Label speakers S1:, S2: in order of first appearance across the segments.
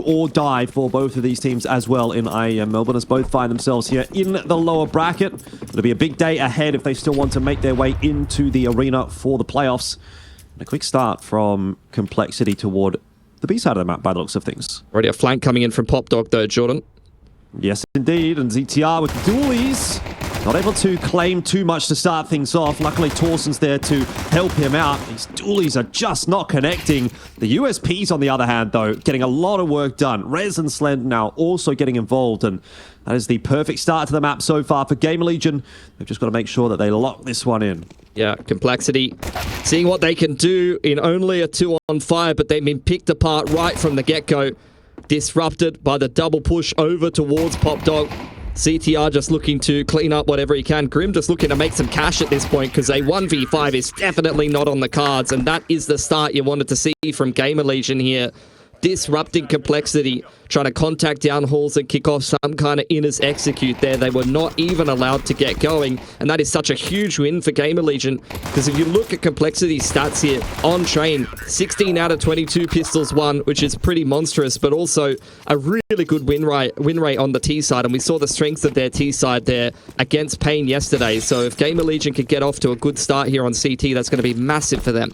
S1: or die for both of these teams as well in IEM Melbourne, as both find themselves here in the lower bracket. It'll be a big day ahead if they still want to make their way into the arena for the playoffs. And a quick start from Complexity toward the B side of the map by the looks of things.
S2: Already a flank coming in from Pop Dog though, Jordan.
S1: Yes, indeed. And ZTR with dualies. Not able to claim too much to start things off. Luckily, Torsen's there to help him out. These dualies are just not connecting. The USPs, on the other hand, though, getting a lot of work done. Rez and Slend now also getting involved, and that is the perfect start to the map so far for GamerLegion. They've just got to make sure that they lock this one in.
S2: Yeah, Complexity seeing what they can do in only a 2-on-5, but they've been picked apart right from the get-go. Disrupted by the double push over towards Pop Dog. CTR just looking to clean up whatever he can. Grim just looking to make some cash at this point because a 1v5 is definitely not on the cards, and that is the start you wanted to see from GamerLegion here. Disrupting Complexity, trying to contact down halls and kick off some kind of inners execute there. They were not even allowed to get going, and that is such a huge win for GamerLegion because if you look at Complexity's stats here, on train, 16 out of 22 pistols won, which is pretty monstrous, but also a really good win rate on the T side, and we saw the strength of their T side there against Pain yesterday. So if GamerLegion could get off to a good start here on CT, that's going to be massive for them.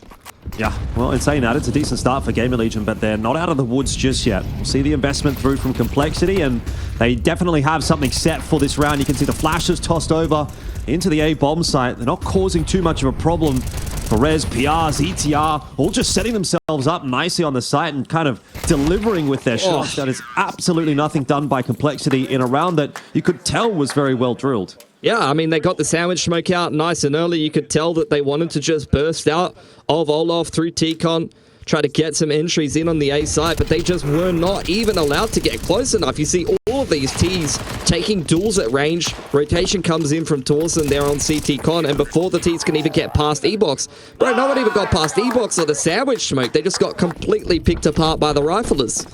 S1: Yeah, well, in saying that, it's a decent start for GamerLegion, but they're not out of the woods just yet. We'll see the investment through from Complexity, and they definitely have something set for this round. You can see the flashes tossed over into the A bomb site. They're not causing too much of a problem for Rez, PR, ZTR, all just setting themselves up nicely on the site and kind of delivering with their shots. That is absolutely nothing done by Complexity in a round that you could tell was very well drilled.
S2: Yeah, I mean, they got the sandwich smoke out nice and early. You could tell that they wanted to just burst out of Olaf through T-Con, try to get some entries in on the A side, but they just were not even allowed to get close enough. You see all of these Ts taking duels at range. Rotation comes in from Torsen there on CT Con, and before the Ts can even get past E-Box, bro, no one even got past E-Box or the sandwich smoke. They just got completely picked apart by the riflers.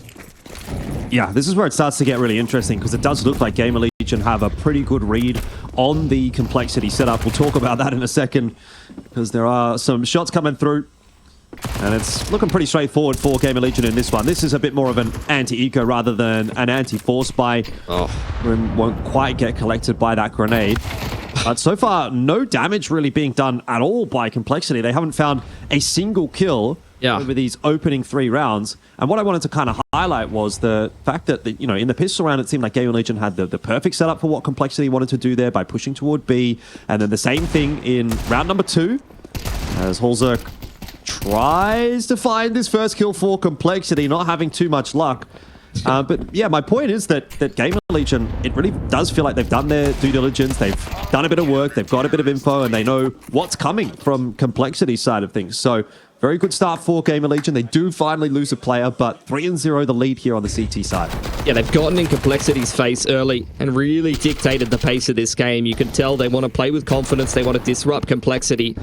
S1: Yeah, this is where it starts to get really interesting because it does look like GamerLegion have a pretty good read on the Complexity setup. We'll talk about that in a second because there are some shots coming through and it's looking pretty straightforward for GamerLegion in this one. This is a bit more of an anti-eco rather than an anti-force buy. Grim won't quite get collected by that grenade. But so far, no damage really being done at all by Complexity. They haven't found a single kill over these opening 3 rounds. And what I wanted to kind of highlight was the fact that, you know, in the pistol round, it seemed like GamerLegion had the perfect setup for what Complexity wanted to do there by pushing toward B. And then the same thing in round number 2, as Holzer tries to find this first kill for Complexity, not having too much luck. But yeah, my point is that GamerLegion, it really does feel like they've done their due diligence, they've done a bit of work, they've got a bit of info, and they know what's coming from Complexity's side of things. So very good start for GamerLegion. They do finally lose a player, but 3-0 the lead here on the CT side. Yeah,
S2: they've gotten in Complexity's face early and really dictated the pace of this game. You can tell they want to play with confidence, they want to disrupt Complexity,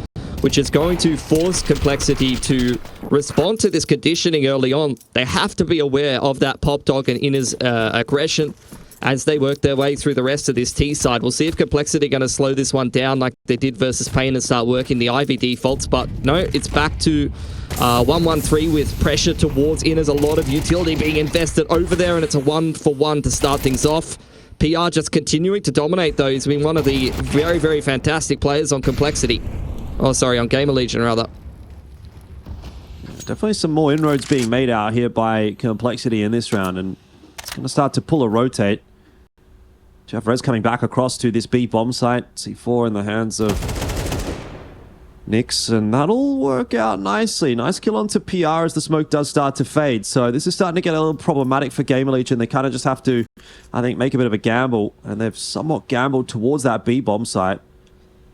S2: which is going to force Complexity to respond to this conditioning early on. They have to be aware of that Pop Dog and Inner's aggression as they work their way through the rest of this T side. We'll see if Complexity are going to slow this one down like they did versus Pain and start working the IV defaults, but no, it's back to 1-1-3 with pressure towards Inner's. A lot of utility being invested over there, and it's a 1-for-1 to start things off. PR just continuing to dominate though. He's been one of the very, very fantastic players on Complexity. Oh, sorry, on GamerLegion, rather.
S1: Definitely some more inroads being made out here by Complexity in this round, and it's going to start to pull a rotate. Jeff Rez coming back across to this B bomb site. C4 in the hands of Nix, and that'll work out nicely. Nice kill onto PR as the smoke does start to fade. So this is starting to get a little problematic for GamerLegion. They kind of just have to, I think, make a bit of a gamble, and they've somewhat gambled towards that B bomb site.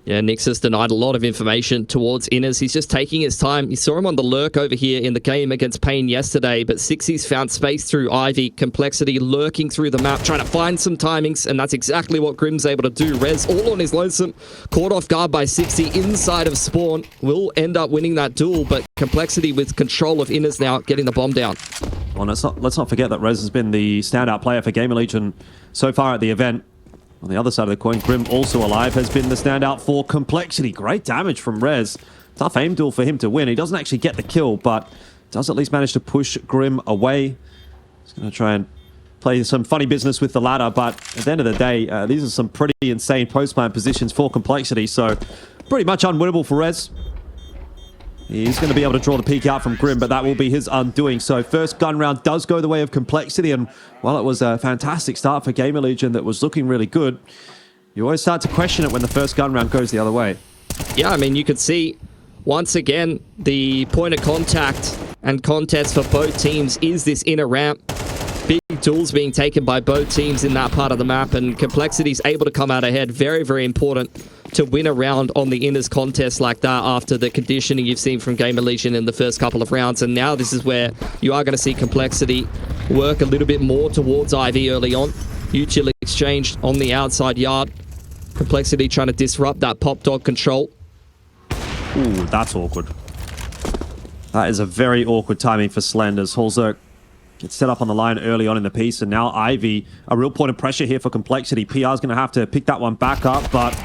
S2: Yeah, Nix has denied a lot of information towards Inners. He's just taking his time. You saw him on the lurk over here in the game against Pain yesterday, but Sixie's found space through Ivy. Complexity lurking through the map, trying to find some timings, and that's exactly what Grim's able to do. Rez all on his lonesome, caught off guard by Sixie inside of spawn. Will end up winning that duel, but Complexity with control of Inners now, getting the bomb down.
S1: Well, let's not forget that Rez has been the standout player for GamerLegion so far at the event. On the other side of the coin, Grim, also alive, has been the standout for Complexity. Great damage from Rez. Tough aim duel for him to win. He doesn't actually get the kill, but does at least manage to push Grim away. Going to try and play some funny business with the ladder, but at the end of the day, these are some pretty insane post-plant positions for Complexity, so pretty much unwinnable for Rez. He's going to be able to draw the peek out from Grim, but that will be his undoing. So first gun round does go the way of Complexity, and while it was a fantastic start for GamerLegion that was looking really good, you always start to question it when the first gun round goes the other way.
S2: Yeah, I mean, you could see, once again, the point of contact and contest for both teams is this inner ramp. Big duels being taken by both teams in that part of the map, and Complexity's able to come out ahead. Very, very important to win a round on the inners contest like that after the conditioning you've seen from GamerLegion in the first couple of rounds. And now this is where you are going to see Complexity work a little bit more towards Ivy early on. Util exchanged on the outside yard. Complexity trying to disrupt that pop dog control.
S1: Ooh, that's awkward. That is a very awkward timing for Slenders. Holzerk gets set up on the line early on in the piece, and now Ivy, a real point of pressure here for Complexity. PR's going to have to pick that one back up, but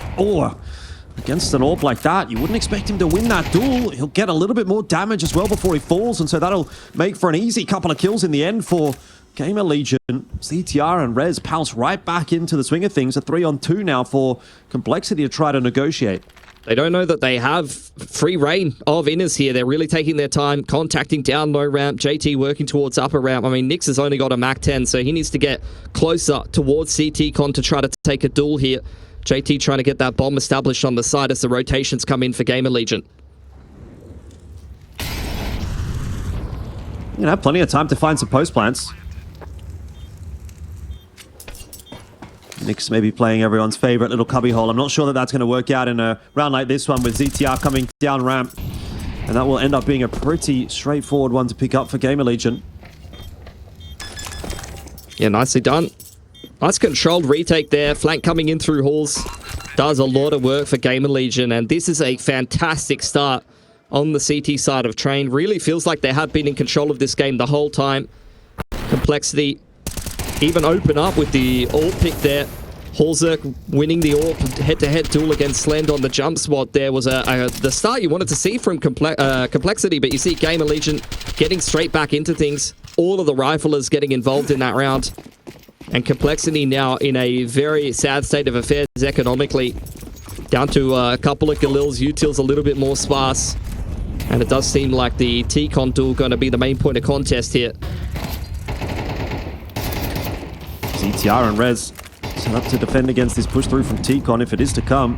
S1: against an AWP like that, you wouldn't expect him to win that duel. He'll get a little bit more damage as well before he falls, and so that'll make for an easy couple of kills in the end for GamerLegion. CTR and Rez pounce right back into the swing of things. A 3-on-2 now for Complexity to try to negotiate.
S2: They don't know that they have free reign of inners here. They're really taking their time, contacting down low ramp, JT working towards upper ramp. I mean, Nyx has only got a Mac 10, so he needs to get closer towards CTCon to try to take a duel here. JT trying to get that bomb established on the side as the rotations come in for GamerLegion.
S1: You know, plenty of time to find some post plants. Nyx maybe playing everyone's favorite little cubbyhole. I'm not sure that that's going to work out in a round like this one with ZTR coming down ramp. And that will end up being a pretty straightforward one to pick up for GamerLegion.
S2: Yeah, nicely done. Nice controlled retake there. Flank coming in through halls. Does a lot of work for GamerLegion. And this is a fantastic start on the CT side of Train. Really feels like they have been in control of this game the whole time. Complexity even open up with the AWP pick there. Holzerk winning the AWP head-to-head duel against Slend on the jump spot there was the start you wanted to see from Complexity, but you see GamerLegion getting straight back into things. All of the riflers getting involved in that round. And Complexity now in a very sad state of affairs economically. Down to a couple of Galils, Util's a little bit more sparse. And it does seem like the T-Con duel going to be the main point of contest here.
S1: ZTR and Rez set up to defend against this push through from T-Con if it is to come.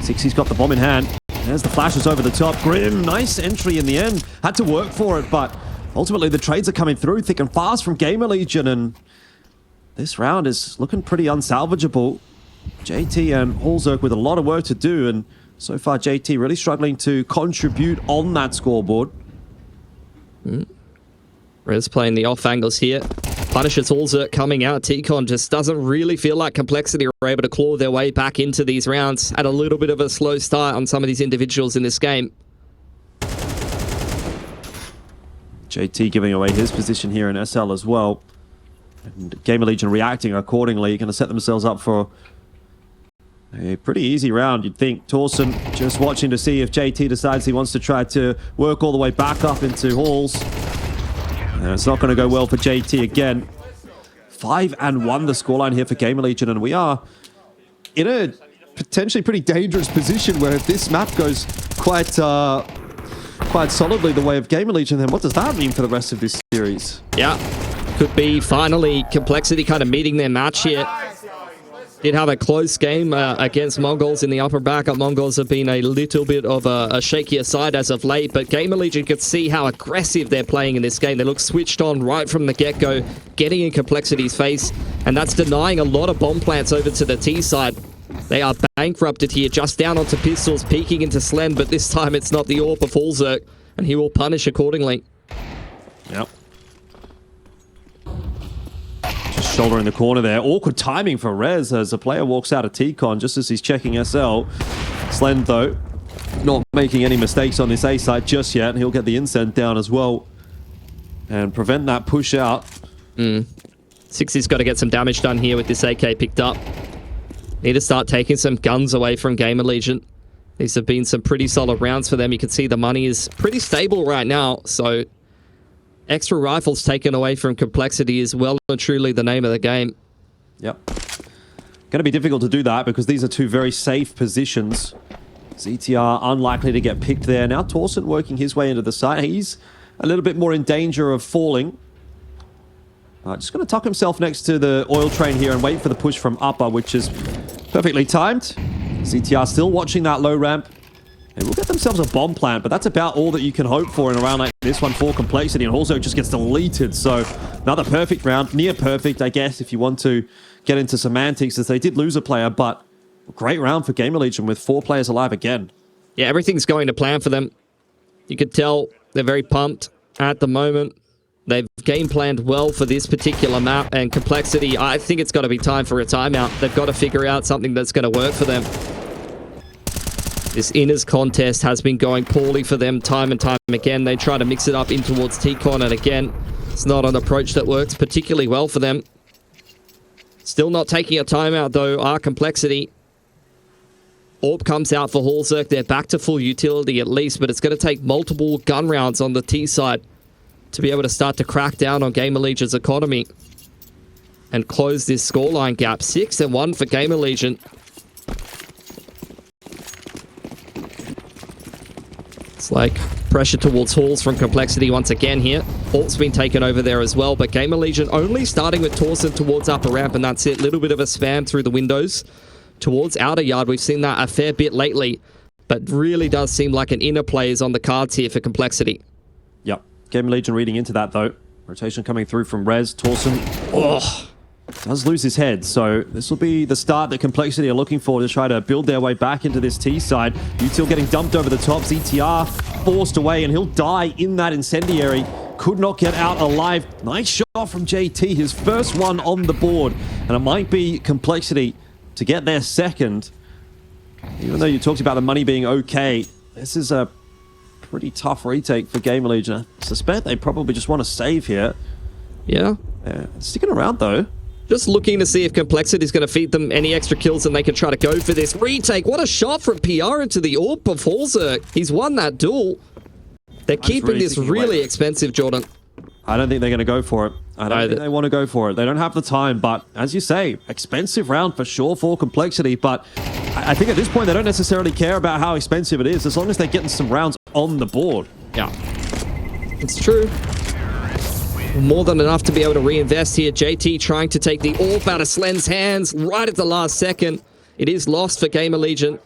S1: Sixy's got the bomb in hand. There's the flashes over the top. Grim, nice entry in the end. Had to work for it, but ultimately the trades are coming through thick and fast from GamerLegion, and this round is looking pretty unsalvageable. JT and Holzerk with a lot of work to do, and so far JT really struggling to contribute on that scoreboard.
S2: Rez playing the off angles here. Punishes Holzerk coming out. T-Con just doesn't really feel like Complexity are able to claw their way back into these rounds. Had a little bit of a slow start on some of these individuals in this game.
S1: JT giving away his position here in SL as well. And GamerLegion reacting accordingly. Going to set themselves up for a pretty easy round, you'd think. Torsen just watching to see if JT decides he wants to try to work all the way back up into halls. And it's not going to go well for JT again. 5-1 the scoreline here for GamerLegion, and we are in a potentially pretty dangerous position where if this map goes quite solidly the way of GamerLegion, then what does that mean for the rest of this series?
S2: Yeah, could be finally Complexity kind of meeting their match here. Did have a close game against Mongols in the upper backup. Mongols have been a little bit of a shakier side as of late, but GamerLegion could see how aggressive they're playing in this game. They look switched on right from the get-go, getting in Complexity's face, and that's denying a lot of bomb plants over to the T side. They are bankrupted here, just down onto pistols, peeking into Slend, but this time it's not the AWP of Holzerk, and he will punish accordingly.
S1: Yep. Shoulder in the corner there. Awkward timing for Rez as a player walks out of T-Con just as he's checking SL. Slend, though, not making any mistakes on this A side just yet. He'll get the incent down as well and prevent that push out.
S2: Sixy's got to get some damage done here with this AK picked up. Need to start taking some guns away from GamerLegion. These have been some pretty solid rounds for them. You can see the money is pretty stable right now, so extra rifles taken away from Complexity is well and truly the name of the game.
S1: Yep. Going to be difficult to do that because these are two very safe positions. ZTR unlikely to get picked there. Now Torsen working his way into the side. He's a little bit more in danger of falling. Just going to tuck himself next to the oil train here and wait for the push from upper, which is perfectly timed. ZTR still watching that low ramp. They will get themselves a bomb plant, but that's about all that you can hope for in a round like this one for Complexity, and also just gets deleted. So another perfect round, near perfect, I guess, if you want to get into semantics, as they did lose a player, but a great round for GamerLegion with 4 players alive again.
S2: Yeah, everything's going to plan for them. You could tell they're very pumped at the moment. They've game planned well for this particular map, and Complexity, I think it's got to be time for a timeout. They've got to figure out something that's going to work for them. This Inners contest has been going poorly for them time and time again. They try to mix it up in towards T-Con, and again, it's not an approach that works particularly well for them. Still not taking a timeout, though, are Complexity. Orb comes out for Hallzerk. They're back to full utility at least, but it's going to take multiple gun rounds on the T side to be able to start to crack down on GamerLegion's economy and close this scoreline gap. 6-1 for GamerLegion. It's like pressure towards Halls from Complexity once again here. Alt's been taken over there as well, but GamerLegion only starting with Torsen towards upper ramp, and that's it. Little bit of a spam through the windows towards outer yard. We've seen that a fair bit lately, but really does seem like an inner play is on the cards here for Complexity.
S1: Yep. GamerLegion reading into that, though. Rotation coming through from Rez. Torsen does lose his head, so this will be the start that Complexity are looking for to try to build their way back into this T side. Util getting dumped over the top. ZTR forced away, and he'll die in that incendiary. Could not get out alive. Nice shot from JT, his first one on the board, and it might be Complexity to get their second. Even though you talked about the money being okay, this is a pretty tough retake for GamerLegion. I suspect they probably just want to save here.
S2: Yeah.
S1: Sticking around, though.
S2: Just looking to see if Complexity is going to feed them any extra kills and they can try to go for this retake. What a shot from PR into the AWP of Hallzerk. He's won that duel. They're keeping this really expensive, Jordan.
S1: I don't think they're going to go for it. I don't think they want to go for it. They don't have the time, but as you say, expensive round for sure for Complexity, but I think at this point they don't necessarily care about how expensive it is, as long as they're getting some rounds on the board.
S2: Yeah, it's true. More than enough to be able to reinvest here. JT trying to take the AWP out of Slen's hands right at the last second. It is lost for GamerLegion,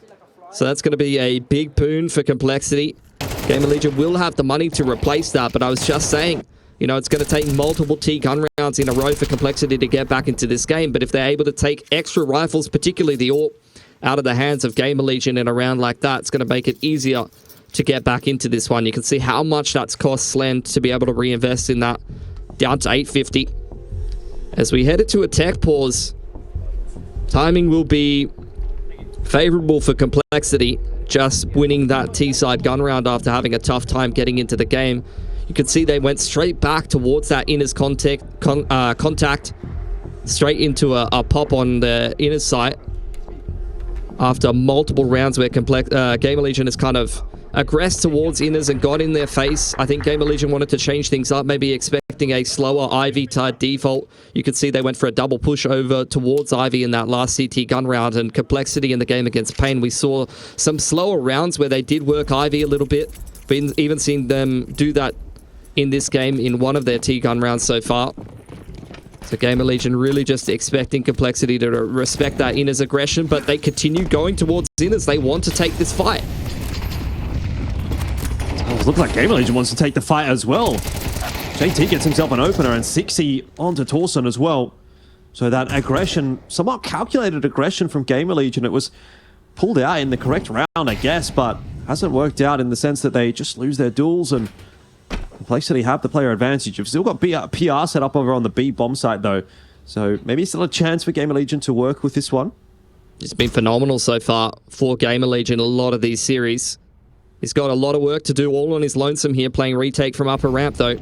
S2: so that's going to be a big boon for Complexity. GamerLegion will have the money to replace that, but I was just saying, you know, it's going to take multiple T gun rounds in a row for Complexity to get back into this game, but if they're able to take extra rifles, particularly the AWP, out of the hands of GamerLegion in a round like that, it's going to make it easier to get back into this one. You can see how much that's cost Slen to be able to reinvest in that, down to 850. As we head into a tech pause, timing will be favorable for Complexity, just winning that T-side gun round after having a tough time getting into the game. You can see they went straight back towards that Inners contact, straight into a pop on the Inners site after multiple rounds where GamerLegion has kind of aggressed towards Inners and got in their face. I think GamerLegion wanted to change things up, maybe expecting a slower Ivy type default. You could see they went for a double push over towards Ivy in that last CT gun round, and Complexity in the game against Pain. We saw some slower rounds where they did work Ivy a little bit. Been even seen them do that in this game in one of their T gun rounds so far. So GamerLegion really just expecting Complexity to respect that Inners aggression, but they continue going towards Inners. They want to take this fight.
S1: It looks like GamerLegion wants to take the fight as well. JT gets himself an opener, and 60 onto Torsen as well. So that aggression, somewhat calculated aggression from GamerLegion, it was pulled out in the correct round, I guess, but hasn't worked out in the sense that they just lose their duels, and Complexity have the player advantage. You've still got PR set up over on the B bomb site, though. So maybe still a chance for GamerLegion to work with this one.
S2: It's been phenomenal so far for GamerLegion, a lot of these series. He's got a lot of work to do all on his lonesome here, playing retake from upper ramp, though.
S1: Yeah,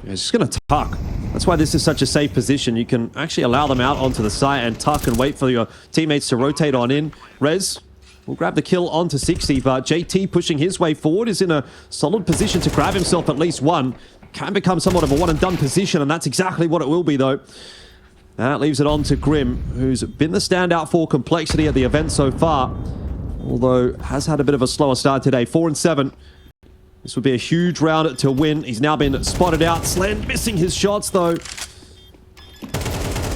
S1: he's just going to tuck. That's why this is such a safe position. You can actually allow them out onto the site and tuck and wait for your teammates to rotate on in. Rez will grab the kill onto 60, but JT pushing his way forward is in a solid position to grab himself at least one. can become somewhat of a one-and-done position, and that's exactly what it will be, though. That leaves it on to Grim, who's been the standout for Complexity at the event so far, although has had a bit of a slower start today. 4-7. This would be a huge round to win. He's now been spotted out. Slend missing his shots, though.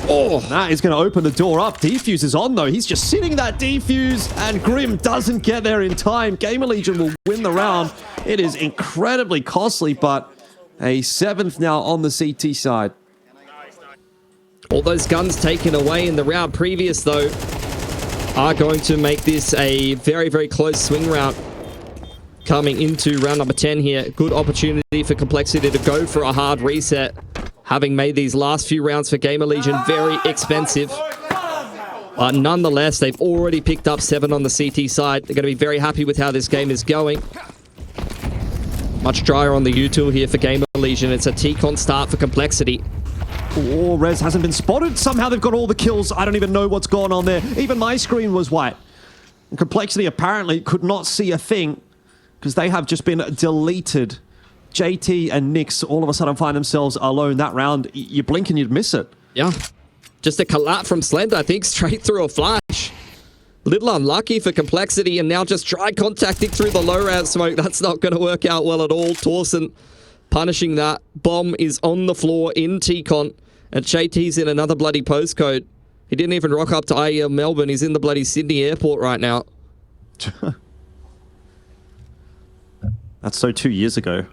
S1: Oh, that is going to open the door up. Defuse is on, though. He's just sitting that defuse, and Grim doesn't get there in time. GamerLegion will win the round. It is incredibly costly, but a 7th now on the CT side.
S2: All those guns taken away in the round previous, though, are going to make this a very, very close swing round. Coming into round number 10 here. Good opportunity for Complexity to go for a hard reset. Having made these last few rounds for GamerLegion very expensive. But nonetheless, they've already picked up 7 on the CT side. They're going to be very happy with how this game is going. Much drier on the util here for GamerLegion. It's a T-Con start for Complexity.
S1: Oh, Rez hasn't been spotted. Somehow they've got all the kills. I don't even know what's going on there. Even my screen was white. And Complexity apparently could not see a thing because they have just been deleted. JT and Nyx all of a sudden find themselves alone. That round, you blink and you'd miss it.
S2: Yeah. Just a collat from Slend, I think, straight through a flash. Little unlucky for Complexity, and now just try contacting through the low round smoke. That's not going to work out well at all. Torsen punishing that. Bomb is on the floor in T-Con, and JT's in another bloody postcode. He didn't even rock up to IEM Melbourne. He's in the bloody Sydney airport right now.
S1: That's so 2 years ago.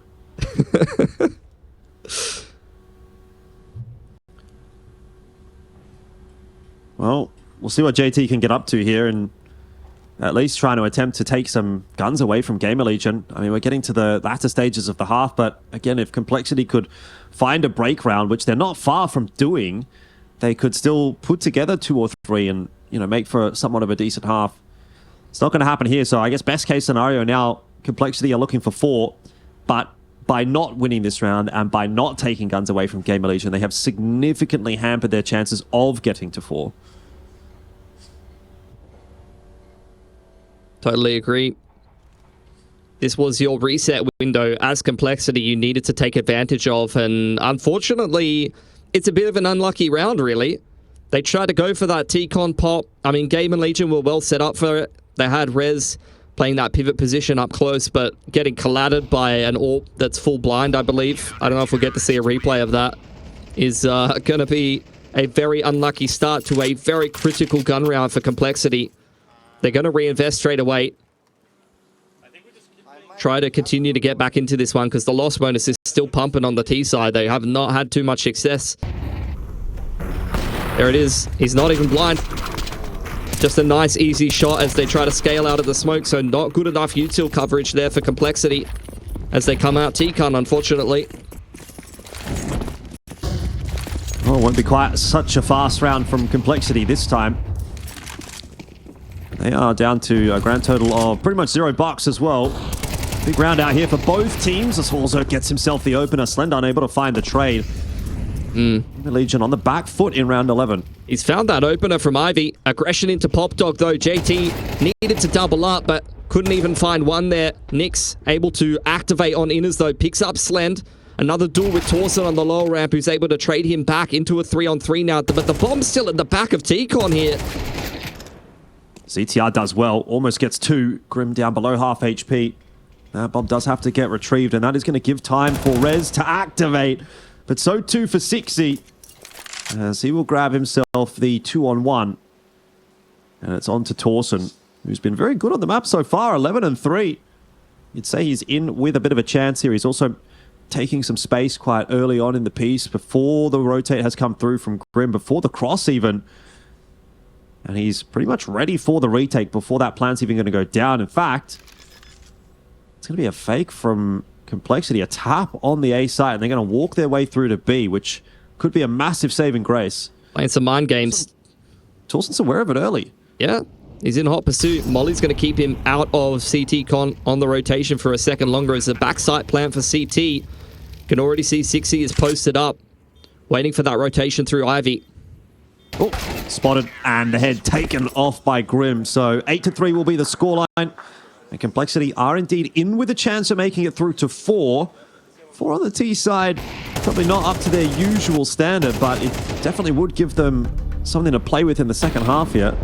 S1: Well, we'll see what JT can get up to here, and at least trying to attempt to take some guns away from GamerLegion. I mean, we're getting to the latter stages of the half, but again, if Complexity could find a break round, which they're not far from doing, they could still put together 2 or 3 and, you know, make for somewhat of a decent half. It's not going to happen here, so I guess best case scenario now, Complexity are looking for 4, but by not winning this round and by not taking guns away from GamerLegion, they have significantly hampered their chances of getting to 4.
S2: Totally agree. This was your reset window as Complexity you needed to take advantage of, and unfortunately, it's a bit of an unlucky round, really. They tried to go for that T-Con pop. I mean, GamerLegion were well set up for it. They had Rez playing that pivot position up close, but getting colladed by an AWP that's full blind, I believe. I don't know if we'll get to see a replay of that. Is going to be a very unlucky start to a very critical gun round for Complexity. They're going to reinvest straight away. Try to continue to get back into this one because the loss bonus is still pumping on the T side. They have not had too much success. There it is. He's not even blind. Just a nice, easy shot as they try to scale out of the smoke, so not good enough util coverage there for Complexity as they come out T-Con, unfortunately.
S1: Oh, it won't be quite such a fast round from Complexity this time. They are down to a grand total of pretty much $0 as well. Big round out here for both teams. As also gets himself the opener. Slend unable to find the trade. Legion on the back foot in round 11.
S2: He's found that opener from Ivy. Aggression into Pop Dog, though. JT needed to double up, but couldn't even find one there. Nyx able to activate on inners, though. Picks up Slend. Another duel with Torsen on the lower ramp, who's able to trade him back into a 3-on-3 now. But the bomb's still at the back of T-Con here.
S1: CTR does well. Almost gets 2. Grim down below half HP. That bomb does have to get retrieved, and that is going to give time for Rez to activate. But so too for Sixy, as he will grab himself the 2-on-1. And it's on to Torsen, who's been very good on the map so far, 11-3. You'd say he's in with a bit of a chance here. He's also taking some space quite early on in the piece before the rotate has come through from Grim, before the cross even. And he's pretty much ready for the retake before that plant's even going to go down. In fact, it's going to be a fake from Complexity, a tap on the A site, and they're going to walk their way through to B, which could be a massive saving grace.
S2: Playing some mind games.
S1: Torsen's aware of it early.
S2: Yeah, he's in hot pursuit. Molly's going to keep him out of CT Con on the rotation for a second longer as the backside plant for CT. Can already see Sixy is posted up, waiting for that rotation through Ivy.
S1: Oh, spotted, and the head taken off by Grim. So 8-3 will be the scoreline. And Complexity are indeed in with a chance of making it through to 4. 4 on the T side, probably not up to their usual standard, but it definitely would give them something to play with in the second half here.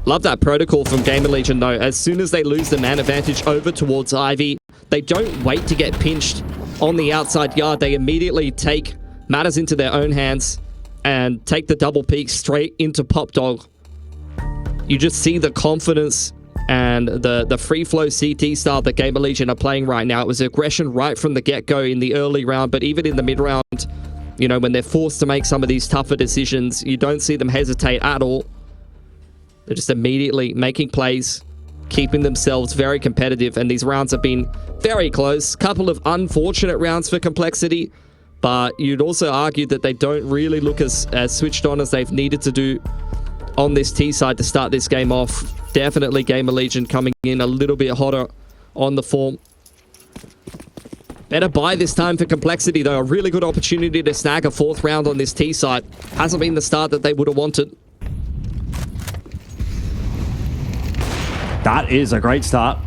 S2: Love that protocol from GamerLegion though. As soon as they lose the man advantage over towards Ivy, they don't wait to get pinched on the outside yard. They immediately take matters into their own hands and take the double peek straight into Pop Dog. You just see the confidence and the free flow CT style that GamerLegion are playing right now. It was aggression right from the get-go in the early round, but even in the mid-round, you know, when they're forced to make some of these tougher decisions, you don't see them hesitate at all. They're just immediately making plays, keeping themselves very competitive, and these rounds have been very close. Couple of unfortunate rounds for Complexity, but you'd also argue that they don't really look as switched on as they've needed to do on this T side to start this game off. Definitely GamerLegion coming in a little bit hotter on the form. Better buy this time for Complexity though. A really good opportunity to snag a 4th round on this T side. Hasn't been the start that they would have wanted.
S1: That is a great start.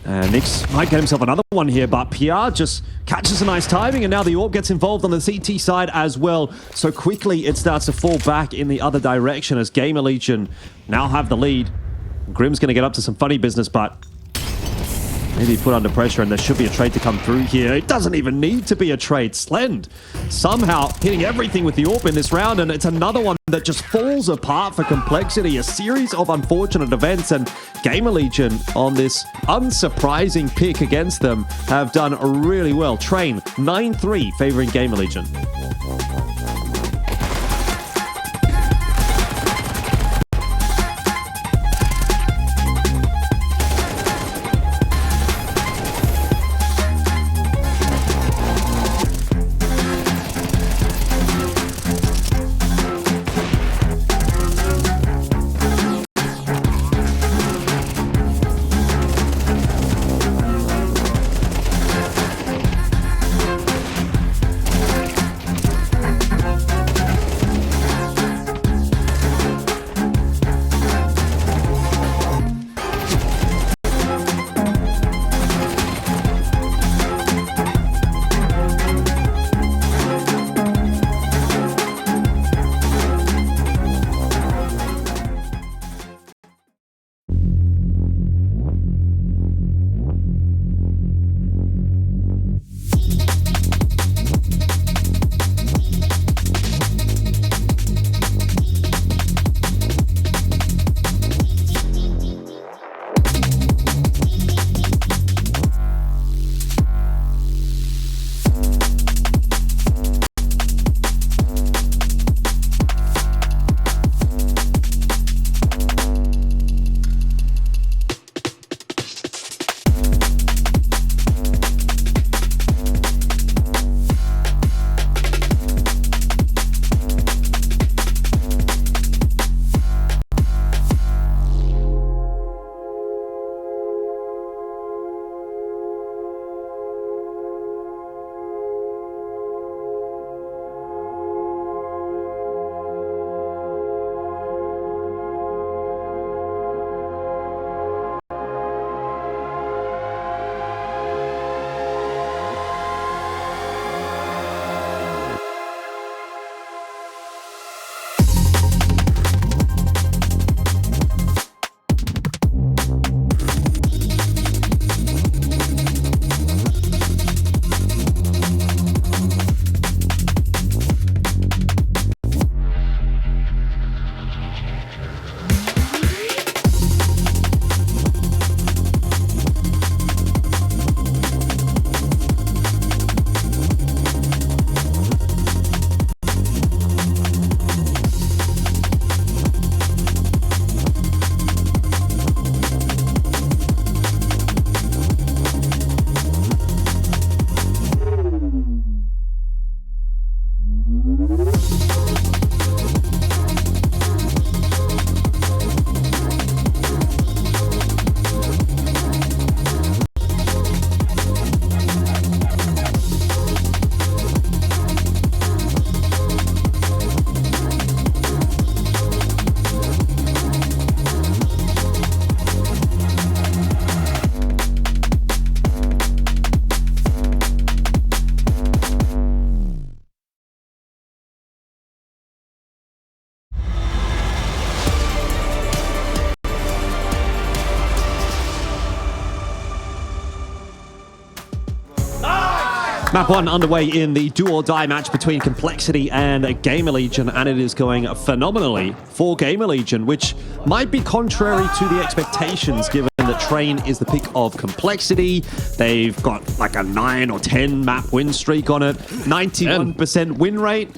S1: And Nix might get himself another one here, but PR just catches a nice timing, and now the AWP gets involved on the CT side as well. So quickly it starts to fall back in the other direction as GamerLegion now have the lead. Grim's going to get up to some funny business, but maybe put under pressure, and there should be a trade to come through here. It doesn't even need to be a trade. Slend somehow hitting everything with the AWP in this round, and it's another one that just falls apart for Complexity. A series of unfortunate events, and GamerLegion on this unsurprising pick against them have done really well. Train 9-3 favoring GamerLegion. Map 1 underway in the do-or-die match between Complexity and GamerLegion, and it is going phenomenally for GamerLegion, which might be contrary to the expectations given that Train is the pick of Complexity. They've got like a 9 or 10 map win streak on it, 91% win rate.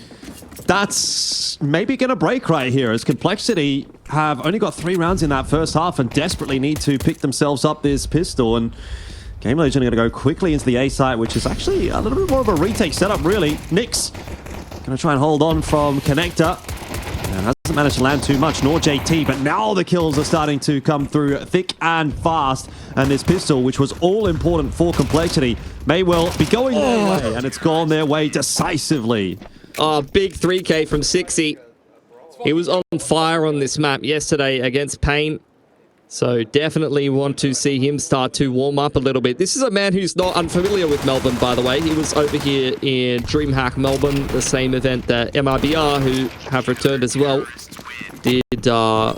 S1: That's maybe going to break right here, as Complexity have only got 3 rounds in that first half and desperately need to pick themselves up this pistol. And GamerLegion are going to go quickly into the A site, which is actually a little bit more of a retake setup, really. Nyx going to try and hold on from Connector. And hasn't managed to land too much, nor JT, but now the kills are starting to come through thick and fast. And this pistol, which was all important for Complexity, may well be going their way, and it's gone their way decisively.
S2: Oh, big 3K from Sixy. He was on fire on this map yesterday against Pain. So definitely want to see him start to warm up a little bit. This is a man who's not unfamiliar with Melbourne, by the way. He was over here in DreamHack Melbourne, the same event that MRBR, who have returned as well, did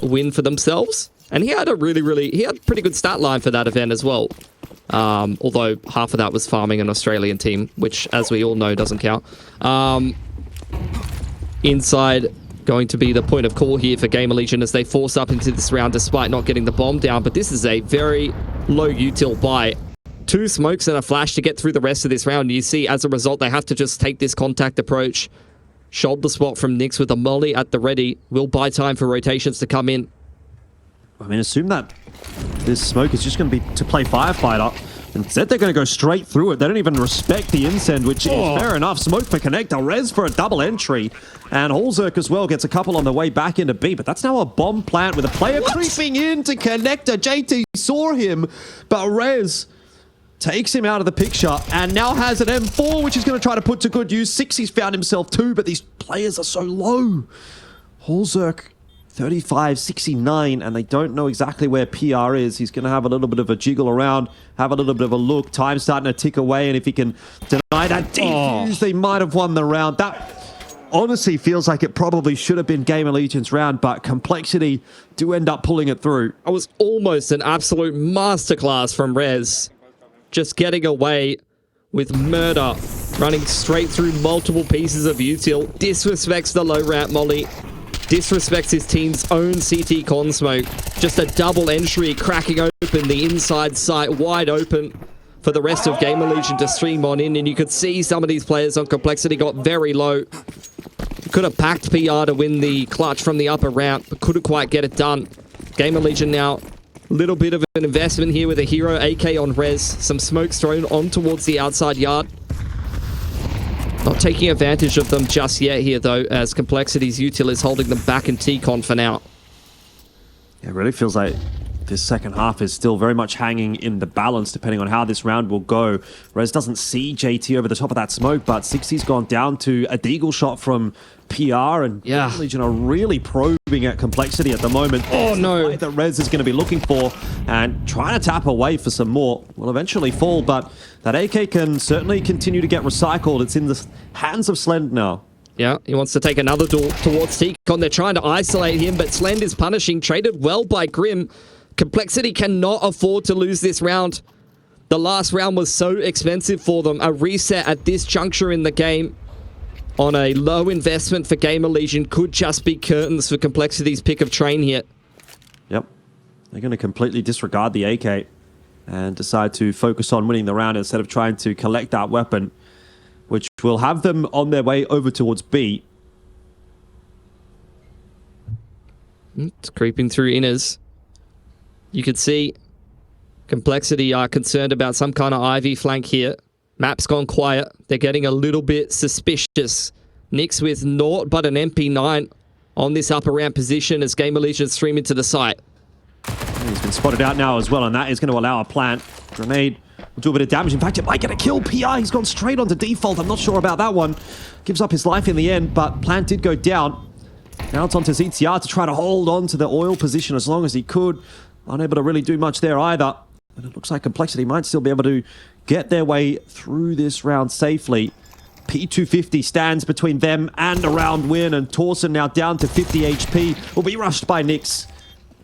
S2: win for themselves. And he had a he had pretty good stat line for that event as well. Although half of that was farming an Australian team, which, as we all know, doesn't count. Inside going to be the point of call here for GamerLegion as they force up into this round despite not getting the bomb down. But this is a very low util buy. 2 smokes and a flash to get through the rest of this round. You see, as a result, they have to just take this contact approach. Shoulder spot from Nyx with a molly at the ready. Will buy time for rotations to come in.
S1: I mean, assume that this smoke is just going to be to play Firefighter. Instead, they're going to go straight through it. They don't even respect the insend, which is fair enough. Smoke for Connector, res for a double entry. And Holzerk as well gets a couple on the way back into B. But that's now a bomb plant with a player creeping into Connector. JT saw him, but res takes him out of the picture and now has an M4, which he's going to try to put to good use. Sixy's found himself too, but these players are so low. Holzerk 35, 69, and they don't know exactly where PR is. He's going to have a little bit of a jiggle around, have a little bit of a look. Time starting to tick away, and if he can deny that defuse, they might have won the round. That honestly feels like it probably should have been GamerLegion's round, but Complexity do end up pulling it through.
S2: It was almost an absolute masterclass from Rez. Just getting away with murder, running straight through multiple pieces of util, disrespects the low ramp molly, disrespects his team's own CT con smoke. Just a double entry, cracking open the inside site wide open for the rest of GamerLegion to stream on in. And you could see some of these players on Complexity got very low. Could have packed PR to win the clutch from the upper ramp, but couldn't quite get it done. GamerLegion now, a little bit of an investment here with a hero AK on res. Some smokes thrown on towards the outside yard. Not taking advantage of them just yet here, though, as Complexity's util is holding them back in T-Con for now.
S1: It really feels like this second half is still very much hanging in the balance, depending on how this round will go. Rez doesn't see JT over the top of that smoke, but 60's gone down to a deagle shot from PR, and Legion are really probing at Complexity at the moment.
S2: Oh, no.
S1: That Rez is going to be looking for, and trying to tap away for some more. Will eventually fall, but that AK can certainly continue to get recycled. It's in the hands of Slend now.
S2: Yeah, he wants to take another duel towards T-Con. They're trying to isolate him, but Slend is punishing. Traded well by Grim. Complexity cannot afford to lose this round. The last round was so expensive for them. A reset at this juncture in the game on a low investment for GamerLegion could just be curtains for Complexity's pick of Train here.
S1: Yep. They're going to completely disregard the AK and decide to focus on winning the round instead of trying to collect that weapon, which will have them on their way over towards B.
S2: It's creeping through inners. You could see Complexity are concerned about some kind of Ivy flank here. Map's gone quiet. They're getting a little bit suspicious. Nyx with naught but an MP9 on this upper ramp position as GamerLegion stream into the site.
S1: He's been spotted out now as well, and that is going to allow a plant. Grenade will do a bit of damage. In fact, it might get a kill. PR, he's gone straight onto default. I'm not sure about that one. Gives up his life in the end, but plant did go down. Now it's onto ZTR to try to hold on to the oil position as long as he could. Unable to really do much there either. And it looks like Complexity might still be able to get their way through this round safely. P250 stands between them and a round win, and Torsen now down to 50 HP. Will be rushed by Nyx.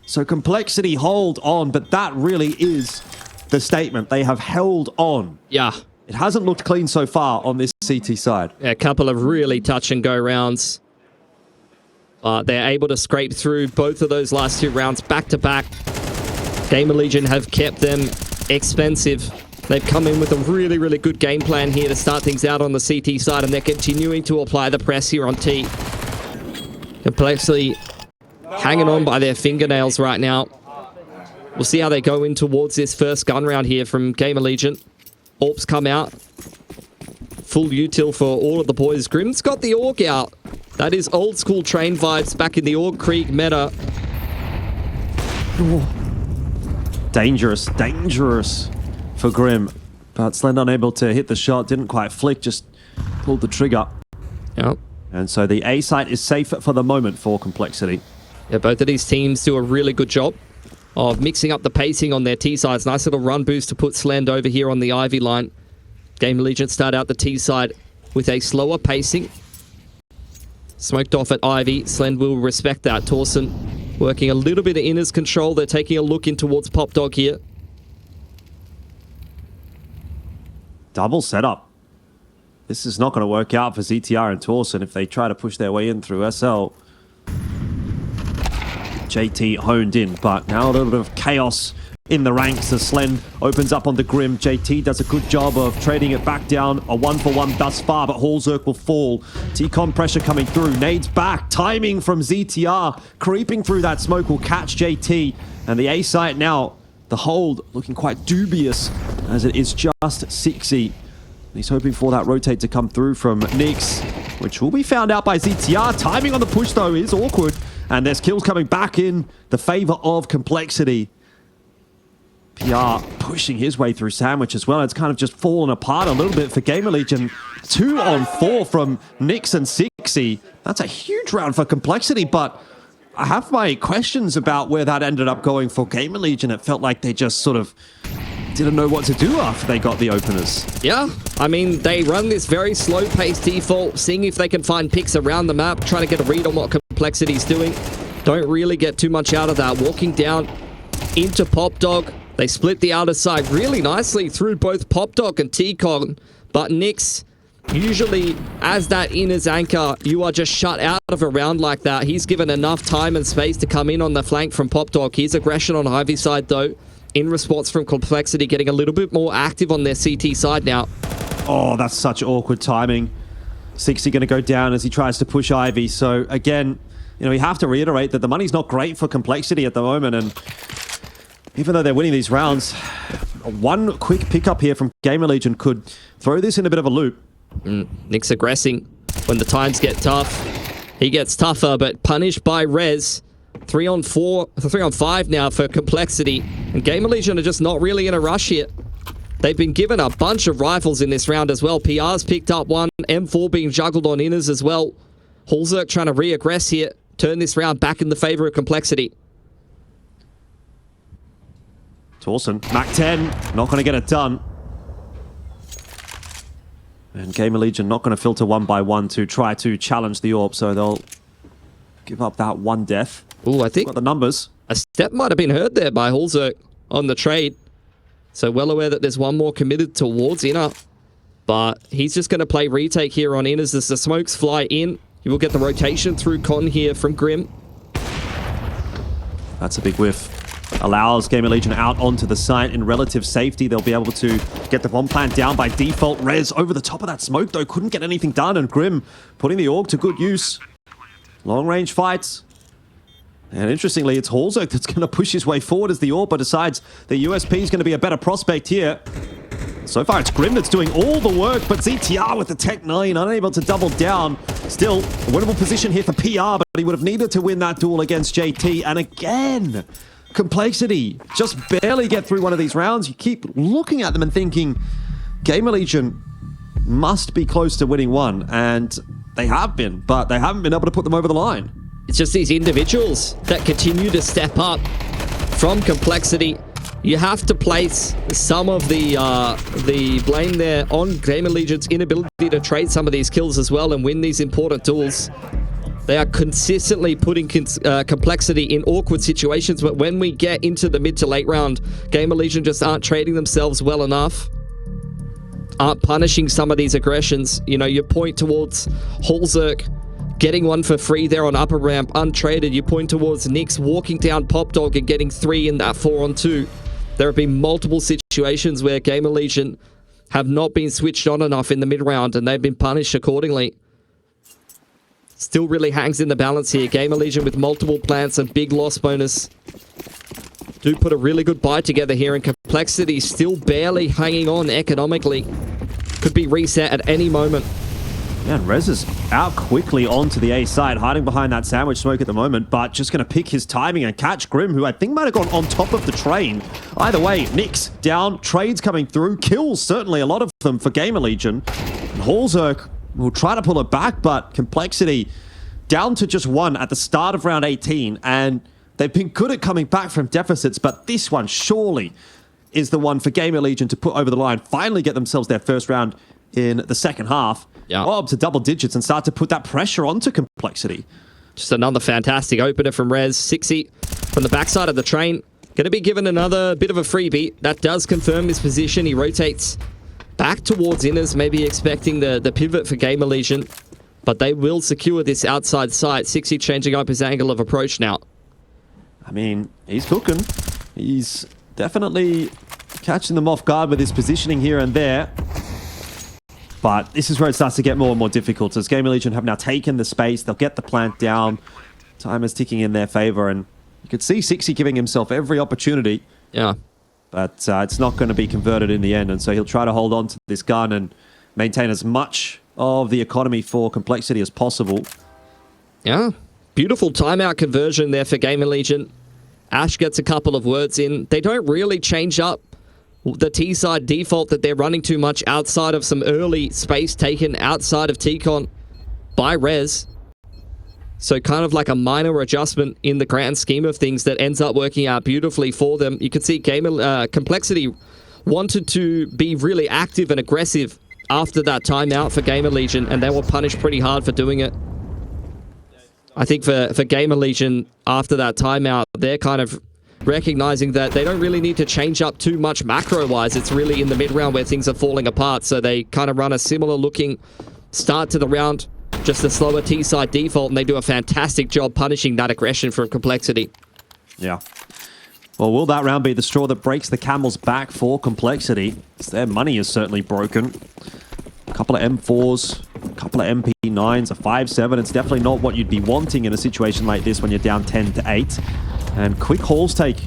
S1: So Complexity hold on, but that really is the statement. They have held on.
S2: Yeah.
S1: it hasn't looked clean so far on this CT side.
S2: A couple of really touch and go rounds. They're able to scrape through both of those last 2 rounds back to back. GamerLegion have kept them expensive. They've come in with a really, really good game plan here to start things out on the CT side, and they're continuing to apply the press here on T. Complexly hanging on by their fingernails right now. We'll see how they go in towards this first gun round here from GamerLegion. AWPs come out. Full util for all of the boys. Grim's got the AUG out. That is old school train vibes back in the AUG Creek meta.
S1: Oh. Dangerous, dangerous for Grim. But Slend unable to hit the shot. Didn't quite flick, just pulled the trigger.
S2: Yep.
S1: And so the A site is safe for the moment for Complexity.
S2: Yeah, both of these teams do a really good job of mixing up the pacing on their T sides. Nice little run boost to put Slend over here on the Ivy line. GamerLegion start out the T side with a slower pacing. Smoked off at Ivy. Slend will respect that. Torsen working a little bit of inners control. They're taking a look in towards Pop Dog here.
S1: Double setup. This is not going to work out for ZTR and Torsen if they try to push their way in through SL. JT honed in, but now a little bit of chaos in the ranks as Slend opens up on the Grim. JT does a good job of trading it back down. A 1-for-1 thus far, but Hallzerk will fall. T-Con pressure coming through. Nades back. Timing from ZTR. Creeping through that smoke will catch JT. And the A site now, the hold looking quite dubious as it is just 6E. He's hoping for that rotate to come through from Nyx, which will be found out by ZTR. Timing on the push, though, is awkward. And there's kills coming back in the favor of Complexity. PR pushing his way through Sandwich as well. It's kind of just fallen apart a little bit for GamerLegion. 2 on 4 from Nyx and 6E. That's a huge round for Complexity, but I have my questions about where that ended up going for GamerLegion. It felt like they just sort of didn't know what to do after they got the openers.
S2: Yeah, I mean, they run this very slow-paced default, seeing if they can find picks around the map, trying to get a read on what Complexity's doing. Don't really get too much out of that. Walking down into Pop Dog. They split the outer side really nicely through both Pop Dog and T-Con, but Nyx, usually as that inners anchor, you are just shut out of a round like that. He's given enough time and space to come in on the flank from Pop Dog. His aggression on Ivy side, though, in response from Complexity, getting a little bit more active on their CT side now.
S1: Oh, that's such awkward timing. 6E going to go down as he tries to push Ivy. So again, you know, we have to reiterate that the money's not great for Complexity at the moment, and even though they're winning these rounds, one quick pickup here from GamerLegion could throw this in a bit of a loop.
S2: Nyx aggressing when the times get tough. He gets tougher, but punished by Rez. 3 on 5 now for Complexity, and GamerLegion are just not really in a rush here. They've been given a bunch of rifles in this round as well. PR's picked up one, M4 being juggled on inners as well. Hallzerk trying to re-aggress here, turn this round back in the favor of Complexity.
S1: Torsen, Mac 10, not going to get it done. And GamerLegion not going to filter one by one to try to challenge the AWP, so they'll give up that one death.
S2: Ooh, I think
S1: got the numbers.
S2: A step might have been heard there by Hallzerk on the trade. So well aware that there's one more committed towards inner. But he's just going to play retake here on inners as the smokes fly in. You will get the rotation through Con here from Grim.
S1: That's a big whiff. Allows GamerLegion out onto the site in relative safety. They'll be able to get the bomb plant down by default. Rez over the top of that smoke, though, couldn't get anything done, and Grim putting the AUG to good use. Long-range fights. And interestingly, it's Hallzerk that's going to push his way forward as the AWP decides the USP is going to be a better prospect here. So far, it's Grim that's doing all the work, but ZTR with the Tech 9, unable to double down. Still, a winnable position here for PR, but he would have needed to win that duel against JT. And again, Complexity just barely get through one of these rounds. You keep looking at them and thinking, GamerLegion must be close to winning one, and they have been, but they haven't been able to put them over the line.
S2: It's just these individuals that continue to step up from Complexity. You have to place some of the blame there on GamerLegion's inability to trade some of these kills as well and win these important duels. They are consistently putting Complexity in awkward situations, but when we get into the mid to late round, GamerLegion just aren't trading themselves well enough. aren't punishing some of these aggressions. You know, you point towards Holzerk getting one for free there on upper ramp, untraded. You point towards Nix walking down Pop Dog and getting 3 in that 4-on-2. There have been multiple situations where GamerLegion have not been switched on enough in the mid-round, and they've been punished accordingly. Still really hangs in the balance here. GamerLegion with multiple plants and big loss bonus do put a really good buy together here, and Complexity still barely hanging on economically. Could be reset at any moment.
S1: Yeah, and Rez is out quickly onto the A side, hiding behind that sandwich smoke at the moment, but just going to pick his timing and catch Grim, who I think might have gone on top of the train. Either way, Nix down, trades coming through, kills certainly a lot of them for GamerLegion. And Holzerk will try to pull it back, but Complexity down to just 1 at the start of round 18, and they've been good at coming back from deficits, but this one surely is the one for GamerLegion to put over the line, finally get themselves their first round in the second half.
S2: Yeah.
S1: Up to double digits and start to put that pressure onto Complexity.
S2: Just another fantastic opener from Rez. 60 from the backside of the train. Going to be given another bit of a freebie. That does confirm his position. He rotates back towards inners, maybe expecting the pivot for GamerLegion. But they will secure this outside site. 60 changing up his angle of approach now.
S1: I mean, he's cooking. He's definitely catching them off guard with his positioning here and there. But this is where it starts to get more and more difficult. As GamerLegion have now taken the space, they'll get the plant down. Time is ticking in their favor, and you could see 60 giving himself every opportunity.
S2: Yeah.
S1: But it's not going to be converted in the end, and so he'll try to hold on to this gun and maintain as much of the economy for Complexity as possible.
S2: Yeah. Beautiful timeout conversion there for GamerLegion. Ash gets a couple of words in. They don't really change up the T-side default that they're running too much outside of some early space taken outside of T-Con by Rez. So kind of like a minor adjustment in the grand scheme of things that ends up working out beautifully for them. You can see Complexity wanted to be really active and aggressive after that timeout for GamerLegion, and they were punished pretty hard for doing it. I think for GamerLegion, after that timeout, they're kind of recognizing that they don't really need to change up too much macro-wise. It's really in the mid-round where things are falling apart, so they kind of run a similar-looking start to the round, just a slower T-side default, and they do a fantastic job punishing that aggression from Complexity.
S1: Yeah. Well, will that round be the straw that breaks the camel's back for Complexity? Their money is certainly broken. A couple of M4s, a couple of MP9s, a 5-7. It's definitely not what you'd be wanting in a situation like this when you're down 10-8. And quick hauls take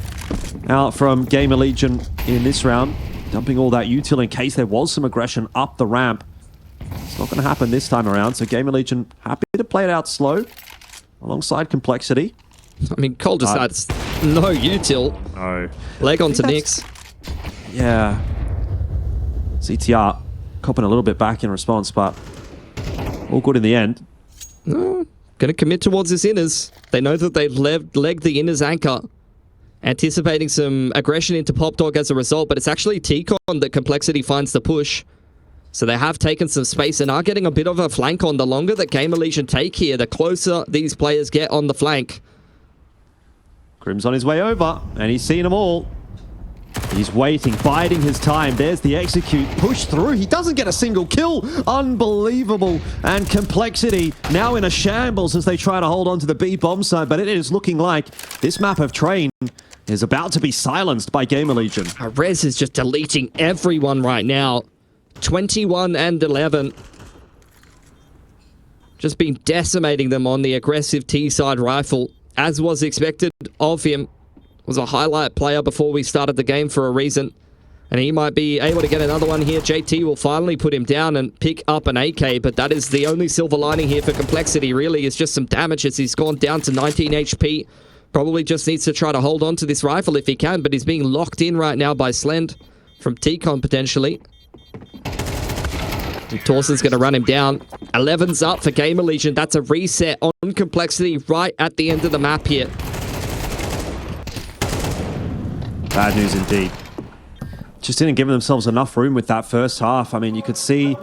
S1: out from GamerLegion in this round, dumping all that util in case there was some aggression up the ramp. It's not going to happen this time around, so GamerLegion happy to play it out slow alongside Complexity.
S2: I mean, Cole decides no util.
S1: No.
S2: Leg onto Nix.
S1: Yeah. CTR copping a little bit back in response, but all good in the end.
S2: No. Going to commit towards his inners. They know that they've legged the inners anchor, anticipating some aggression into Pop Dog as a result, but it's actually T-Con that Complexity finds the push. So they have taken some space and are getting a bit of a flank on. The longer that GamerLegion take here, the closer these players get on the flank.
S1: Grim's on his way over, and he's seen them all. He's waiting, biding his time. There's the execute. Push through. He doesn't get a single kill. Unbelievable. And Complexity now in a shambles as they try to hold on to the B bomb side. But it is looking like this map of Train is about to be silenced by GamerLegion.
S2: Rez is just deleting everyone right now. 21 and 11. Just been decimating them on the aggressive T-side rifle, as was expected of him. Was a highlight player before we started the game for a reason. And he might be able to get another one here. JT will finally put him down and pick up an AK, but that is the only silver lining here for Complexity, really, is just some damage as he's gone down to 19 HP. Probably just needs to try to hold on to this rifle if he can, but he's being locked in right now by Slend from T-Con potentially. And Torson's going to run him down. 11's up for GamerLegion. That's a reset on Complexity right at the end of the map here.
S1: Bad news indeed. Just didn't give themselves enough room with that first half. I mean, you could see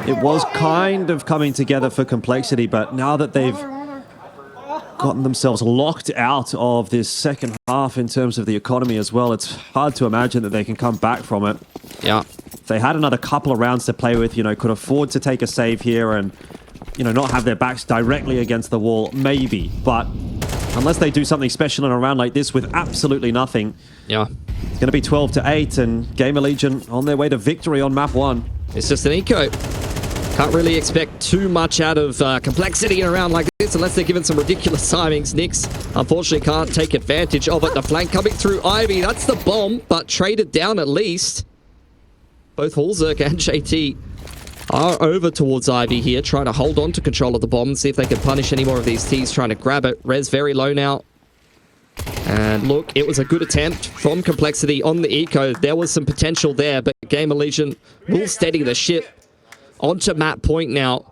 S1: it was kind of coming together for Complexity, but now that they've gotten themselves locked out of this second half in terms of the economy as well, it's hard to imagine that they can come back from it.
S2: Yeah.
S1: they had another couple of rounds to play with, could afford to take a save here and, not have their backs directly against the wall, maybe. But unless they do something special in a round like this with absolutely nothing,
S2: yeah,
S1: it's going to be 12-8, and GamerLegion on their way to victory on map 1.
S2: It's just an eco. Can't really expect too much out of complexity in a round like this unless they're given some ridiculous timings. Nyx, unfortunately, can't take advantage of it. The flank coming through Ivy. That's the bomb, but traded down at least. Both Hulzerk and JT are over towards Ivy here, trying to hold on to control of the bomb and see if they can punish any more of these T's trying to grab it. Res very low now. And look, it was a good attempt from Complexity on the eco. There was some potential there, but GamerLegion will steady the ship. Onto map point now.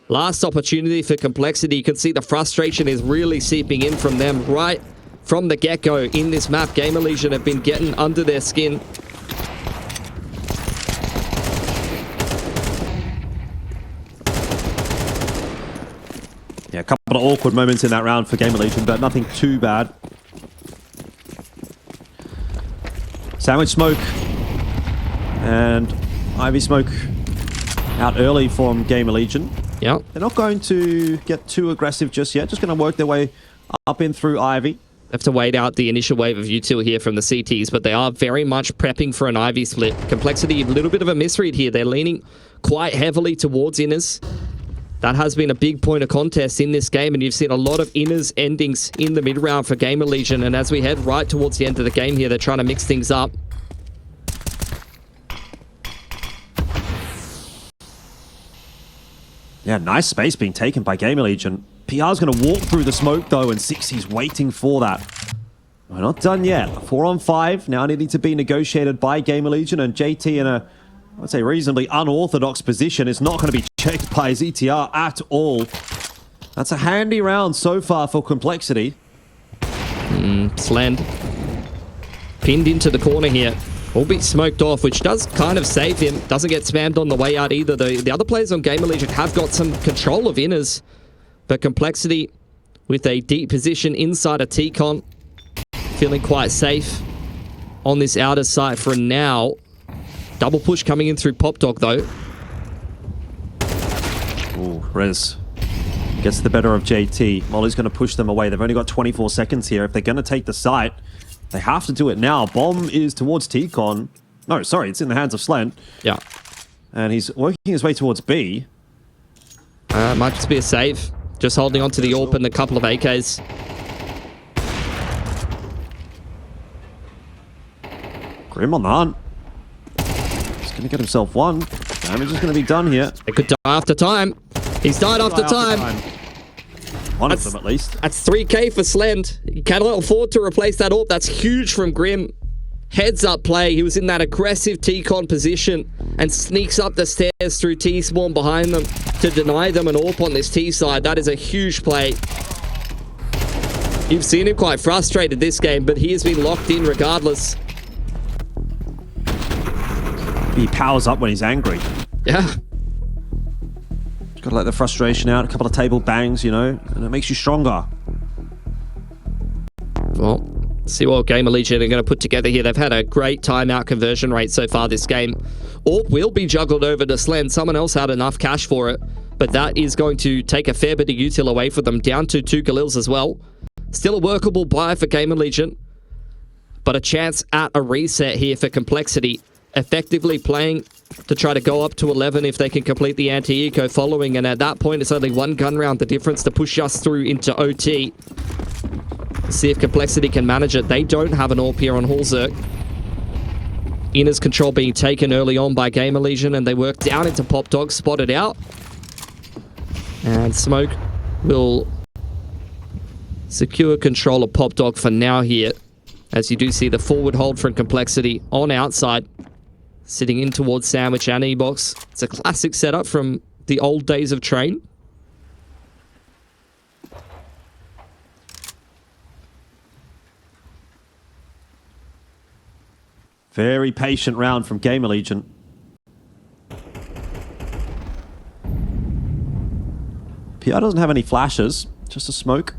S2: Last opportunity for Complexity. You can see the frustration is really seeping in from them right from the get-go in this map. GamerLegion have been getting under their skin.
S1: Yeah, a couple of awkward moments in that round for GamerLegion, but nothing too bad. Sandwich smoke and Ivy smoke out early from GamerLegion.
S2: Yeah.
S1: They're not going to get too aggressive just yet. Just going to work their way up in through Ivy.
S2: They have to wait out the initial wave of util here from the CTs, but they are very much prepping for an Ivy split. Complexity, a little bit of a misread here. They're leaning quite heavily towards inners. That has been a big point of contest in this game, and you've seen a lot of inners endings in the mid-round for GamerLegion, and as we head right towards the end of the game here, they're trying to mix things up.
S1: Yeah, nice space being taken by GamerLegion. PR's going to walk through the smoke, though, and 60's waiting for that. We're not done yet. 4-on-5 now needing to be negotiated by GamerLegion, and JT in a, I would say, reasonably unorthodox position. It's not going to be checked by ZTR at all. That's a handy round so far for Complexity.
S2: Slend pinned into the corner here. Will be smoked off, which does kind of save him. Doesn't get spammed on the way out either. The other players on GamerLegion have got some control of inners, but Complexity with a deep position inside a T-Con, feeling quite safe on this outer side for now. Double push coming in through Pop Dog though.
S1: Ooh, Rez gets the better of JT. Molly's going to push them away. They've only got 24 seconds here. If they're going to take the site, they have to do it now. Bomb is towards T-Con. No, sorry, it's in the hands of Slent.
S2: Yeah.
S1: And he's working his way towards B.
S2: Might just be a save. Just holding on to the AWP and a couple of AKs.
S1: Grim on the hunt. He's going to get himself one. Damage is going to be done here.
S2: It could die after time. He's died after time.
S1: One of them, at least.
S2: That's 3k for Slend. He cannot afford to replace that AWP. That's huge from Grim. Heads up play. He was in that aggressive T-Con position and sneaks up the stairs through T-Spawn behind them to deny them an AWP on this T side. That is a huge play. You've seen him quite frustrated this game, but he has been locked in regardless.
S1: He powers up when he's angry.
S2: Yeah.
S1: Got to let the frustration out. A couple of table bangs, and it makes you stronger.
S2: Well, see what GamerLegion are going to put together here. They've had a great timeout conversion rate so far this game. AWP will be juggled over to Slend. Someone else had enough cash for it, but that is going to take a fair bit of util away for them. Down to 2 Galils as well. Still a workable buy for GamerLegion, but a chance at a reset here for Complexity. Effectively playing to try to go up to 11 if they can complete the anti-eco following, and at that point it's only one gun round the difference to push us through into OT. See if Complexity can manage it. They don't have an AWP here on Hulzerk. Inner's control being taken early on by GamerLegion, and they work down into Pop Dog, spotted out. And Smoke will secure control of Pop Dog for now here, as you do see the forward hold from Complexity on outside. Sitting in towards Sandwich and E-Box. It's a classic setup from the old days of Train.
S1: Very patient round from GamerLegion. PR doesn't have any flashes, just a smoke.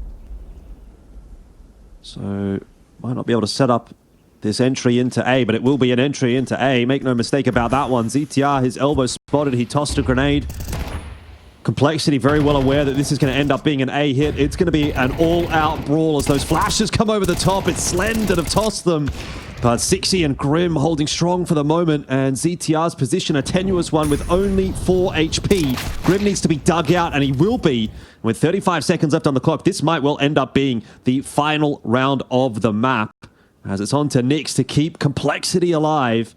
S1: So might not be able to set up this entry into A, but it will be an entry into A. Make no mistake about that one. ZTR, his elbow spotted. He tossed a grenade. Complexity very well aware that this is going to end up being an A hit. It's going to be an all-out brawl as those flashes come over the top. It's Slend that have tossed them. But Sixy and Grim holding strong for the moment, and ZTR's position a tenuous one with only 4 HP. Grim needs to be dug out, and he will be. With 35 seconds left on the clock, this might well end up being the final round of the map, as it's on to Nyx to keep Complexity alive.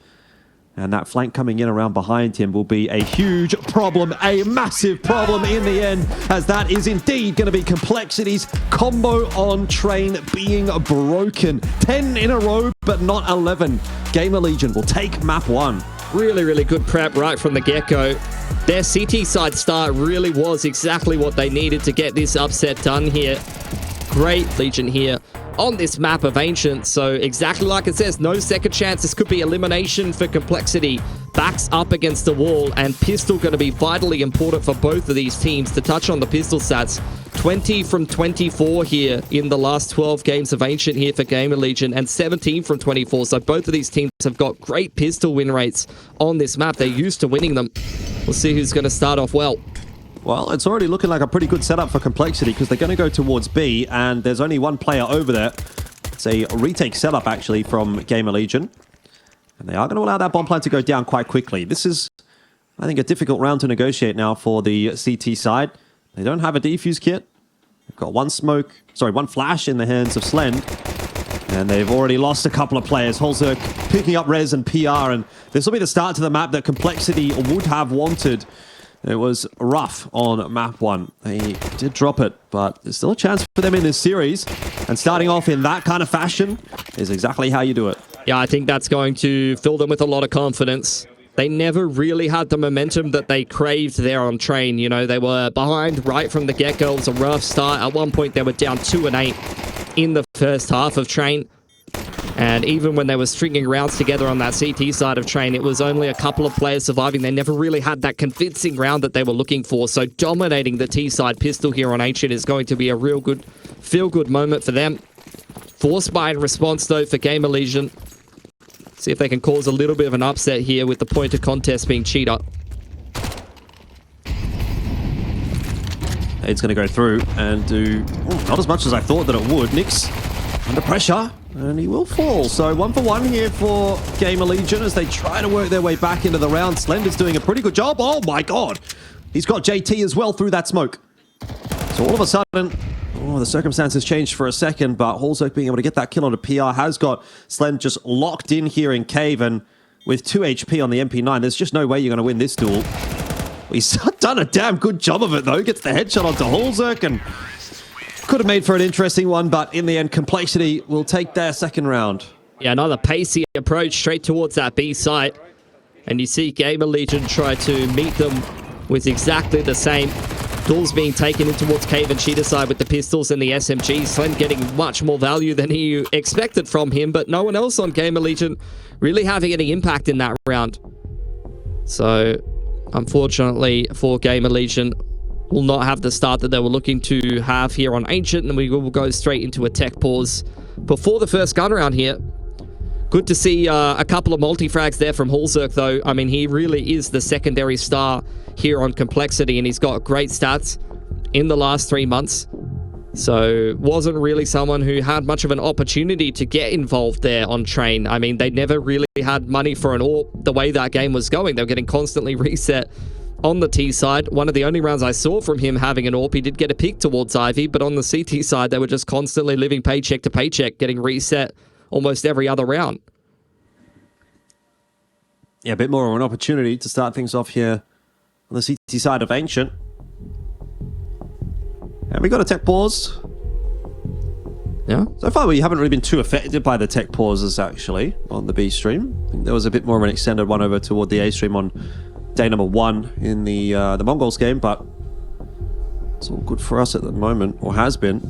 S1: And that flank coming in around behind him will be a huge problem, a massive problem in the end, as that is indeed going to be Complexity's combo on Train being broken. 10 in a row, but not 11. GamerLegion will take map 1.
S2: Really, really good prep right from the get-go. Their CT side start really was exactly what they needed to get this upset done here. Great Legion here on this map of Ancient. So exactly like it says, no second chance. This could be elimination for Complexity. Backs up against the wall, and Pistol going to be vitally important for both of these teams. To touch on the Pistol stats, 20 from 24 here in the last 12 games of Ancient here for GamerLegion, and 17 from 24. So both of these teams have got great Pistol win rates on this map. They're used to winning them. We'll see who's going to start off well.
S1: Well, it's already looking like a pretty good setup for Complexity, because they're going to go towards B, and there's only one player over there. It's a retake setup, actually, from GamerLegion. And they are going to allow that bomb plant to go down quite quickly. This is, I think, a difficult round to negotiate now for the CT side. They don't have a defuse kit. They've got one flash in the hands of Slend. And they've already lost a couple of players. Holzerk picking up res and PR, and this will be the start to the map that Complexity would have wanted. It was rough on map 1. They did drop it, but there's still a chance for them in this series. And starting off in that kind of fashion is exactly how you do it.
S2: Yeah, I think that's going to fill them with a lot of confidence. They never really had the momentum that they craved there on Train. You know, they were behind right from the get-go. It was a rough start. At one point, they were down 2-8 in the first half of Train. And even when they were stringing rounds together on that CT side of Train, it was only a couple of players surviving. They never really had that convincing round that they were looking for. So dominating the T-side Pistol here on Ancient is going to be a real good, feel-good moment for them. Forced by response, though, for GamerLegion. See if they can cause a little bit of an upset here with the point of contest being Cheetah.
S1: It's going to go through and do not as much as I thought that it would. Nyx under pressure, and he will fall. So 1 for 1 here for GamerLegion as they try to work their way back into the round. Slender's doing a pretty good job. Oh my god! He's got JT as well through that smoke. So all of a sudden, the circumstances changed for a second, but Holzerk being able to get that kill on a PR has got Slend just locked in here in Cave, and with 2 HP on the MP9, there's just no way you're going to win this duel. He's done a damn good job of it, though. Gets the headshot onto Holzerk, and could have made for an interesting one, but in the end, Complexity will take their second round.
S2: Yeah, another pacey approach straight towards that B site. And you see GamerLegion try to meet them with exactly the same. Duels being taken in towards Cave and Cheetah side with the pistols and the SMG. Slend getting much more value than he expected from him, but no one else on GamerLegion really having any impact in that round. So, unfortunately for GamerLegion, will not have the start that they were looking to have here on Ancient, and we will go straight into a tech pause before the first gun round here. Good to see a couple of multi-frags there from Holzerk, though. I mean, he really is the secondary star here on Complexity, and he's got great stats in the last 3 months. So, wasn't really someone who had much of an opportunity to get involved there on Train. I mean, they never really had money for an AWP the way that game was going. They were getting constantly reset on the T side. One of the only rounds I saw from him having an AWP, he did get a pick towards Ivy, but on the CT side, they were just constantly living paycheck to paycheck, getting reset almost every other round.
S1: Yeah, a bit more of an opportunity to start things off here on the CT side of Ancient. And we got a tech pause.
S2: Yeah.
S1: So far, we haven't really been too affected by the tech pauses, actually, on the B stream. I think there was a bit more of an extended one over toward the A stream on day number 1 in the Mongols game, but it's all good for us at the moment, or has been.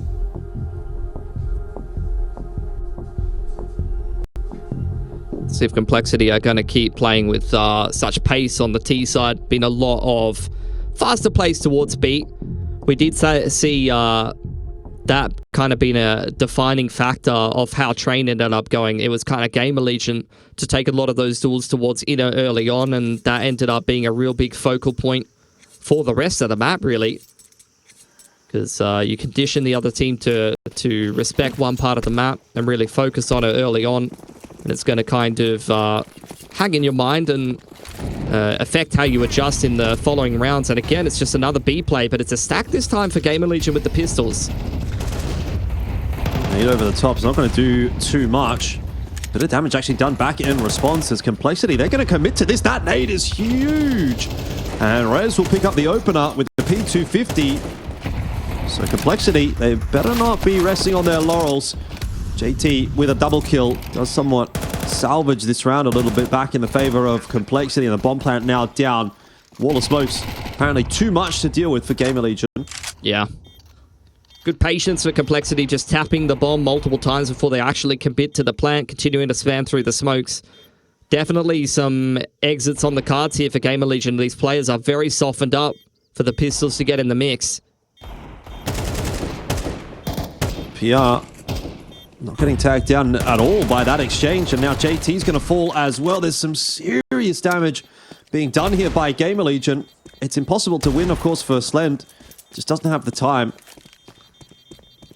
S2: See if Complexity are going to keep playing with such pace on the T side. Been a lot of faster plays towards B. We did see that that kind of been a defining factor of how Train ended up going. It was kind of GamerLegion to take a lot of those duels towards Inner early on, and that ended up being a real big focal point for the rest of the map, really. Because you condition the other team to respect one part of the map and really focus on it early on, and it's going to kind of hang in your mind and affect how you adjust in the following rounds. And again, it's just another B play, but it's a stack this time for GamerLegion with the pistols.
S1: Nade over the top is not going to do too much. Bit of damage actually done back in response as Complexity. They're going to commit to this. That nade is huge. And Rez will pick up the opener with the P250. So Complexity, they better not be resting on their laurels. JT with a double kill does somewhat salvage this round a little bit back in the favor of Complexity, and the bomb plant now down. Wall of smokes, apparently too much to deal with for GamerLegion.
S2: Yeah. Good patience for Complexity, just tapping the bomb multiple times before they actually commit to the plant, continuing to spam through the smokes. Definitely some exits on the cards here for GamerLegion. These players are very softened up for the pistols to get in the mix.
S1: PR not getting tagged down at all by that exchange, and now JT's going to fall as well. There's some serious damage being done here by GamerLegion. It's impossible to win, of course, for Slend. Just doesn't have the time.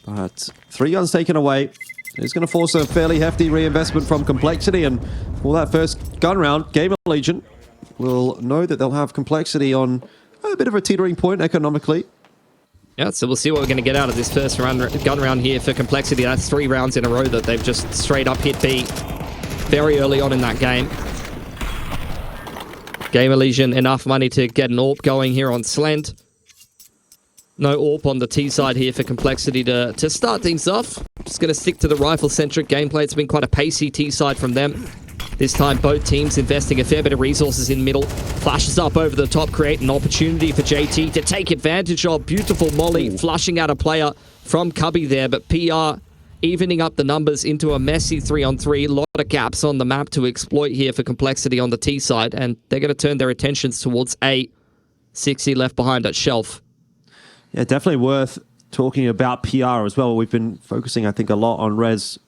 S1: But 3 guns taken away. It's going to force a fairly hefty reinvestment from Complexity, and for that first gun round, GamerLegion will know that they'll have Complexity on a bit of a teetering point economically.
S2: Yeah, so we'll see what we're going to get out of this first gun round here for Complexity. That's 3 rounds in a row that they've just straight up hit B very early on in that game. GamerLegion enough money to get an AWP going here on Slend. No AWP on the T side here for Complexity to start things off. Just going to stick to the rifle-centric gameplay. It's been quite a pacey T side from them. This time, both teams investing a fair bit of resources in middle. Flashes up over the top, create an opportunity for JT to take advantage of. Beautiful molly, flushing out a player from Cubby there, but PR evening up the numbers into a messy 3-on-3. A lot of gaps on the map to exploit here for Complexity on the T side, and they're going to turn their attentions towards A. 60 left behind at Shelf.
S1: Yeah, definitely worth talking about PR as well. We've been focusing, I think, a lot on Rez,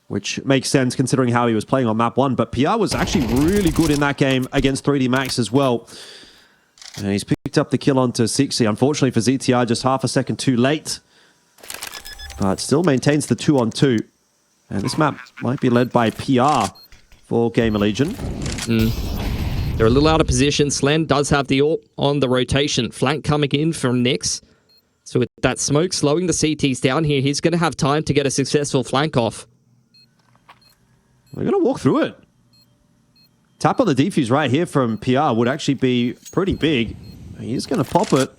S1: which makes sense considering how he was playing on map 1. But PR was actually really good in that game against 3D Max as well. And he's picked up the kill onto 60. Unfortunately for ZTR, just half a second too late. But still maintains the 2-on-2. And this map might be led by PR for GamerLegion.
S2: They're a little out of position. Slend does have the AWP on the rotation. Flank coming in from Nyx. So with that smoke slowing the CTs down here, he's going to have time to get a successful flank off.
S1: We're going to walk through it. Tap on the defuse right here from PR would actually be pretty big. He's going to pop it.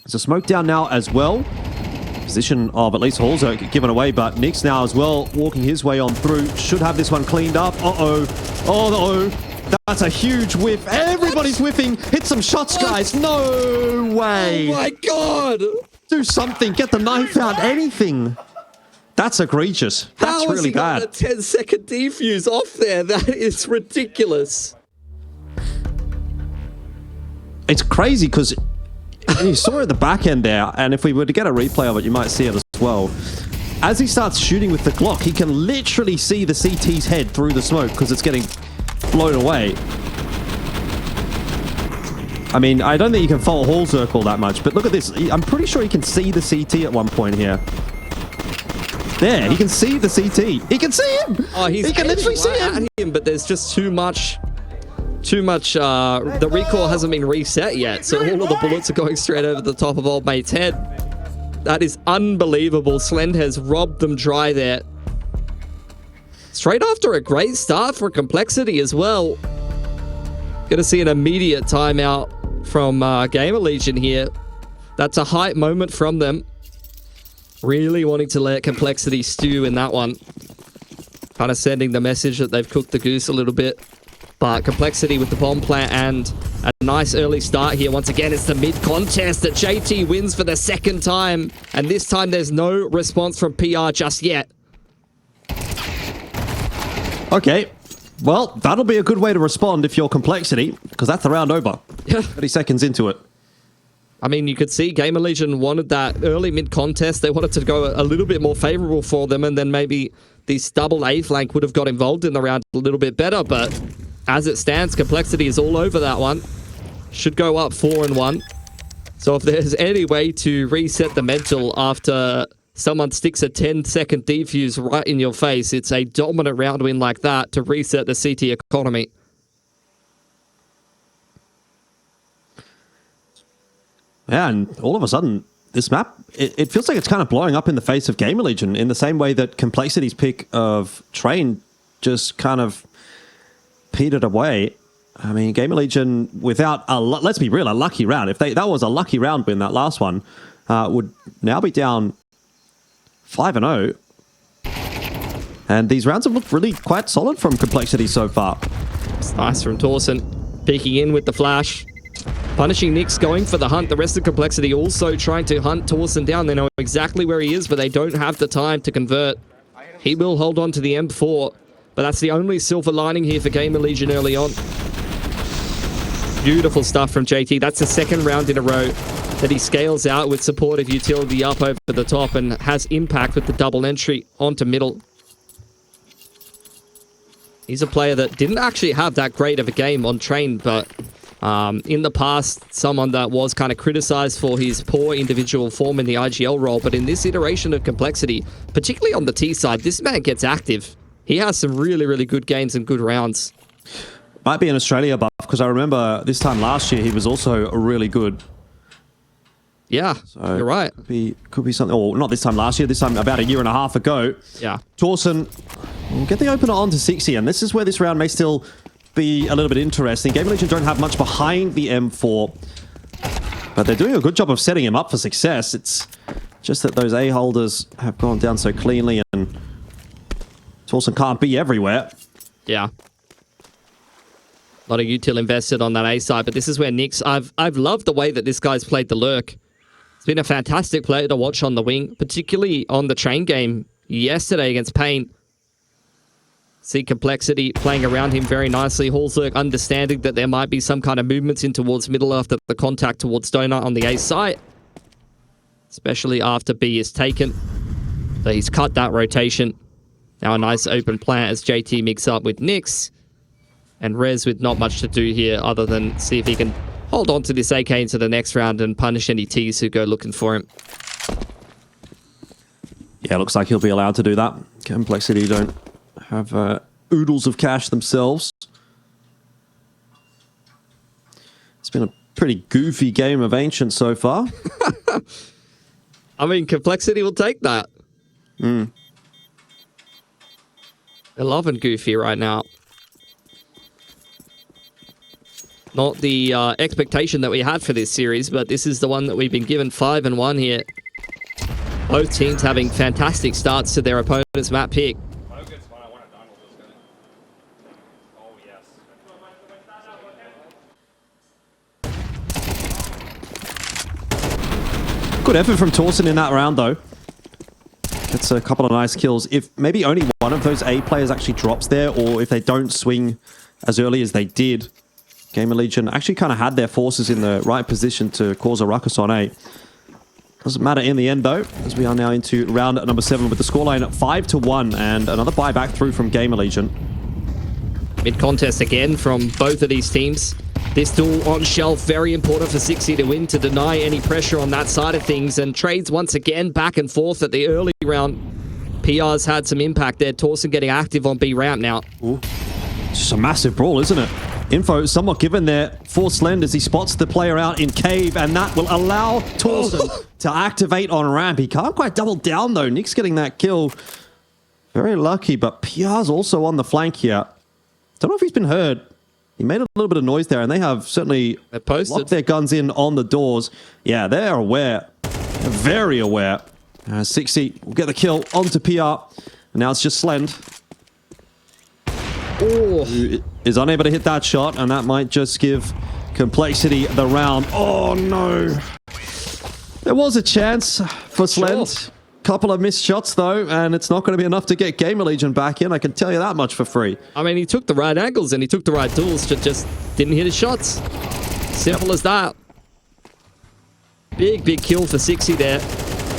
S1: There's a smoke down now as well. Position of at least Halls are given away, but Nyx now as well walking his way on through. Should have this one cleaned up. Uh-oh. Oh, that's a huge whiff. Everybody's whiffing. Hit some shots, guys. No way.
S2: Oh my God.
S1: Do something. Get the knife out. Anything. That's egregious. That's really bad.
S2: How has he got a 10-second defuse off there? That is ridiculous.
S1: It's crazy because you saw it at the back end there, and if we were to get a replay of it, you might see it as well. As he starts shooting with the Glock, he can literally see the CT's head through the smoke because it's getting blown away. I mean, I don't think you can follow Hall Circle that much, but look at this. I'm pretty sure he can see the CT at one point here. There, he can see the CT. He can see him.
S2: Oh, he
S1: can literally see him.
S2: But there's just too much. The recoil hasn't been reset yet, so all of the bullets are going straight over the top of old mate's head. That is unbelievable. Slend has robbed them dry there. Straight after a great start for Complexity as well. Going to see an immediate timeout from GamerLegion here. That's a hype moment from them. Really wanting to let Complexity stew in that one. Kind of sending the message that they've cooked the goose a little bit. But Complexity with the bomb plant and a nice early start here. Once again, it's the mid-contest that JT wins for the second time. And this time there's no response from PR just yet.
S1: Okay. Well, that'll be a good way to respond if you're Complexity, because that's the round over. 30 seconds into it.
S2: I mean, you could see GamerLegion wanted that early mid-contest. They wanted to go a little bit more favorable for them, and then maybe this double A flank would have got involved in the round a little bit better. But as it stands, Complexity is all over that one. Should go up 4-1. So if there's any way to reset the mental after someone sticks a 10-second defuse right in your face, it's a dominant round win like that to reset the CT economy.
S1: Yeah, and all of a sudden, this map, it feels like it's kind of blowing up in the face of GamerLegion in the same way that Complexity's pick of Train just kind of petered away. I mean, GamerLegion, without let's be real, a lucky round. If that was a lucky round win, that last one, would now be down 5-0. And these rounds have looked really quite solid from Complexity so far.
S2: It's nice from Torsen, peeking in with the flash. Punishing Nyx, going for the hunt. The rest of Complexity also trying to hunt Torsen down. They know exactly where he is, but they don't have the time to convert. He will hold on to the M4, but that's the only silver lining here for GamerLegion early on. Beautiful stuff from JT. That's the second round in a row that he scales out with supportive utility up over the top and has impact with the double entry onto middle. He's a player that didn't actually have that great of a game on Train, but in the past, someone that was kind of criticized for his poor individual form in the IGL role, but in this iteration of Complexity, particularly on the T side, this man gets active. He has some really, really good games and good rounds.
S1: Might be an Australia buff, because I remember this time last year he was also really good.
S2: Yeah, so you're right.
S1: Could be something, or not this time last year, this time about a year and a half ago.
S2: Yeah.
S1: Torsen will get the opener onto 60, and this is where this round may still be a little bit interesting. GamerLegion don't have much behind the M4, but they're doing a good job of setting him up for success. It's just that those A holders have gone down so cleanly, and Torsen can't be everywhere.
S2: Yeah. A lot of util invested on that A side, but this is where Nyx, I've loved the way that this guy's played the lurk. He's been a fantastic player to watch on the wing, particularly on the Train game yesterday against Pain. See Complexity playing around him very nicely. Hallzerk understanding that there might be some kind of movements in towards middle after the contact towards Donut on the A site. Especially after B is taken. So he's cut that rotation. Now a nice open plant as JT mix up with Nyx. And Rez with not much to do here other than see if he can hold on to this AK into the next round and punish any Ts who go looking for him.
S1: Yeah, looks like he'll be allowed to do that. Complexity don't have oodles of cash themselves. It's been a pretty goofy game of Ancient so far.
S2: I mean, Complexity will take that.
S1: Mm.
S2: They're loving goofy right now. Not the expectation that we had for this series, but this is the one that we've been given 5-1 here. Both teams having fantastic starts to their opponent's map pick.
S1: Good effort from Torsen in that round, though. Gets a couple of nice kills. If maybe only one of those A players actually drops there, or if they don't swing as early as they did, GamerLegion actually kind of had their forces in the right position to cause a ruckus on A. Doesn't matter in the end, though, as we are now into round number 7 with the scoreline at 5-1 and another buyback through from GamerLegion.
S2: Mid-contest again from both of these teams. This duel on shelf, very important for 60 to win to deny any pressure on that side of things. And trades once again back and forth at the early round. PR's had some impact there. Torsen getting active on B ramp now.
S1: Ooh. It's just a massive brawl, isn't it? Info somewhat given there for Slend as he spots the player out in cave, and that will allow Torsen to activate on ramp. He can't quite double down, though. Nick's getting that kill. Very lucky, but PR's also on the flank here. Don't know if he's been heard. He made a little bit of noise there, and they have certainly locked their guns in on the doors. Yeah, they're aware. They're very aware. 60 will get the kill onto PR. And now it's just Slend.
S2: Oh.
S1: Who is unable to hit that shot, and that might just give Complexity the round. Oh, no. There was a chance for Slend.
S2: Sure.
S1: Couple of missed shots, though, and it's not going to be enough to get GamerLegion back in. I can tell you that much for free.
S2: I mean, he took the right angles and he took the right duels, just didn't hit his shots. Simple as that. Big kill for 60 there.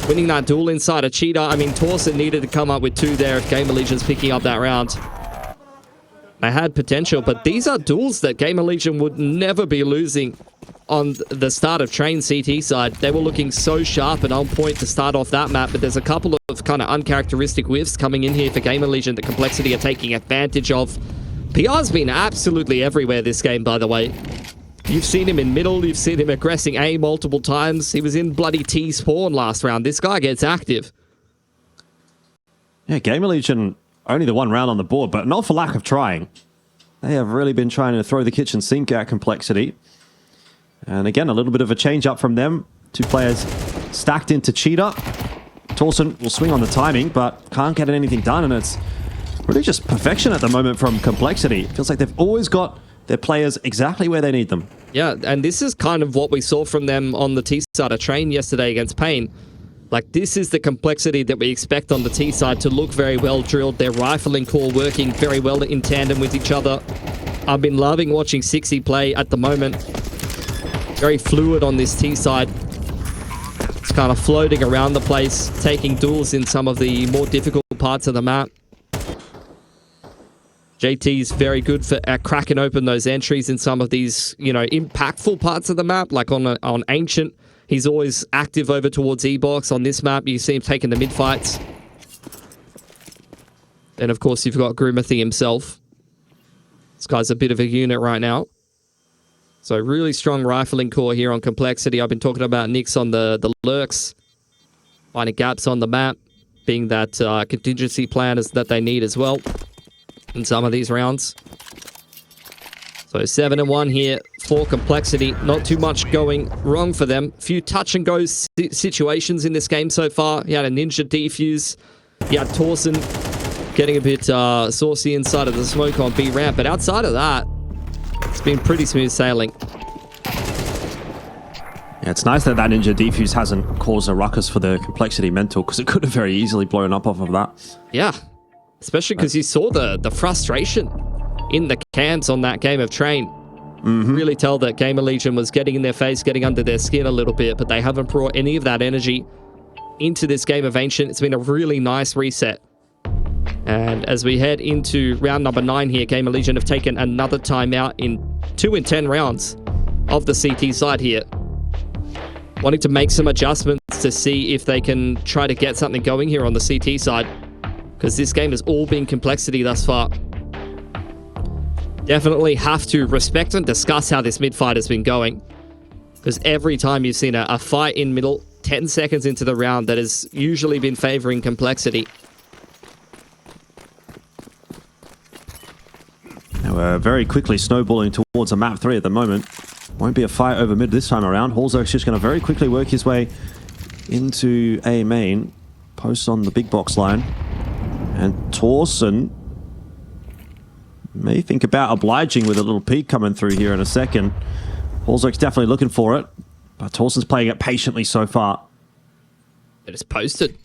S2: Winning that duel inside a cheetah. I mean, Torsen needed to come up with 2 there if GamerLegion's picking up that round. They had potential, but these are duels that GamerLegion would never be losing on the start of Train CT side. They were looking so sharp and on point to start off that map, but there's a couple of kind of uncharacteristic whiffs coming in here for GamerLegion that Complexity are taking advantage of. PR's been absolutely everywhere this game, by the way. You've seen him in middle, you've seen him aggressing A multiple times. He was in bloody T spawn last round. This guy gets active.
S1: Yeah, GamerLegion only the 1 round on the board, but not for lack of trying. They have really been trying to throw the kitchen sink at Complexity. And again, a little bit of a change up from them. 2 players stacked into cheetah. Torsen will swing on the timing, but can't get anything done, and it's really just perfection at the moment from Complexity. It feels like they've always got their players exactly where they need them.
S2: Yeah, and this is kind of what we saw from them on the T-side of Train yesterday against Pain. Like, this is the Complexity that we expect on the T-side to look very well drilled. Their rifling core working very well in tandem with each other. I've been loving watching 60 play at the moment. Very fluid on this T-side. It's kind of floating around the place, taking duels in some of the more difficult parts of the map. JT's very good for cracking open those entries in some of these, you know, impactful parts of the map, like on Ancient. He's always active over towards E-Box. On this map, you see him taking the mid-fights. And, of course, you've got Grimathy himself. This guy's a bit of a unit right now. So, really strong rifling core here on Complexity. I've been talking about Nyx on the lurks. Finding gaps on the map. Being that contingency plan that they need as well in some of these rounds. So 7-1 here for Complexity. Not too much going wrong for them. Few touch and go situations in this game so far. You had a ninja defuse. You had Torsen getting a bit saucy inside of the smoke on B ramp. But outside of that, it's been pretty smooth sailing.
S1: Yeah, it's nice that ninja defuse hasn't caused a ruckus for the Complexity mental, because it could have very easily blown up off of that.
S2: Yeah, especially because you saw the frustration in the camps on that game of Train. Really tell that GamerLegion was getting in their face, getting under their skin a little bit, but they haven't brought any of that energy into this game of Ancient. It's been a really nice reset. And as we head into round number 9 here, GamerLegion have taken another timeout in 2 in 10 rounds of the CT side here. Wanting to make some adjustments to see if they can try to get something going here on the CT side, because this game has all been Complexity thus far. Definitely have to respect and discuss how this mid-fight has been going, because every time you've seen a fight in middle, 10 seconds into the round, that has usually been favoring Complexity.
S1: Now we're very quickly snowballing towards a map 3 at the moment. Won't be a fight over mid this time around. Holzer's just going to very quickly work his way into A main. Posts on the big box line. And Torsen may think about obliging with a little peek coming through here in a second. Holzer's definitely looking for it, but Torsen's playing it patiently so far.
S2: It is posted.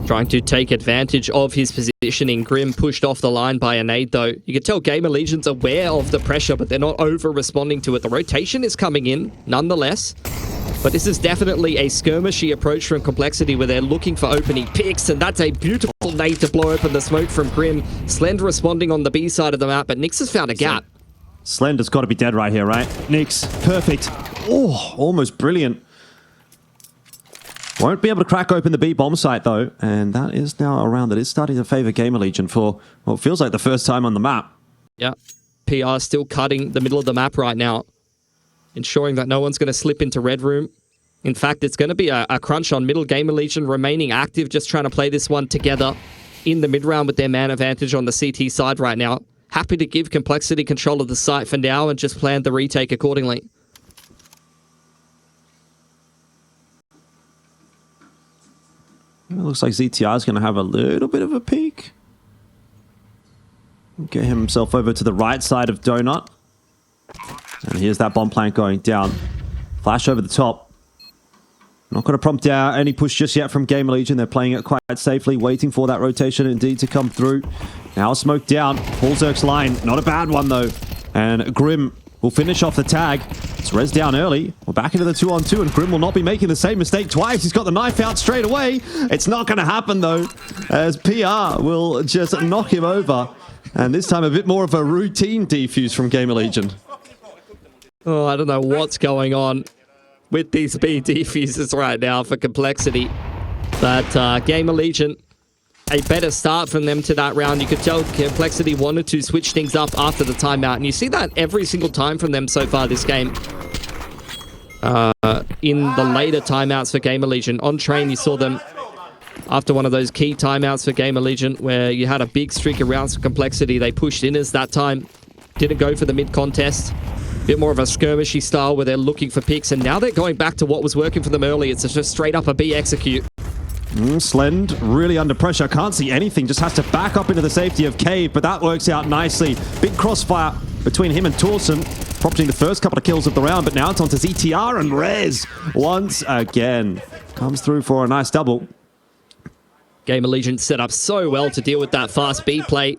S2: Trying to take advantage of his positioning. Grim pushed off the line by a nade, though. You can tell GamerLegion's aware of the pressure, but they're not over-responding to it. The rotation is coming in, nonetheless. But this is definitely a skirmishy approach from Complexity, where they're looking for opening picks, and that's a beautiful nade to blow open the smoke from Grim. Slend responding on the B side of the map, but Nyx has found a gap.
S1: Slender's got to be dead right here, right? Nyx, perfect. Oh, almost brilliant. Won't be able to crack open the B bomb site, though, and that is now a round that is starting to favor GamerLegion for what feels like the first time on the map.
S2: Yeah, PR still cutting the middle of the map right now, ensuring that no one's going to slip into Red Room. In fact, it's going to be a crunch on middle. GamerLegion remaining active, just trying to play this one together in the mid-round with their man advantage on the CT side right now. Happy to give Complexity control of the site for now and just plan the retake accordingly.
S1: It looks like ZTR is going to have a little bit of a peek. Get himself over to the right side of Donut. And here's that bomb plant going down. Flash over the top. Not going to prompt out any push just yet from GamerLegion. They're playing it quite safely, waiting for that rotation indeed to come through. Now smoke down. Holzer's line. Not a bad one, though. And Grim will finish off the tag. It's Rez down early. We're back into the 2-on-2, and Grim will not be making the same mistake twice. He's got the knife out straight away. It's not going to happen, though, as PR will just knock him over. And this time, a bit more of a routine defuse from GamerLegion.
S2: Oh, I don't know what's going on with these B defuses right now for Complexity. But GamerLegion, a better start from them to that round. You could tell Complexity wanted to switch things up after the timeout. And you see that every single time from them so far this game. In the later timeouts for GamerLegion. On train, you saw them after one of those key timeouts for GamerLegion where you had a big streak of rounds for Complexity. They pushed in as that time. Didn't go for the mid-contest. Bit more of a skirmishy style where they're looking for picks. And now they're going back to what was working for them early. It's just straight up a B execute.
S1: Slend really under pressure. Can't see anything. Just has to back up into the safety of Cave, but that works out nicely. Big crossfire between him and Torsen, prompting the first couple of kills of the round, but now it's on to ZTR, and Rez once again comes through for a nice double.
S2: GamerLegion set up so well to deal with that fast B play.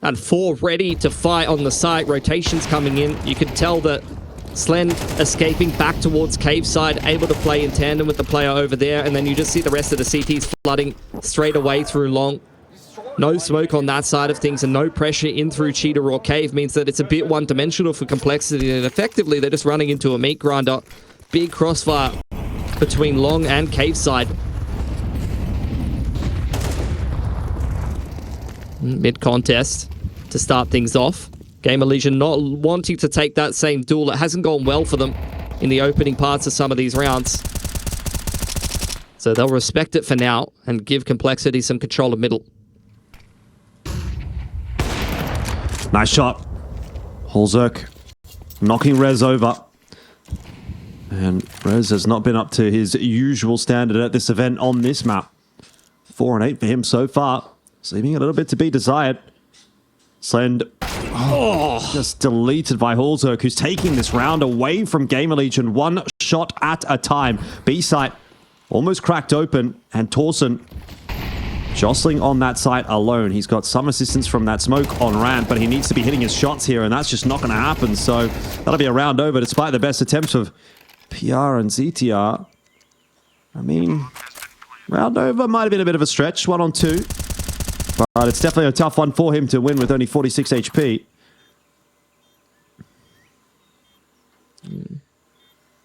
S2: And 4 ready to fight on the site. Rotations coming in. You could tell that Slend escaping back towards Cave side, able to play in tandem with the player over there, and then you just see the rest of the CTs flooding straight away through long. No smoke on that side of things and no pressure in through Cheetah or Cave means that it's a bit one-dimensional for Complexity, and effectively they're just running into a meat grinder. Big crossfire between long and Cave side. Mid-contest to start things off. GamerLegion not wanting to take that same duel. It hasn't gone well for them in the opening parts of some of these rounds. So they'll respect it for now and give Complexity some control of middle.
S1: Nice shot. Holzerk knocking Rez over. And Rez has not been up to his usual standard at this event on this map. 4 and 8 for him so far. Leaving a little bit to be desired. Slend just deleted by Holzerk, who's taking this round away from GamerLegion, one shot at a time. B site almost cracked open, and Torsen jostling on that site alone. He's got some assistance from that smoke on ramp, but he needs to be hitting his shots here, and that's just not going to happen. So that'll be a round over, despite the best attempts of PR and ZTR. I mean, round over might have been a bit of a stretch, 1 on 2. But it's definitely a tough one for him to win with only 46 HP.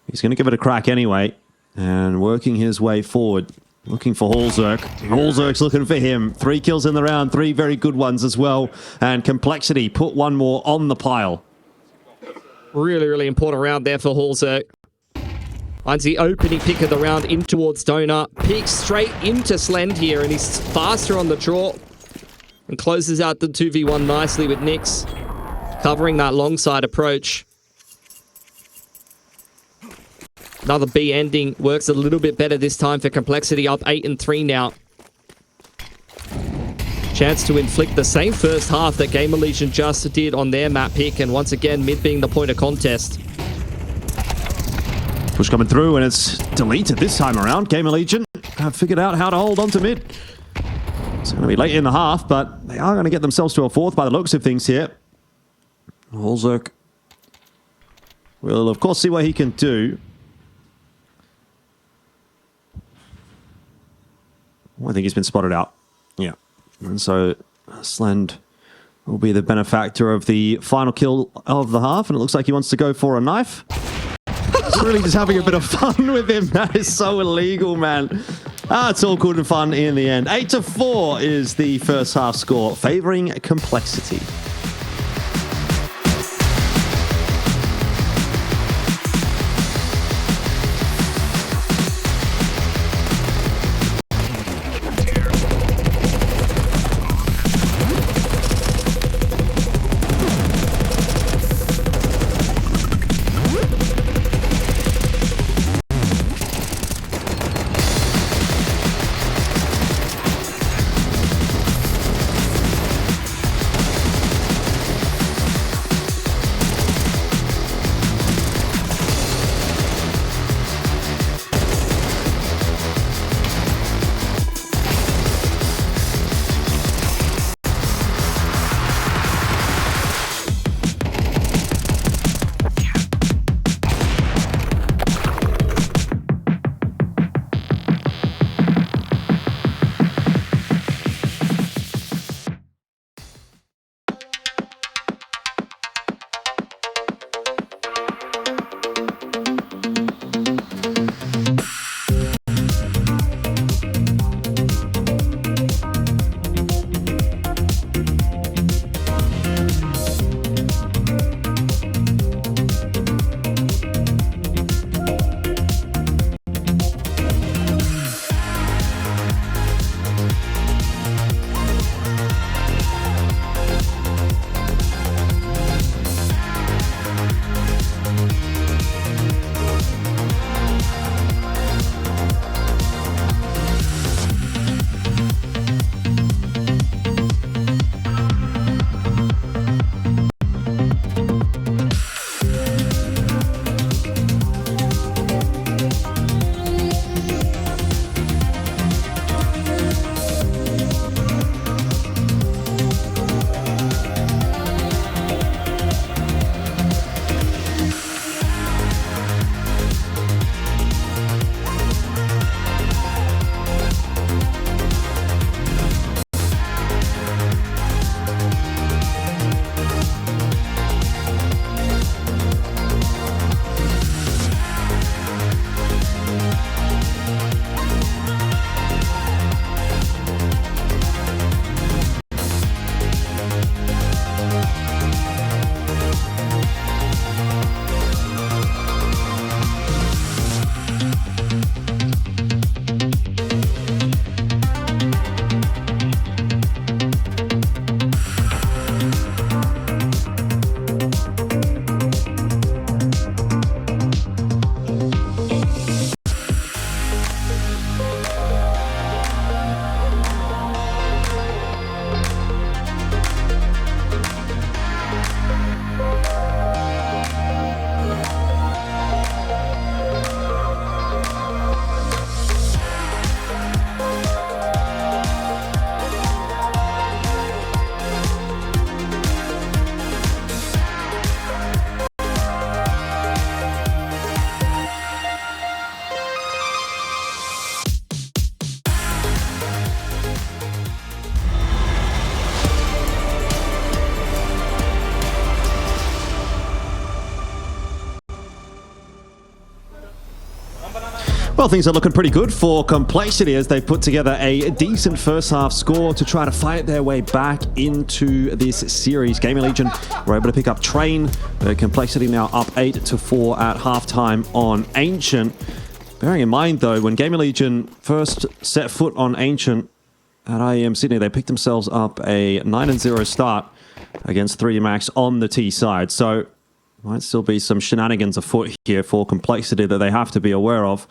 S1: He's going to give it a crack anyway. And working his way forward. Looking for Holzerk. Holzerk's looking for him. 3 kills in the round. 3 very good ones as well. And Complexity put 1 more on the pile.
S2: Really, really important round there for Holzerk. Finds the opening pick of the round in towards Donut. Peeks straight into Slend here, and he's faster on the draw. And closes out the 2v1 nicely with Nyx covering that long side approach. Another B ending works a little bit better this time for Complexity, up 8 and 3 now. Chance to inflict the same first half that GamerLegion just did on their map pick, and once again mid being the point of contest.
S1: Push coming through, and it's deleted this time around. GamerLegion have figured out how to hold on to mid. It's going to be late in the half, but they are going to get themselves to a 4th by the looks of things here. Holzerk will, of course, see what he can do. I think he's been spotted out. Yeah. And so Slend will be the benefactor of the final kill of the half, and it looks like he wants to go for a knife. He's really just having a bit of fun with him. That is so illegal, man. It's all good and fun in the end. 8-4 is the first half score, favoring Complexity. Well, things are looking pretty good for Complexity as they put together a decent first half score to try to fight their way back into this series. GamerLegion were able to pick up Train. Complexity now up 8-4 at halftime on Ancient. Bearing in mind, though, when GamerLegion first set foot on Ancient at IEM Sydney, they picked themselves up a 9-0 start against 3D Max on the T side. So might still be some shenanigans afoot here for Complexity that they have to be aware of.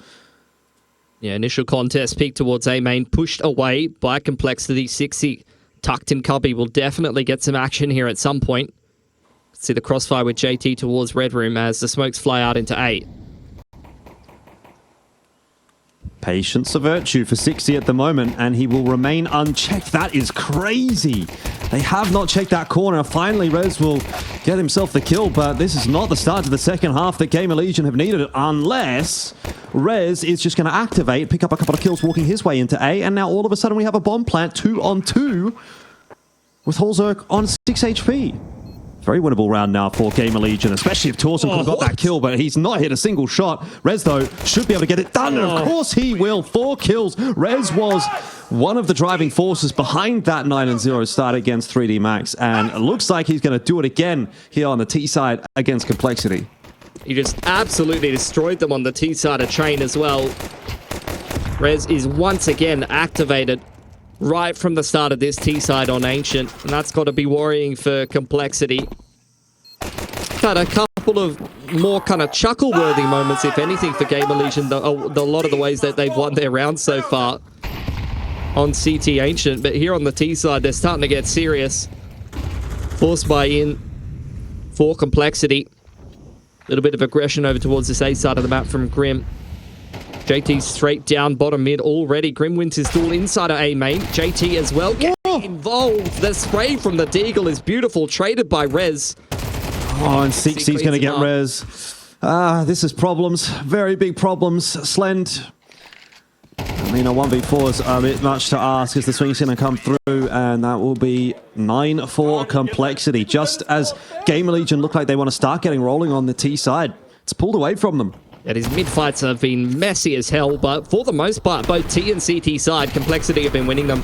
S2: Yeah, initial contest peak towards A main, pushed away by Complexity. 60 tucked in cubby will definitely get some action here at some point. See the crossfire with JT towards Red Room as the smokes fly out into A.
S1: Patience a virtue for 60 at the moment, and he will remain unchecked. That is crazy. They have not checked that corner. Finally, Rez will get himself the kill, but this is not the start to the second half that GamerLegion have needed, unless Rez is just going to activate, pick up a couple of kills walking his way into A, and now all of a sudden we have a bomb plant 2-on-2 with Holzerk on 6 HP. Very winnable round now for GamerLegion, especially if Torsen could have got that kill, but he's not hit a single shot. Rez, though, should be able to get it done, and of course he will. 4 kills. Rez was one of the driving forces behind that 9-0 start against 3D Max, and it looks like he's going to do it again here on the T side against Complexity.
S2: He just absolutely destroyed them on the T side of Train as well. Rez is once again activated right from the start of this T side on Ancient, and that's got to be worrying for Complexity. Had a couple of more kind of chuckle-worthy moments, if anything, for GamerLegion, a lot of the ways that they've won their rounds so far on CT Ancient, but here on the T side, they're starting to get serious. Forced by in for Complexity. A little bit of aggression over towards this A side of the map from Grim. JT straight down bottom mid already. Grim wins his duel inside of A main. JT as well getting involved. The spray from the Deagle is beautiful. Traded by Rez.
S1: Oh, and 60's going to get Rez. This is problems. Very big problems. Slend. I mean, a 1v4 is a bit much to ask as the swing's going to come through, and that will be 9 for Complexity. Just as GamerLegion look like they want to start getting rolling on the T side. It's pulled away from them.
S2: Yeah, his mid-fights have been messy as hell, but for the most part, both T and CT side, Complexity have been winning them.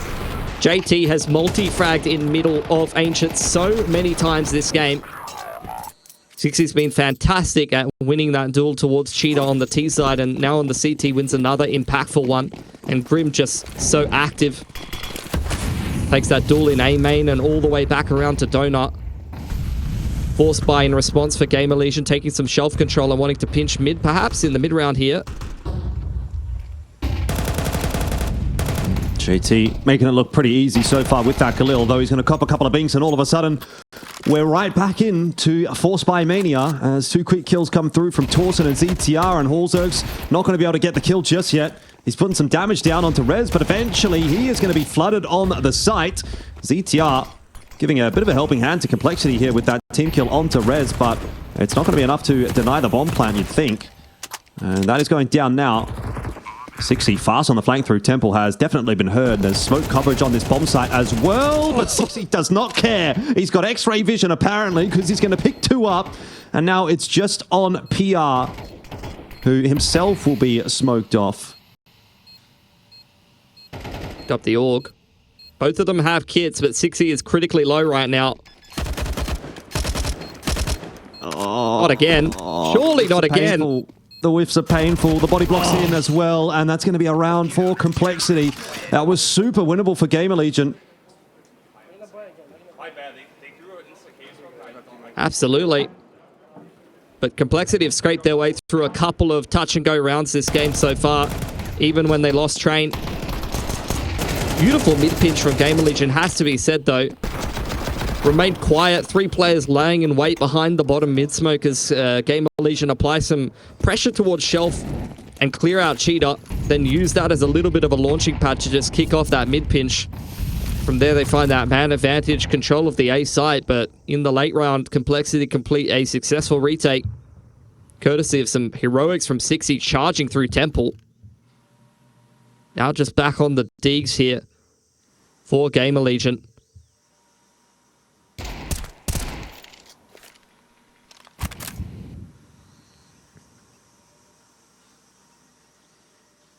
S2: JT has multi-fragged in middle of Ancient so many times this game. 60's been fantastic at winning that duel towards Cheetah on the T side, and now on the CT wins another impactful one. And Grim just so active. Takes that duel in A main and all the way back around to Donut. Forced by in response for GamerLegion, taking some shelf control and wanting to pinch mid, perhaps, in the mid-round here.
S1: JT making it look pretty easy so far with that Khalil, though he's going to cop a couple of binks, and all of a sudden, we're right back into Force by Mania as 2 quick kills come through from Torsen and ZTR, and Holzerk's not going to be able to get the kill just yet. He's putting some damage down onto Rez, but eventually he is going to be flooded on the site. ZTR giving a bit of a helping hand to Complexity here with that team kill onto Rez, but it's not going to be enough to deny the bomb plan, you'd think. And that is going down now. 60 fast on the flank through Temple has definitely been heard. There's smoke coverage on this bomb site as well, but 60 does not care. He's got X-ray vision apparently because he's going to pick 2 up, and now it's just on PR, who himself will be smoked off.
S2: Up the org. Both of them have kits, but 60 is critically low right now. Not again. Surely not again.
S1: Painful. The whiffs are painful. The body blocks in as well, and that's going to be a round for Complexity. That was super winnable for GamerLegion.
S2: Absolutely. But Complexity have scraped their way through a couple of touch-and-go rounds this game so far, even when they lost Train. Beautiful mid-pinch from GamerLegion, has to be said, though. Remained quiet, 3 players laying in wait behind the bottom mid-smoke as GamerLegion apply some pressure towards Shelf and clear out Cheetah, then use that as a little bit of a launching pad to just kick off that mid-pinch. From there, they find that man advantage, control of the A site, but in the late round, Complexity complete a successful retake, courtesy of some heroics from 60 charging through Temple. Now just back on the digs here for GamerLegion.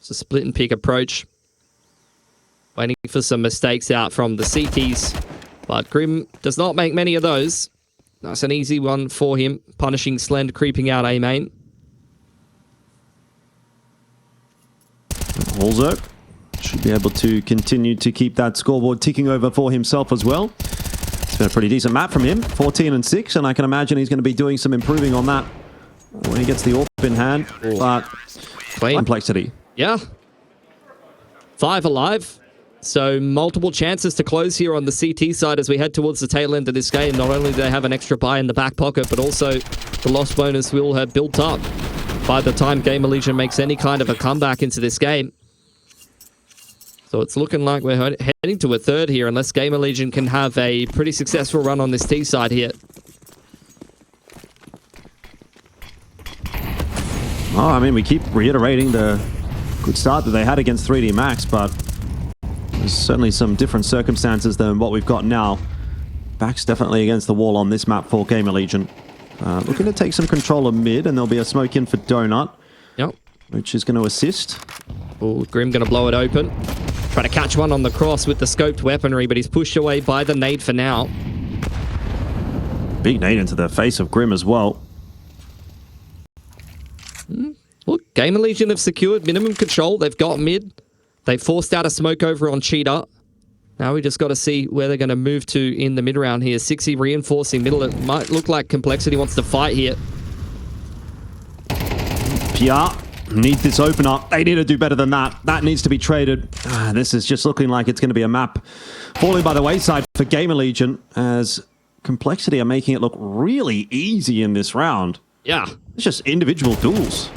S2: It's a split and pick approach. Waiting for some mistakes out from the CTs. But Grim does not make many of those. That's an easy one for him. Punishing Slend, creeping out A main.
S1: Holzerk should be able to continue to keep that scoreboard ticking over for himself as well. It's been a pretty decent map from him, 14 and 6, and I can imagine he's going to be doing some improving on that when he gets the AWP in hand. But complexity.
S2: Yeah. 5 alive. So multiple chances to close here on the CT side as we head towards the tail end of this game. Not only do they have an extra buy in the back pocket, but also the loss bonus will have built up by the time GamerLegion makes any kind of a comeback into this game. So it's looking like we're heading to a third here, unless GamerLegion can have a pretty successful run on this T side here.
S1: Oh, I mean, we keep reiterating the good start that they had against 3D Max, but there's certainly some different circumstances than what we've got now. Back's definitely against the wall on this map for GamerLegion. Looking to take some control of mid, and there'll be a smoke in for Donut.
S2: Yep.
S1: Which is going to assist.
S2: Oh, Grim going to blow it open. Try to catch one on the cross with the scoped weaponry, but he's pushed away by the nade for now.
S1: Big nade into the face of Grim as well.
S2: Look, GamerLegion have secured minimum control. They've got mid. They forced out a smoke over on Cheetah. Now we just got to see where they're going to move to in the mid round here. 6E reinforcing middle. It might look like Complexity wants to fight here.
S1: PR need this opener. They need to do better than that. That needs to be traded. This is just looking like it's going to be a map falling by the wayside for GamerLegion, as Complexity are making it look really easy in this round.
S2: Yeah.
S1: It's just individual duels.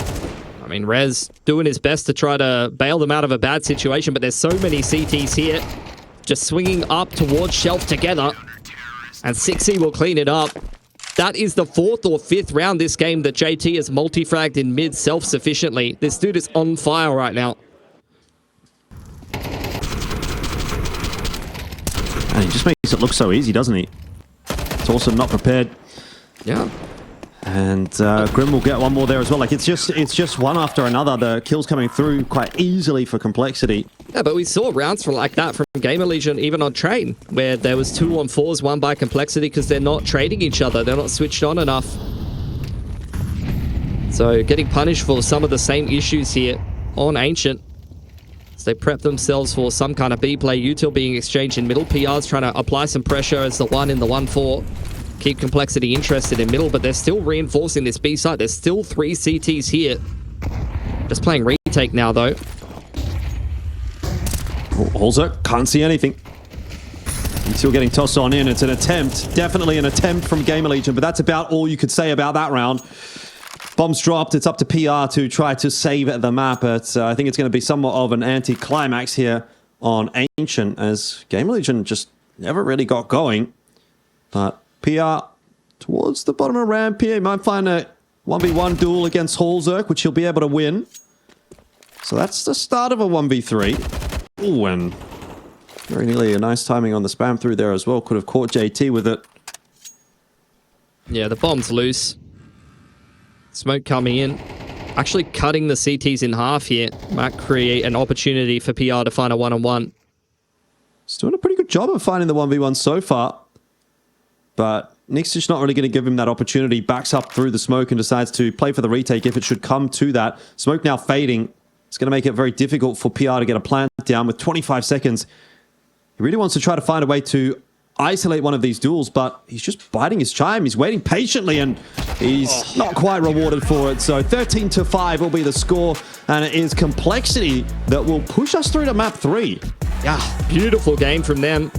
S2: I mean, Rez doing his best to try to bail them out of a bad situation, but there's so many CTs here just swinging up towards Shelf together, and 6E will clean it up. That is the 4th or 5th round this game that JT has multi-fragged in mid self-sufficiently. This dude is on fire right now.
S1: And he just makes it look so easy, doesn't he? It's awesome, not prepared.
S2: Yeah.
S1: And Grim will get one more there as well. Like, it's just one after another. The kills coming through quite easily for Complexity.
S2: Yeah, but we saw rounds like that from GamerLegion even on Train, where there was 2-on-4s won by Complexity because they're not trading each other. They're not switched on enough. So getting punished for some of the same issues here on Ancient. As they prep themselves for some kind of B play. Util being exchanged in middle. PR's trying to apply some pressure as the 1 in the 1-4. Keep Complexity interested in middle, but they're still reinforcing this B side. There's still 3 CTs here. Just playing retake now, though.
S1: Holzer can't see anything. He's still getting tossed on in. It's an attempt. Definitely an attempt from GamerLegion, but that's about all you could say about that round. Bombs dropped. It's up to PR to try to save the map, but I think it's going to be somewhat of an anti-climax here on Ancient, as GamerLegion just never really got going. But PR towards the bottom of the ramp here. He might find a 1v1 duel against Holzerk, which he'll be able to win. So that's the start of a 1v3. Ooh, and very nearly a nice timing on the spam through there as well. Could have caught JT with it.
S2: Yeah, the bomb's loose. Smoke coming in. Actually cutting the CTs in half here. Might create an opportunity for PR to find a 1-on-1.
S1: He's doing a pretty good job of finding the 1v1 so far. But Nick's just not really going to give him that opportunity. Backs up through the smoke and decides to play for the retake if it should come to that. Smoke now fading. It's going to make it very difficult for PR to get a plant down with 25 seconds. He really wants to try to find a way to isolate one of these duels, but he's just biding his time. He's waiting patiently, and he's not quite rewarded for it. So 13-5 will be the score, and it is Complexity that will push us through to map 3.
S2: Yeah, beautiful game from them.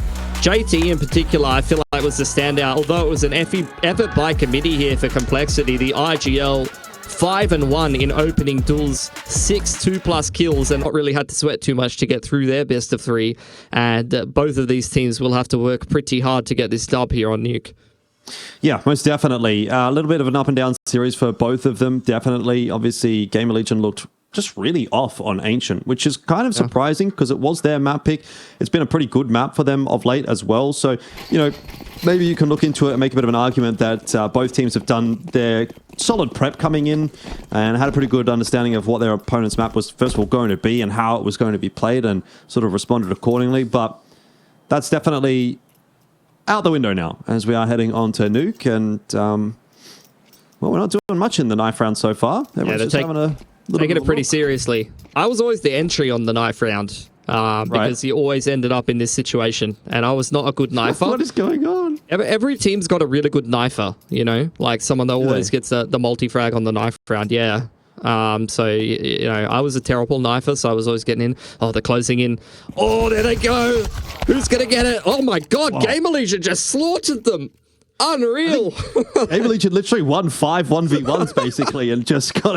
S2: JT in particular, I feel like was the standout. Although it was an effort by committee here for Complexity, the IGL 5-1 in opening duels, 6 2+ kills, and not really had to sweat too much to get through their best of 3. And both of these teams will have to work pretty hard to get this dub here on Nuke.
S1: Yeah, most definitely. A little bit of an up and down series for both of them. Definitely. Obviously, GamerLegion looked just really off on Ancient, which is kind of surprising because it was their map pick. It's been a pretty good map for them of late as well. So, you know, maybe you can look into it and make a bit of an argument that both teams have done their solid prep coming in and had a pretty good understanding of what their opponent's map was, first of all, going to be and how it was going to be played and sort of responded accordingly. But that's definitely out the window now as we are heading on to Nuke. And, well, we're not doing much in the knife round so far. Everyone's just having a
S2: taking it pretty seriously. I was always the entry on the knife round because you always ended up in this situation, and I was not a good knifer.
S1: What is going on?
S2: Every team's got a really good knifer, you know, like someone that always gets the multi-frag on the knife round. Yeah. So, you know, I was a terrible knifer, so I was always getting in. Oh, they're closing in. Oh, there they go. Who's going to get it? Oh, my God. GamerLegion just slaughtered them. Unreal.
S1: GamerLegion literally won 5 1v1s basically and just got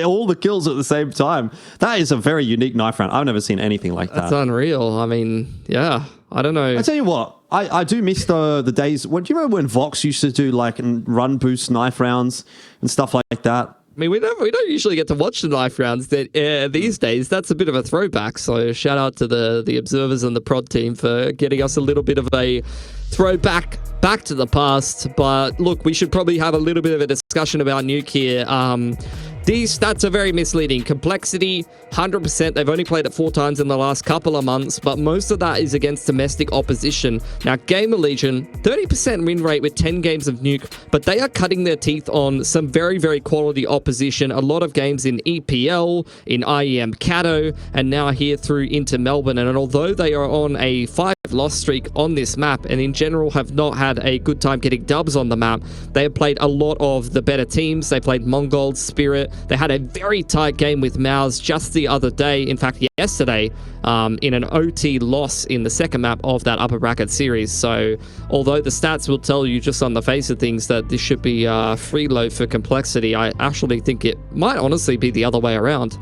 S1: all the kills at the same time. That is a very unique knife round. I've never seen anything like that.
S2: That's unreal. I mean, yeah, I don't know.
S1: I tell you what, I do miss the days. Do you remember when Vox used to do like run boost knife rounds and stuff like that?
S2: I mean, we don't usually get to watch the knife rounds these days. That's a bit of a throwback. So shout out to the observers and the prod team for getting us a little bit of a throwback back to the past. But look, we should probably have a little bit of a discussion about Nuke here. These stats are very misleading. Complexity, 100%. They've only played it 4 times in the last couple of months, but most of that is against domestic opposition. Now, GamerLegion, 30% win rate with 10 games of Nuke, but they are cutting their teeth on some very, very quality opposition. A lot of games in EPL, in IEM Cato, and now here through into Melbourne. And although they are on a 5-loss streak on this map, and in general have not had a good time getting dubs on the map, they have played a lot of the better teams. They played Mongols, Spirit. They had a very tight game with Maus just the other day, in fact yesterday, in an OT loss in the second map of that upper bracket series. So although the stats will tell you just on the face of things that this should be freeload for Complexity, I actually think it might honestly be the other way around.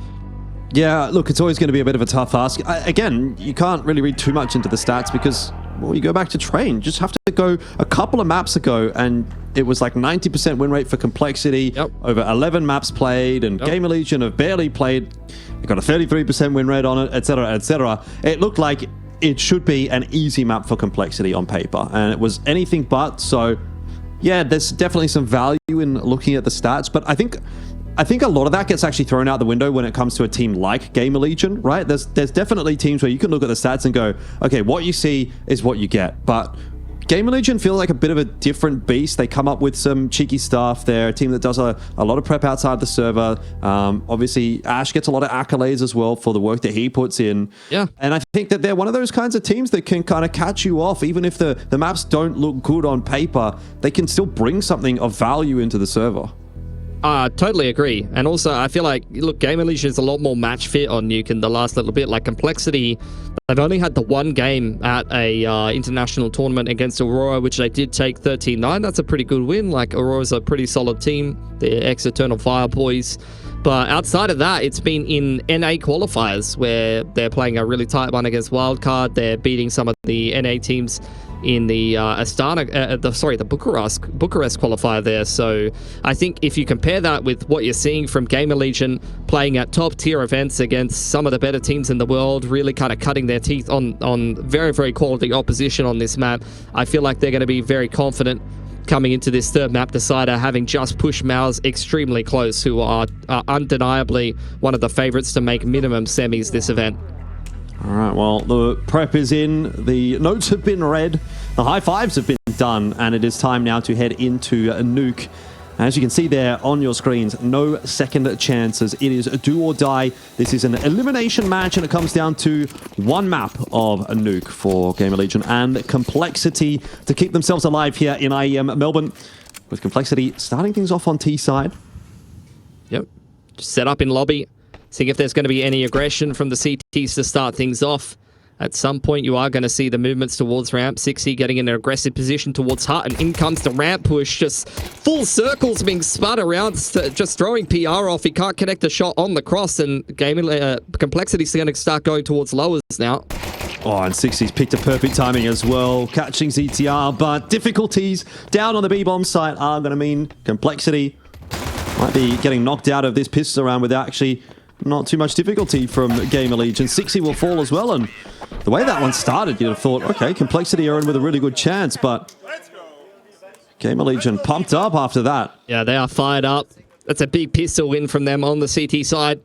S1: Yeah, look, it's always going to be a bit of a tough ask. Again, you can't really read too much into the stats because, well, you go back to train. You just have to go a couple of maps ago, and it was like 90% win rate for Complexity, over 11 maps played, and GamerLegion have barely played. They got a 33% win rate on it, etc., etc. It looked like it should be an easy map for Complexity on paper, and it was anything but. So, yeah, there's definitely some value in looking at the stats, but I think a lot of that gets actually thrown out the window when it comes to a team like GamerLegion, right? There's definitely teams where you can look at the stats and go, okay, what you see is what you get. But GamerLegion feel like a bit of a different beast. They come up with some cheeky stuff. They're a team that does a lot of prep outside the server. Obviously, Ash gets a lot of accolades as well for the work that he puts in. Yeah. And I think that they're one of those kinds of teams that can kind of catch you off. Even if the maps don't look good on paper, they can still bring something of value into the server.
S2: Totally agree. And also, I feel like, look, GamerLegion is a lot more match fit on Nuke in the last little bit. Like Complexity, they've only had the one game at a international tournament against Aurora, which they did take 13-9. That's a pretty good win. Like, Aurora's a pretty solid team. They're ex-Eternal Fire boys. But outside of that, it's been in NA qualifiers where they're playing a really tight one against Wildcard. They're beating some of the NA teams in the the Bucharest qualifier there. So I think if you compare that with what you're seeing from GamerLegion playing at top tier events against some of the better teams in the world, really kind of cutting their teeth on very, very quality opposition on this map, I feel like they're going to be very confident coming into this third map decider, having just pushed Maus extremely close, who are undeniably one of the favorites to make minimum semis this event.
S1: All right, well, the prep is in, the notes have been read, the high fives have been done, and it is time now to head into Nuke. As you can see there on your screens, no second chances. It is a do or die. This is an elimination match, and it comes down to one map of a Nuke for GamerLegion and Complexity to keep themselves alive here in IEM Melbourne, with Complexity starting things off on T side.
S2: Yep, just set up in lobby. Seeing if there's going to be any aggression from the CTs to start things off. At some point, you are going to see the movements towards ramp. 60 getting in an aggressive position towards Hut, and in comes the ramp push. Just full circles being spun around, just throwing PR off. He can't connect the shot on the cross, and Complexity's going to start going towards lowers now.
S1: Oh, and 60's picked a perfect timing as well, catching ZTR, but difficulties down on the B-bomb site are going to mean Complexity might be getting knocked out of this pistol round without actually not too much difficulty from GamerLegion. 60 will fall as well, and the way that one started, you'd have thought, okay, Complexity are in with a really good chance, but GamerLegion pumped up after that.
S2: Yeah, they are fired up. That's a big pistol win from them on the CT side.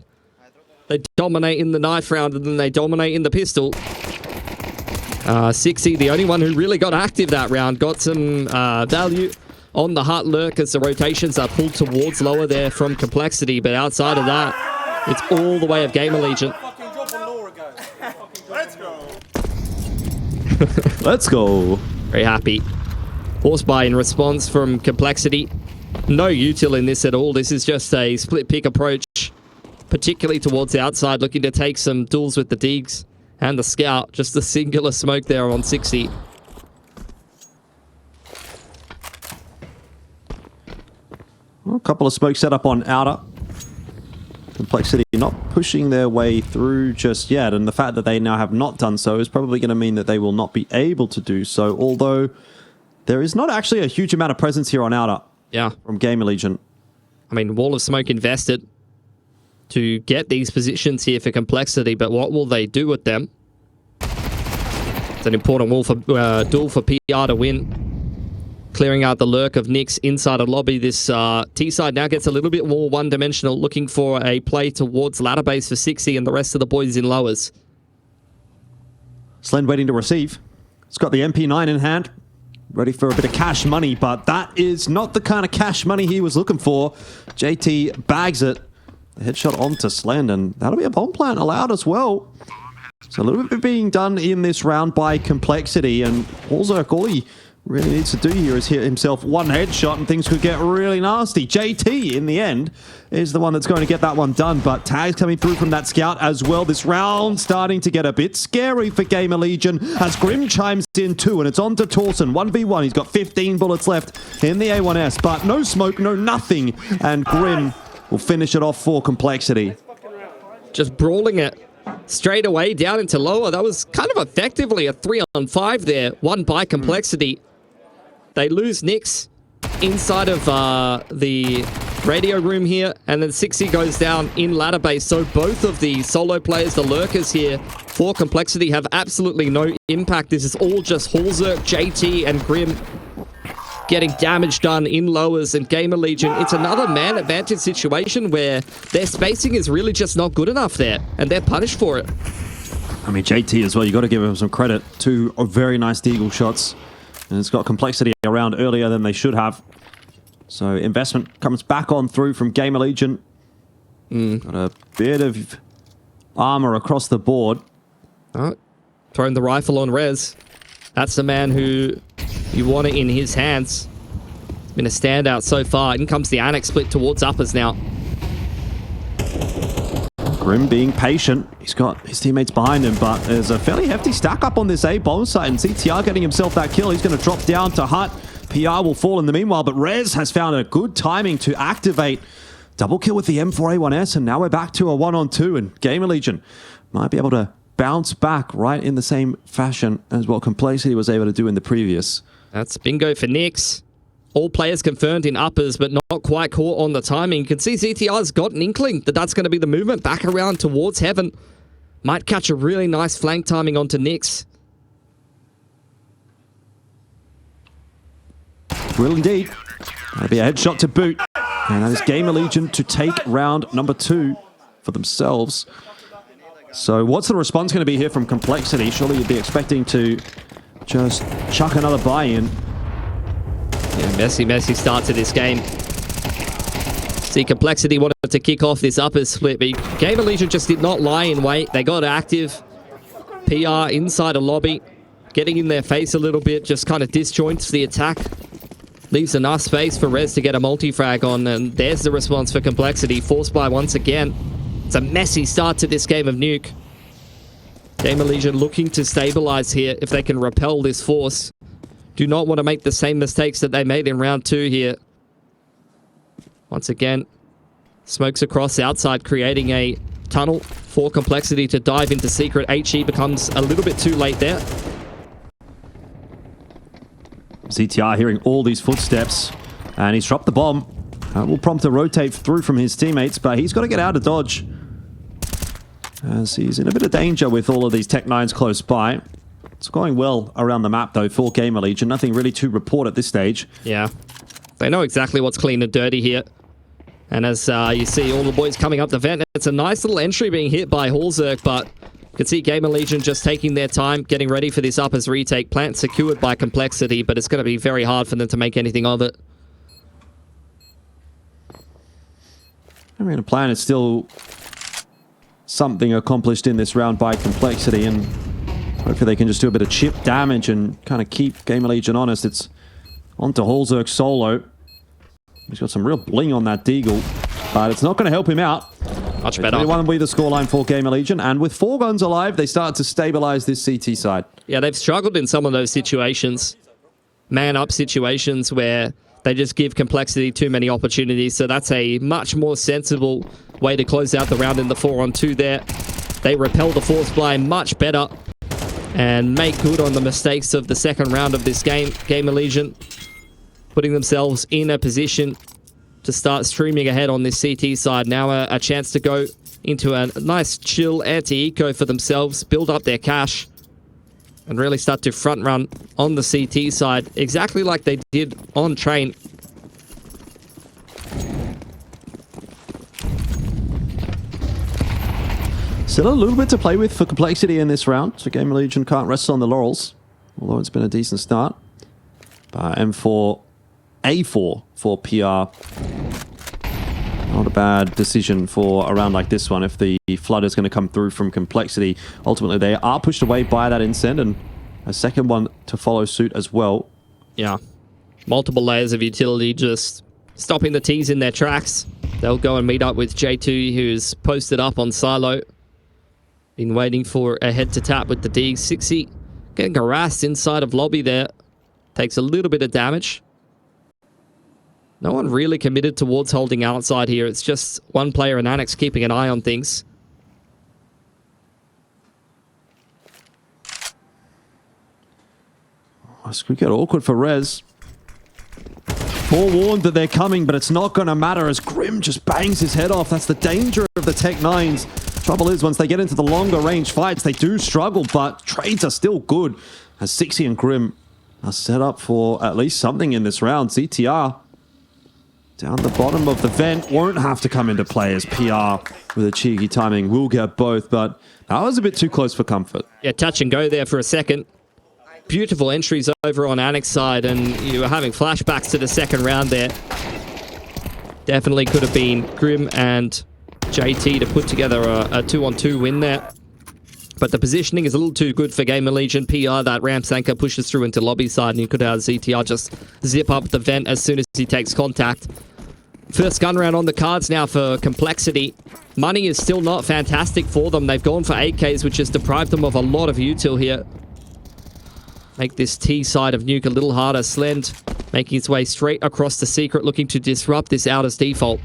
S2: They dominate in the knife round, and then they dominate in the pistol. 60, the only one who really got active that round, got some value on the Hut Lurk as the rotations are pulled towards lower there from Complexity, but outside of that, it's all the way of GamerLegion.
S1: Let's go.
S2: Very happy. Force buy in response from Complexity. No util in this at all. This is just a split pick approach, particularly towards the outside, looking to take some duels with the Digs and the Scout. Just a singular smoke there on 60.
S1: Well, a couple of smokes set up on outer. Complexity not pushing their way through just yet, and the fact that they now have not done so is probably going to mean that they will not be able to do so, although there is not actually a huge amount of presence here on outer.
S2: Yeah.
S1: From GamerLegion.
S2: I mean, Wall of Smoke invested to get these positions here for Complexity, but what will they do with them? It's an important duel for PR to win. Clearing out the lurk of Nyx inside a lobby. This T-side now gets a little bit more one-dimensional, looking for a play towards ladder base for 60 and the rest of the boys in lowers.
S1: Slend waiting to receive. It's got the MP9 in hand. Ready for a bit of cash money, but that is not the kind of cash money he was looking for. JT bags it. The headshot onto Slend, and that'll be a bomb plant allowed as well. So a little bit being done in this round by Complexity, and Allzerk, all he really needs to do here is hit himself one headshot and things could get really nasty. JT, in the end, is the one that's going to get that one done, but tags coming through from that Scout as well. This round starting to get a bit scary for GamerLegion as Grim chimes in too, and it's on to Torsen. 1v1, he's got 15 bullets left in the A1S, but no smoke, no nothing, and Grim will finish it off for Complexity.
S2: Just brawling it straight away down into lower. That was kind of effectively a 3-on-5 there, won by Complexity. They lose Nyx inside of the radio room here, and then 60 goes down in ladder base. So both of the solo players, the lurkers here for Complexity, have absolutely no impact. This is all just Allzerk, JT, and Grim getting damage done in lowers, and GamerLegion, it's another man advantage situation where their spacing is really just not good enough there, and they're punished for it.
S1: I mean, JT as well, you got to give him some credit. Two very nice deagle shots, and it's got Complexity around earlier than they should have. So investment comes back on through from GamerLegion. Got a bit of armor across the board.
S2: Oh, throwing the rifle on Rez. That's the man who you want it in his hands. Been a standout so far. In comes the Annex split towards uppers now.
S1: Grim being patient. He's got his teammates behind him, but there's a fairly hefty stack up on this A bomb site, and CTR getting himself that kill. He's going to drop down to Hut. PR will fall in the meanwhile, but Rez has found a good timing to activate. Double kill with the M4A1S, and now we're back to a 1-on-2, and GamerLegion might be able to bounce back right in the same fashion as what Complexity was able to do in the previous.
S2: That's bingo for Nyx. All players confirmed in uppers, but not quite caught on the timing. You can see CTR's got an inkling that that's going to be the movement back around towards heaven. Might catch a really nice flank timing onto Nyx.
S1: Will indeed. That'll be a headshot to boot. And that is GamerLegion to take round number 2 for themselves. So what's the response going to be here from Complexity? Surely you'd be expecting to just chuck another buy-in.
S2: Yeah, messy start to this game. See, Complexity wanted to kick off this uppers split, but GamerLegion just did not lie in wait. They got active. PR inside a lobby, getting in their face a little bit, just kind of disjoints the attack. Leaves enough space for Rez to get a multi-frag on, and there's the response for Complexity. Force buy once again. It's a messy start to this game of Nuke. GamerLegion looking to stabilize here if they can repel this force. Do not want to make the same mistakes that they made in round 2 here. Once again, smokes across outside, creating a tunnel for Complexity to dive into secret. HE becomes a little bit too late there.
S1: CTR hearing all these footsteps, and he's dropped the bomb. Will prompt a rotate through from his teammates, but he's got to get out of dodge. as he's in a bit of danger with all of these Tech 9s close by. It's going well around the map, though, for GamerLegion. Nothing really to report at this stage.
S2: Yeah. They know exactly what's clean and dirty here. And as you see all the boys coming up the vent, it's a nice little entry being hit by Hallzerk, but you can see GamerLegion just taking their time, getting ready for this uppers retake. Plant secured by Complexity, but it's going to be very hard for them to make anything of it.
S1: I mean, the plan is still something accomplished in this round by Complexity, and hopefully they can just do a bit of chip damage and kind of keep GamerLegion honest. It's onto Hallzerk solo. He's got some real bling on that Deagle, but it's not going to help him out.
S2: Much better.
S1: 3-1 will be the scoreline for GamerLegion, and with 4 guns alive, they start to stabilize this CT side.
S2: Yeah, they've struggled in some of those situations. Man-up situations where they just give Complexity too many opportunities, so that's a much more sensible way to close out the round in the 4-on-2 there. They repel the force blind much better and make good on the mistakes of the second round of this game. GamerLegion putting themselves in a position to start streaming ahead on this CT side. Now a chance to go into a nice chill anti-eco for themselves, build up their cash, and really start to front run on the CT side, exactly like they did on Train.
S1: Still a little bit to play with for Complexity in this round, so GamerLegion can't rest on the laurels, although it's been a decent start. M4, A4 for PR. Not a bad decision for a round like this one if the flood is going to come through from Complexity. Ultimately, they are pushed away by that incend, and a second one to follow suit as well.
S2: Yeah. Multiple layers of utility just stopping the T's in their tracks. They'll go and meet up with J2, who's posted up on silo. Been waiting for a head to tap with the Deeg. 60 getting harassed inside of lobby there. Takes a little bit of damage. No one really committed towards holding outside here. It's just one player and Annex keeping an eye on things.
S1: This could get awkward for Rez. Forewarned that they're coming, but it's not going to matter as Grim just bangs his head off. That's the danger of the Tech 9s. Trouble is, once they get into the longer range fights, they do struggle, but trades are still good. As Sixy and Grim are set up for at least something in this round. CTR down the bottom of the vent won't have to come into play as PR with a cheeky timing will get both, but that was a bit too close for comfort.
S2: Yeah, touch and go there for a second. Beautiful entries over on Annex side, and you were having flashbacks to the second round there. Definitely could have been Grim and JT to put together a 2-on-2 win there. But the positioning is a little too good for GamerLegion. PR, that ramps anchor, pushes through into lobby side, and you could have ZTR just zip up the vent as soon as he takes contact. First gun round on the cards now for Complexity. Money is still not fantastic for them. They've gone for 8Ks, which has deprived them of a lot of util here. Make this T side of Nuke a little harder. Slend making its way straight across the secret, looking to disrupt this outer's default.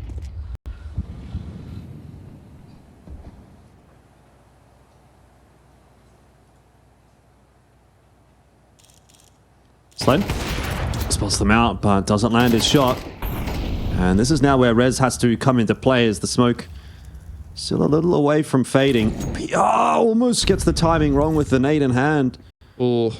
S1: Slend spots them out, but doesn't land his shot. And this is now where Rez has to come into play as the smoke still a little away from fading. PR almost gets the timing wrong with the nade in hand.
S2: Oh.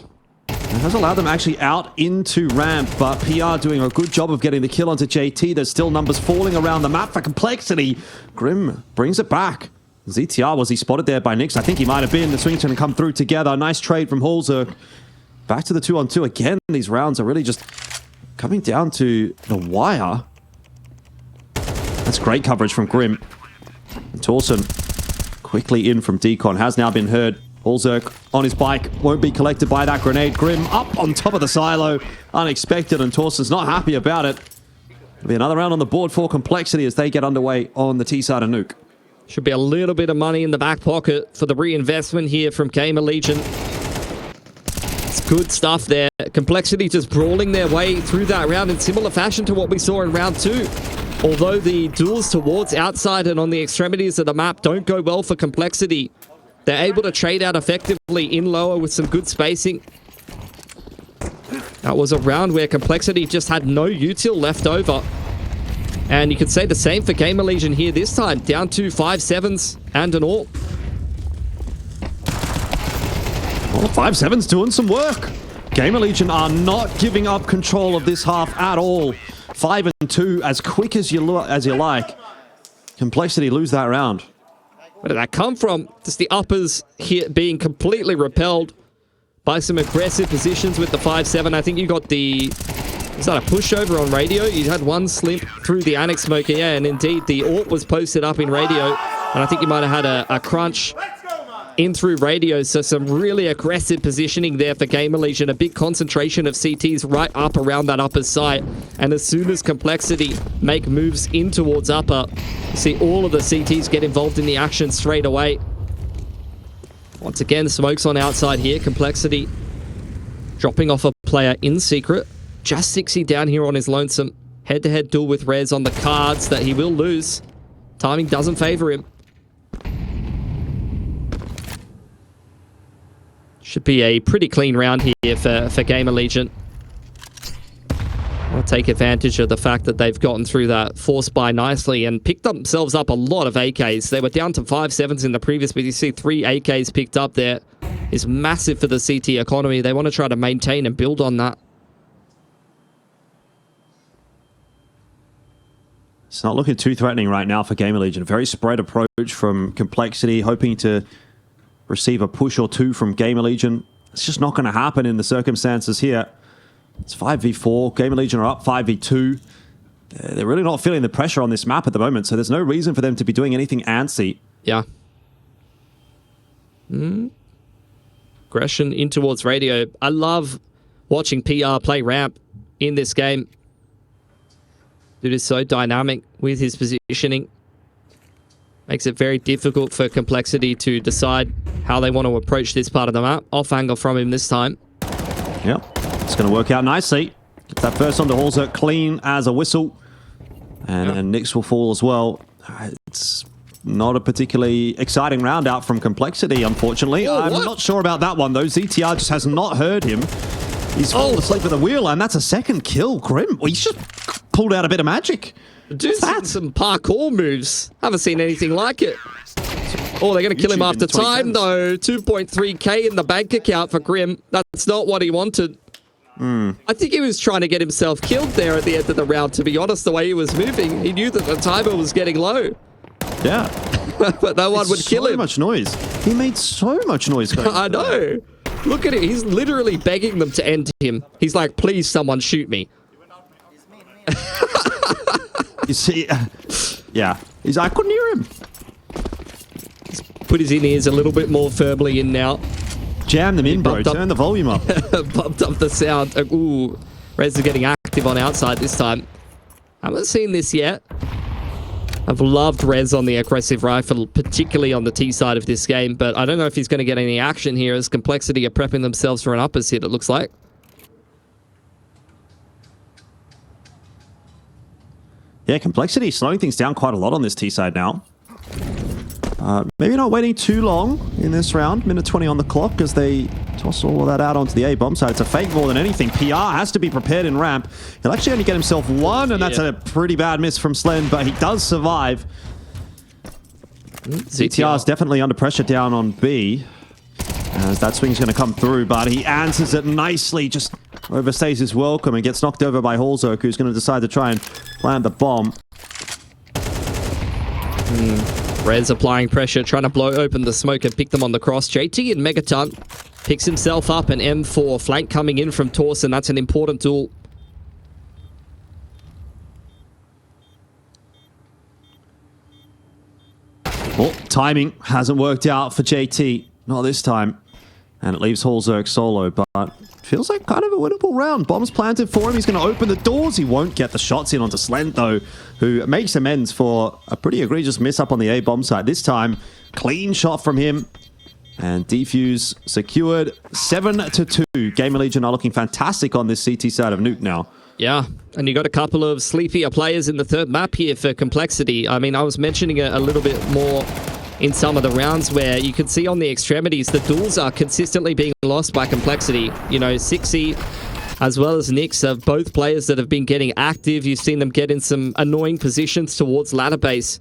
S1: It has allowed them actually out into ramp, but PR doing a good job of getting the kill onto JT. There's still numbers falling around the map for Complexity. Grim brings it back. ZTR, was he spotted there by Nix? I think he might have been. The swings can come through together. Nice trade from Hallzerk. Back to the 2-on-2 again. These rounds are really just coming down to the wire. That's great coverage from Grim. And Torsen quickly in from Decon. Has now been heard. Hallzerk on his bike. Won't be collected by that grenade. Grim up on top of the silo. Unexpected, and Torsen's not happy about it. There'll be another round on the board for Complexity as they get underway on the T side of Nuke.
S2: Should be a little bit of money in the back pocket for the reinvestment here from GamerLegion. It's good stuff there. Complexity just brawling their way through that round in similar fashion to what we saw in round 2. Although the duels towards outside and on the extremities of the map don't go well for Complexity, they're able to trade out effectively in lower with some good spacing. That was a round where Complexity just had no util left over. And you could say the same for GamerLegion here this time, down to 5-7s and an AWP.
S1: 5-7's doing some work. GamerLegion are not giving up control of this half at all. 5-2 as quick as you like. Complexity lose that round.
S2: Where did that come from? Just the uppers here being completely repelled by some aggressive positions with the 5-7. I think you got the... Was that a pushover on radio? You had one slimp through the annex smoker, yeah, and indeed the AWP was posted up in radio, and I think you might have had a crunch in through radio, so some really aggressive positioning there for GamerLegion. A big concentration of CTs right up around that upper site, and as soon as Complexity make moves in towards upper, you see all of the CTs get involved in the action straight away. Once again, smokes on outside here. Complexity dropping off a player in secret. Just 60 down here on his lonesome. Head-to-head duel with Rez on the cards that he will lose. Timing doesn't favor him. Should be a pretty clean round here for GamerLegion. I'll take advantage of the fact that they've gotten through that force buy nicely and picked themselves up a lot of AKs. They were down to 5-7s in the previous, but you see 3 AKs picked up there. Is massive for the CT economy. They want to try to maintain and build on that.
S1: It's not looking too threatening right now for GamerLegion. A very spread approach from Complexity, hoping to receive a push or two from GamerLegion. It's just not going to happen in the circumstances here. It's 5v4. GamerLegion are up 5v2. They're really not feeling the pressure on this map at the moment, so there's no reason for them to be doing anything antsy.
S2: Yeah. Aggression in towards radio. I love watching PR play ramp in this game. Dude is so dynamic with his positioning. Makes it very difficult for Complexity to decide how they want to approach this part of the map. Off angle from him this time.
S1: Yep, it's going to work out nicely. Gets that first onto Halzerk clean as a whistle. And Nyx will fall as well. It's not a particularly exciting round out from Complexity, unfortunately.
S2: Oh,
S1: I'm not sure about that one, though. ZTR just has not heard him. He's fallen asleep at the wheel, and that's a second kill. Grim, he's just pulled out a bit of magic.
S2: Dude's that? Some parkour moves. Haven't seen anything like it. Oh, they're going to kill him after time, though. 2.3k in the bank account for Grim. That's not what he wanted. I think he was trying to get himself killed there at the end of the round, to be honest, the way he was moving. He knew that the timer was getting low.
S1: Yeah.
S2: But no one would kill him.
S1: So much noise. He made so much noise.
S2: I know. Look at him. He's literally begging them to end him. He's like, please, someone shoot me.
S1: You see, yeah. I couldn't hear him.
S2: He's put his in-ears a little bit more firmly in now.
S1: Jam them in, bro. Turn the volume up.
S2: Bumped up the sound. Ooh. Rez is getting active on outside this time. Haven't seen this yet. I've loved Rez on the aggressive rifle, particularly on the T side of this game, but I don't know if he's going to get any action here as Complexity are prepping themselves for an uppers hit, it looks like.
S1: Yeah, Complexity slowing things down quite a lot on this T side now. Maybe not waiting too long in this round. Minute 20 on the clock as they toss all of that out onto the A bomb side. It's a fake more than anything. PR has to be prepared in ramp. He'll actually only get himself one, and that's a pretty bad miss from Slen, but he does survive. ZTR is definitely under pressure down on B, as that swing's going to come through, but he answers it nicely, just overstays his welcome and gets knocked over by Halzerk, who's going to decide to try and plant the bomb.
S2: Rez applying pressure, trying to blow open the smoke and pick them on the cross. JT and Megaton picks himself up, and M4 flank coming in from Torsen. That's an important duel.
S1: Well, timing hasn't worked out for JT. Not this time. And it leaves Halzerk solo, but feels like kind of a winnable round. Bombs planted for him. He's going to open the doors. He won't get the shots in onto Slent, though, who makes amends for a pretty egregious miss up on the A bomb side. This time, clean shot from him. And defuse secured 7-2. GamerLegion are looking fantastic on this CT side of Nuke now.
S2: Yeah, and you got a couple of sleepier players in the third map here for Complexity. I mean, I was mentioning it a little bit more in some of the rounds where you can see on the extremities the duels are consistently being lost by Complexity. You know, Sixy as well as Nyx are both players that have been getting active. You've seen them get in some annoying positions towards ladder base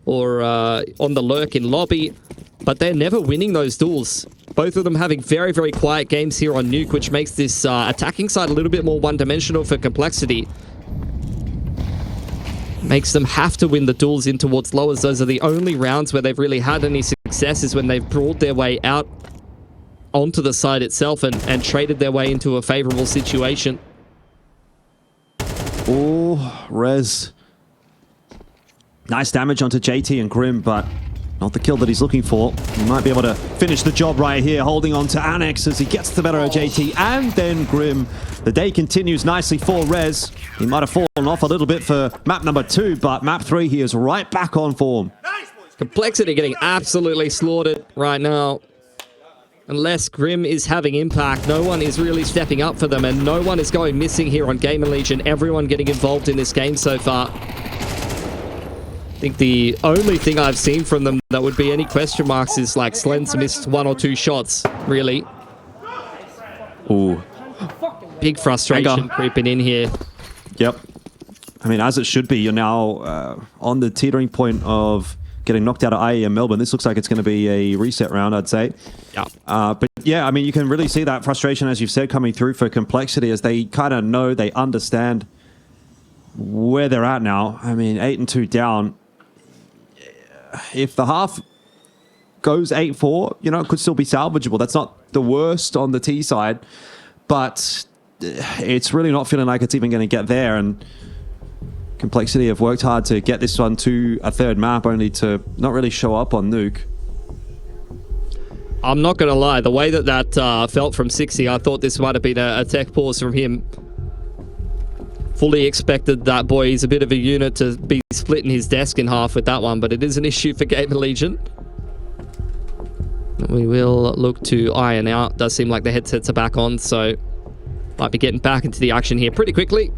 S2: or on the lurk in lobby, but they're never winning those duels. Both of them having very, very quiet games here on Nuke, which makes this attacking side a little bit more one-dimensional for Complexity. Makes them have to win the duels in towards lowers. Those are the only rounds where they've really had any success, is when they've brought their way out onto the side itself and traded their way into a favorable situation.
S1: Oh, Rez. Nice damage onto JT and Grim, but not the kill that he's looking for. He might be able to finish the job right here, holding on to Annex as he gets the better of JT and then Grim. The day continues nicely for Rez. He might have fallen off a little bit for map number 2, but map 3 he is right back on form.
S2: Complexity getting absolutely slaughtered right now. Unless Grim is having impact, no one is really stepping up for them, and no one is going missing here on GamerLegion. Everyone getting involved in this game so far. I think the only thing I've seen from them that would be any question marks is like Slens missed 1 or 2 shots, really.
S1: Ooh.
S2: Big frustration creeping in here.
S1: Yep. I mean, as it should be, you're now on the teetering point of getting knocked out of IEM Melbourne. This looks like it's going to be a reset round, I'd say.
S2: Yeah.
S1: But yeah, I mean, you can really see that frustration, as you've said, coming through for Complexity, as they kind of know, they understand where they're at now. I mean, 8-2 down. If the half goes 8-4, you know, it could still be salvageable. That's not the worst on the T side, but it's really not feeling like it's even going to get there. And Complexity have worked hard to get this one to a 3rd map, only to not really show up on Nuke.
S2: I'm not going to lie, the way that felt from 60, I thought this might have been a tech pause from him. Fully expected that boy, he's a bit of a unit, to be splitting his desk in half with that one, but it is an issue for GamerLegion. We will look to iron out. Does seem like the headsets are back on, so might be getting back into the action here pretty quickly.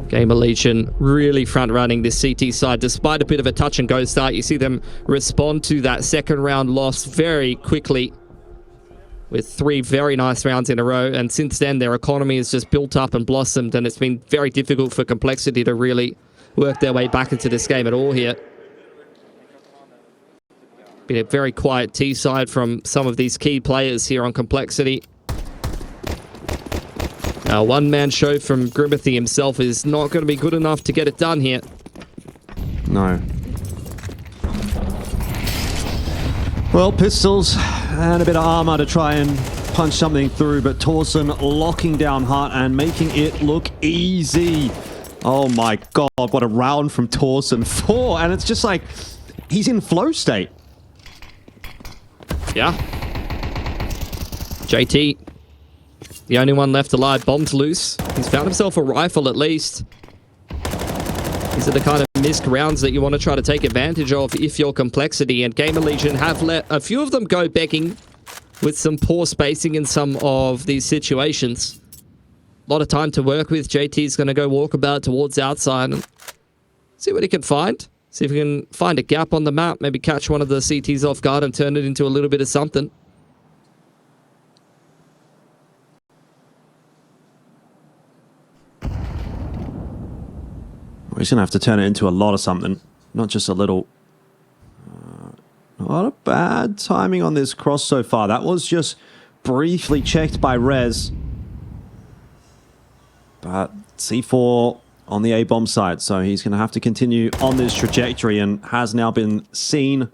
S2: GamerLegion really front-running this CT side, despite a bit of a touch-and-go start. You see them respond to that 2nd round loss very quickly, with 3 very nice rounds in a row, and since then their economy has just built up and blossomed, and it's been very difficult for Complexity to really work their way back into this game at all here. Been a very quiet T side from some of these key players here on Complexity. A one-man show from Grimathy himself is not going to be good enough to get it done here.
S1: No. Well, pistols and a bit of armor to try and punch something through, but Torsen locking down Hart and making it look easy. Oh my god, what a round from Torsen. 4, and it's just like he's in flow state.
S2: Yeah. JT, the only one left alive. Bombs loose. He's found himself a rifle at least. These are the kind of missed rounds that you want to try to take advantage of if you're Complexity, and GamerLegion have let a few of them go begging with some poor spacing in some of these situations. A lot of time to work with. JT's going to go walkabout towards outside and see what he can find. See if he can find a gap on the map, maybe catch one of the CTs off guard and turn it into a little bit of something.
S1: He's going to have to turn it into a lot of something, not just a little. Not a bad timing on this cross so far. That was just briefly checked by Rez. But C4 on the A-bomb side, so he's going to have to continue on this trajectory and has now been seen.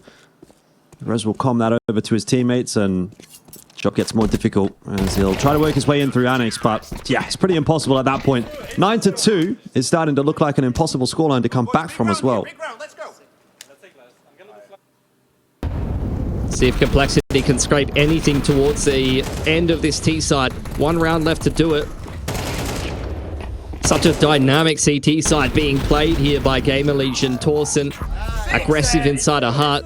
S1: Rez will comm that over to his teammates, and job gets more difficult as he'll try to work his way in through Annex, but yeah, it's pretty impossible at that point. 9-2 is starting to look like an impossible scoreline to come back from as well.
S2: See if Complexity can scrape anything towards the end of this T side. 1 round left to do it. Such a dynamic CT side being played here by GamerLegion. Torsen, aggressive inside a hut.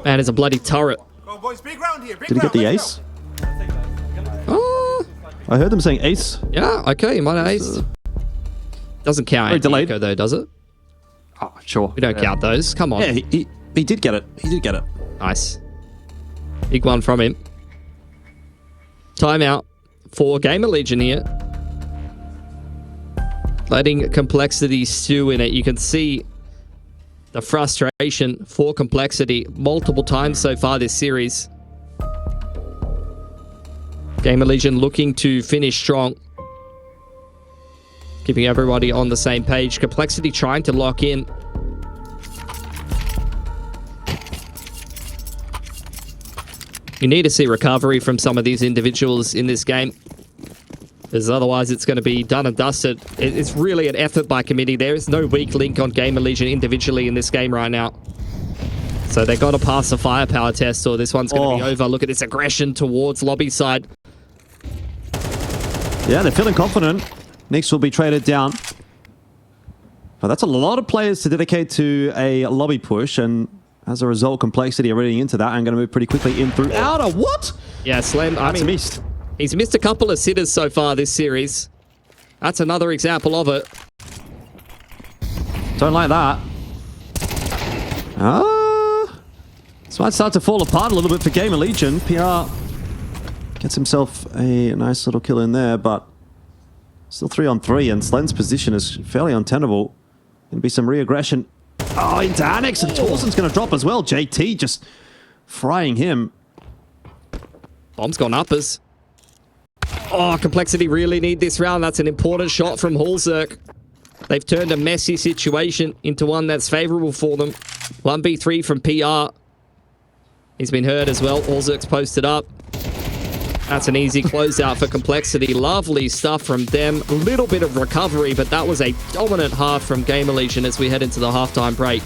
S2: Man, it's a bloody turret.
S1: Did he get the ace?
S2: Oh,
S1: I heard them saying ace.
S2: yeah, okay, he might have aced. Doesn't count
S1: Very delayed.
S2: Eco though, does it?
S1: Oh, sure.
S2: We don't count those. Come on.
S1: Yeah, he did get it. He did get it.
S2: Nice. Big one from him. Timeout for GamerLegion here. letting Complexity stew in it. You can see the frustration for Complexity multiple times so far this series. GamerLegion looking to finish strong, keeping everybody on the same page. Complexity trying to lock in. You need to see recovery from some of these individuals in this game, because otherwise it's going to be done and dusted. It's really an effort by committee. There is no weak link on GamerLegion individually in this game right now. So they got to pass the firepower test, or this one's going to be over. Look at this aggression towards lobby side.
S1: Yeah, they're feeling confident. Nyx will be traded down. But that's a lot of players to dedicate to a lobby push, and as a result, Complexity are reading into that and going to move pretty quickly in through outer. What?
S2: Yeah, Slam.
S1: That's missed.
S2: He's missed a couple of sitters so far this series. That's another example of it.
S1: Don't like that. This might start to fall apart a little bit for GamerLegion. PR gets himself a nice little kill in there, but still 3-on-3, and Slen's position is fairly untenable. Gonna be some re-aggression. Oh, into Annex, and Torsen's gonna drop as well. JT just frying him.
S2: Bomb's gone uppers. Oh, Complexity really need this round. That's an important shot from Hulzerk. They've turned a messy situation into one that's favorable for them. 1v3 from PR. He's been hurt as well. Hulzerk's posted up. That's an easy closeout for Complexity. Lovely stuff from them. A little bit of recovery, but that was a dominant half from GamerLegion as we head into the halftime break.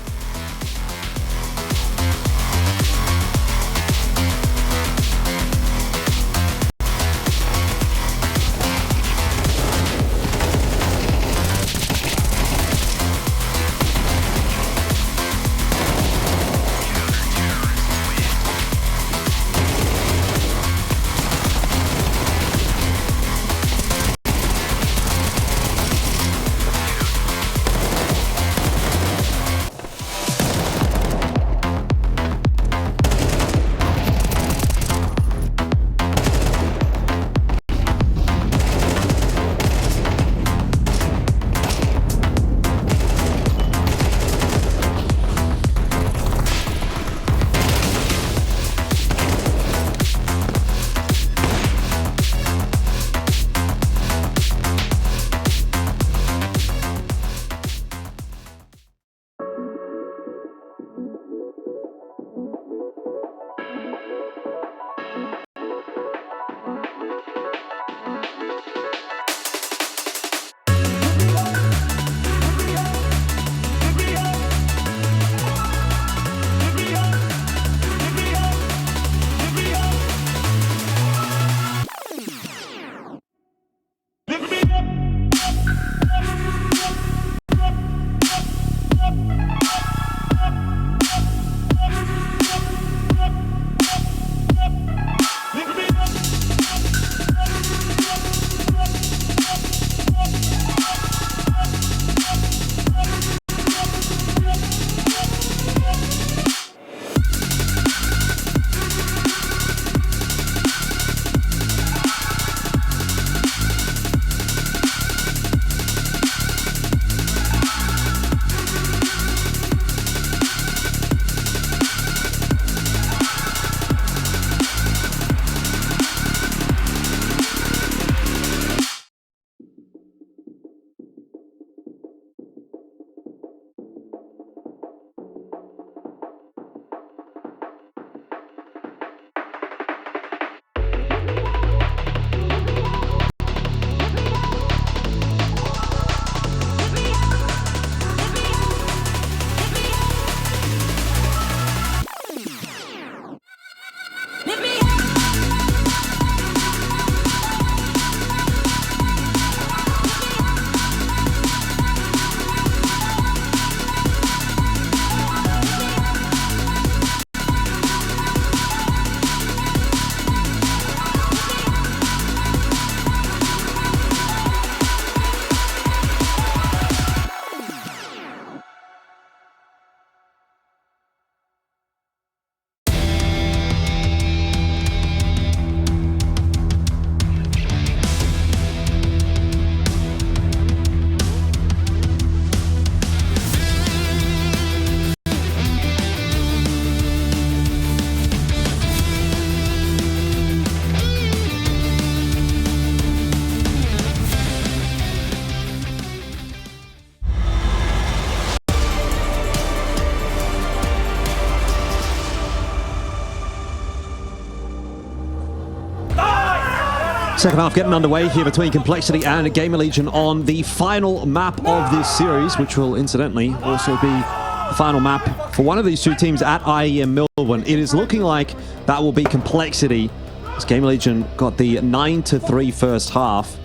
S1: Second half getting underway here between Complexity and GamerLegion on the final map of this series, which will incidentally also be the final map for one of these two teams at IEM Melbourne. It is looking like that will be Complexity, as GamerLegion got the 9-3 first half.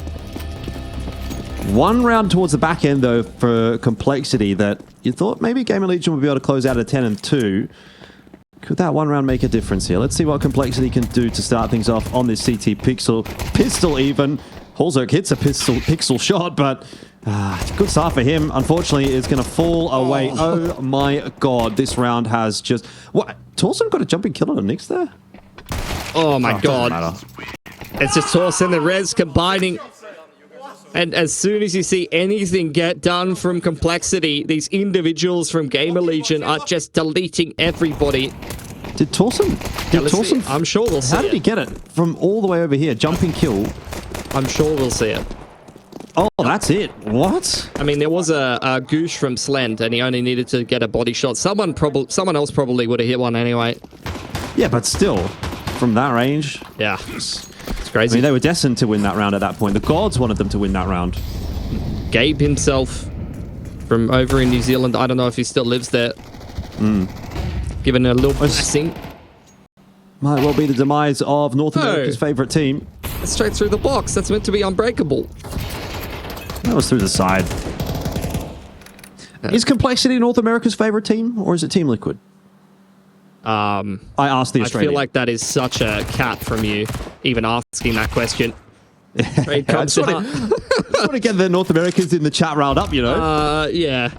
S1: One round towards the back end, though, for Complexity that you thought maybe GamerLegion would be able to close out at 10-2. Could that one round make a difference here? Let's see what Complexity can do to start things off on this CT pistol even. Holzerk hits a pixel shot, but good start for him. Unfortunately, it's going to fall away. Oh my god, this round has just... What? Torsen got a jumping kill on the Nix there?
S2: Oh my god. It's just Torsen and Rez combining. And as soon as you see anything get done from Complexity, these individuals from GamerLegion are just deleting everybody.
S1: Did Torsen?
S2: I'm sure we'll see it.
S1: How did he get it from all the way over here? Jumping kill.
S2: I'm sure we'll see it.
S1: Oh, that's it. What?
S2: I mean, there was a goosh from Slend, and he only needed to get a body shot. Someone else probably would have hit one anyway.
S1: Yeah, but still, from that range.
S2: Yeah. It's crazy.
S1: I mean, they were destined to win that round at that point. The gods wanted them to win that round.
S2: Gabe himself from over in New Zealand. I don't know if he still lives there. Given a little blessing.
S1: Might well be the demise of North America's favorite team.
S2: Straight through the box. That's meant to be unbreakable.
S1: That was through the side. Is Complexity North America's favorite team, or is it Team Liquid? I asked the Australian.
S2: I feel like that is such a cat from you, even asking that question.
S1: I just want to get the North Americans in the chat riled up, you know?
S2: Yeah.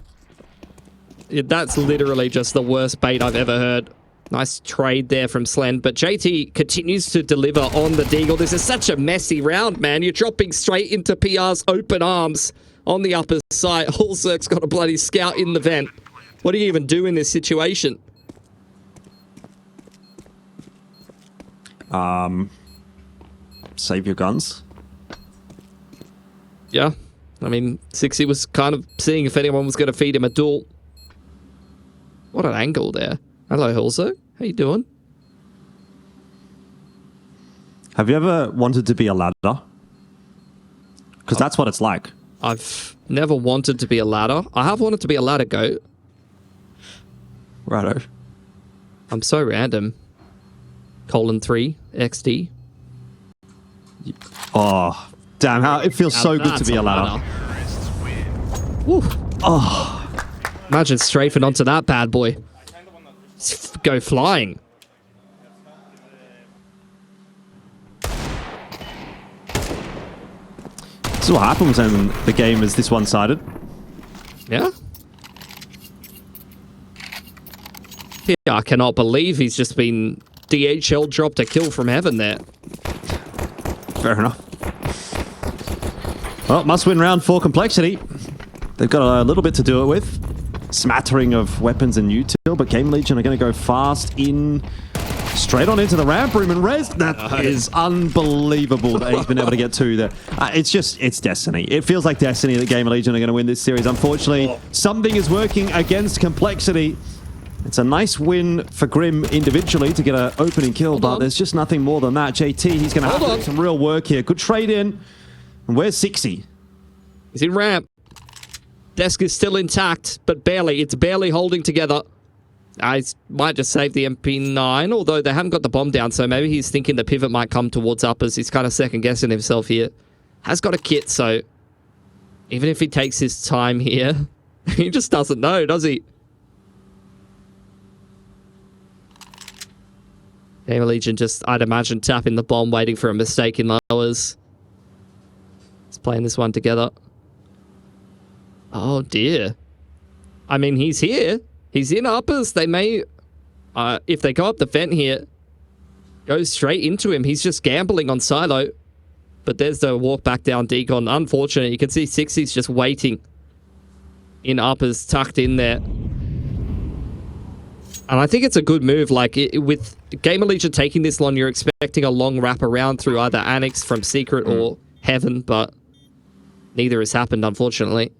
S2: That's literally just the worst bait I've ever heard. Nice trade there from Slend, but JT continues to deliver on the deagle. This is such a messy round, man. You're dropping straight into PR's open arms on the upper side. Holzerk's got a bloody scout in the vent. What do you even do in this situation?
S1: Save your guns.
S2: Yeah. I mean, Sixy was kind of seeing if anyone was going to feed him a duel. What an angle there. Hello, Holzerk. How you doing?
S1: Have you ever wanted to be a ladder? Because that's what it's like.
S2: I've never wanted to be a ladder. I have wanted to be a ladder goat.
S1: Righto.
S2: I'm so random. :3 XD.
S1: Oh, damn! How it feels so good to be a ladder.
S2: Woo. Oh, imagine strafing onto that bad boy. Go flying.
S1: This is what happens when the game is this one-sided.
S2: Yeah. Yeah, I cannot believe he's just been DHL dropped a kill from heaven there.
S1: Fair enough. Well, must-win round for Complexity. They've got a little bit to do it with. Smattering of weapons and util, but GamerLegion are going to go fast in, straight on into the ramp room, and Rez, that is unbelievable that he's been able to get two there. It's destiny. It feels like destiny that GamerLegion are going to win this series. Unfortunately, something is working against Complexity. It's a nice win for Grim individually to get an opening kill, but there's just nothing more than that. JT, he's going to have to do some real work here. Good trade in. And where's Sixy?
S2: He's in ramp. Desk is still intact, but barely. It's barely holding together. I might just save the MP9, although they haven't got the bomb down, so maybe he's thinking the pivot might come towards uppers. He's kind of second-guessing himself here. Has got a kit, so even if he takes his time here, he just doesn't know, does he? GamerLegion just, I'd imagine, tapping the bomb, waiting for a mistake in lowers. He's playing this one together. Oh, dear. I mean, he's here. He's in uppers. They may, if they go up the vent here, go straight into him. He's just gambling on silo. But there's the walk back down decon. Unfortunate. You can see Sixy's just waiting in uppers, tucked in there. And I think it's a good move. Like, with GamerLegion taking this long, you're expecting a long wrap around through either Annex from Secret or Heaven, but neither has happened, unfortunately.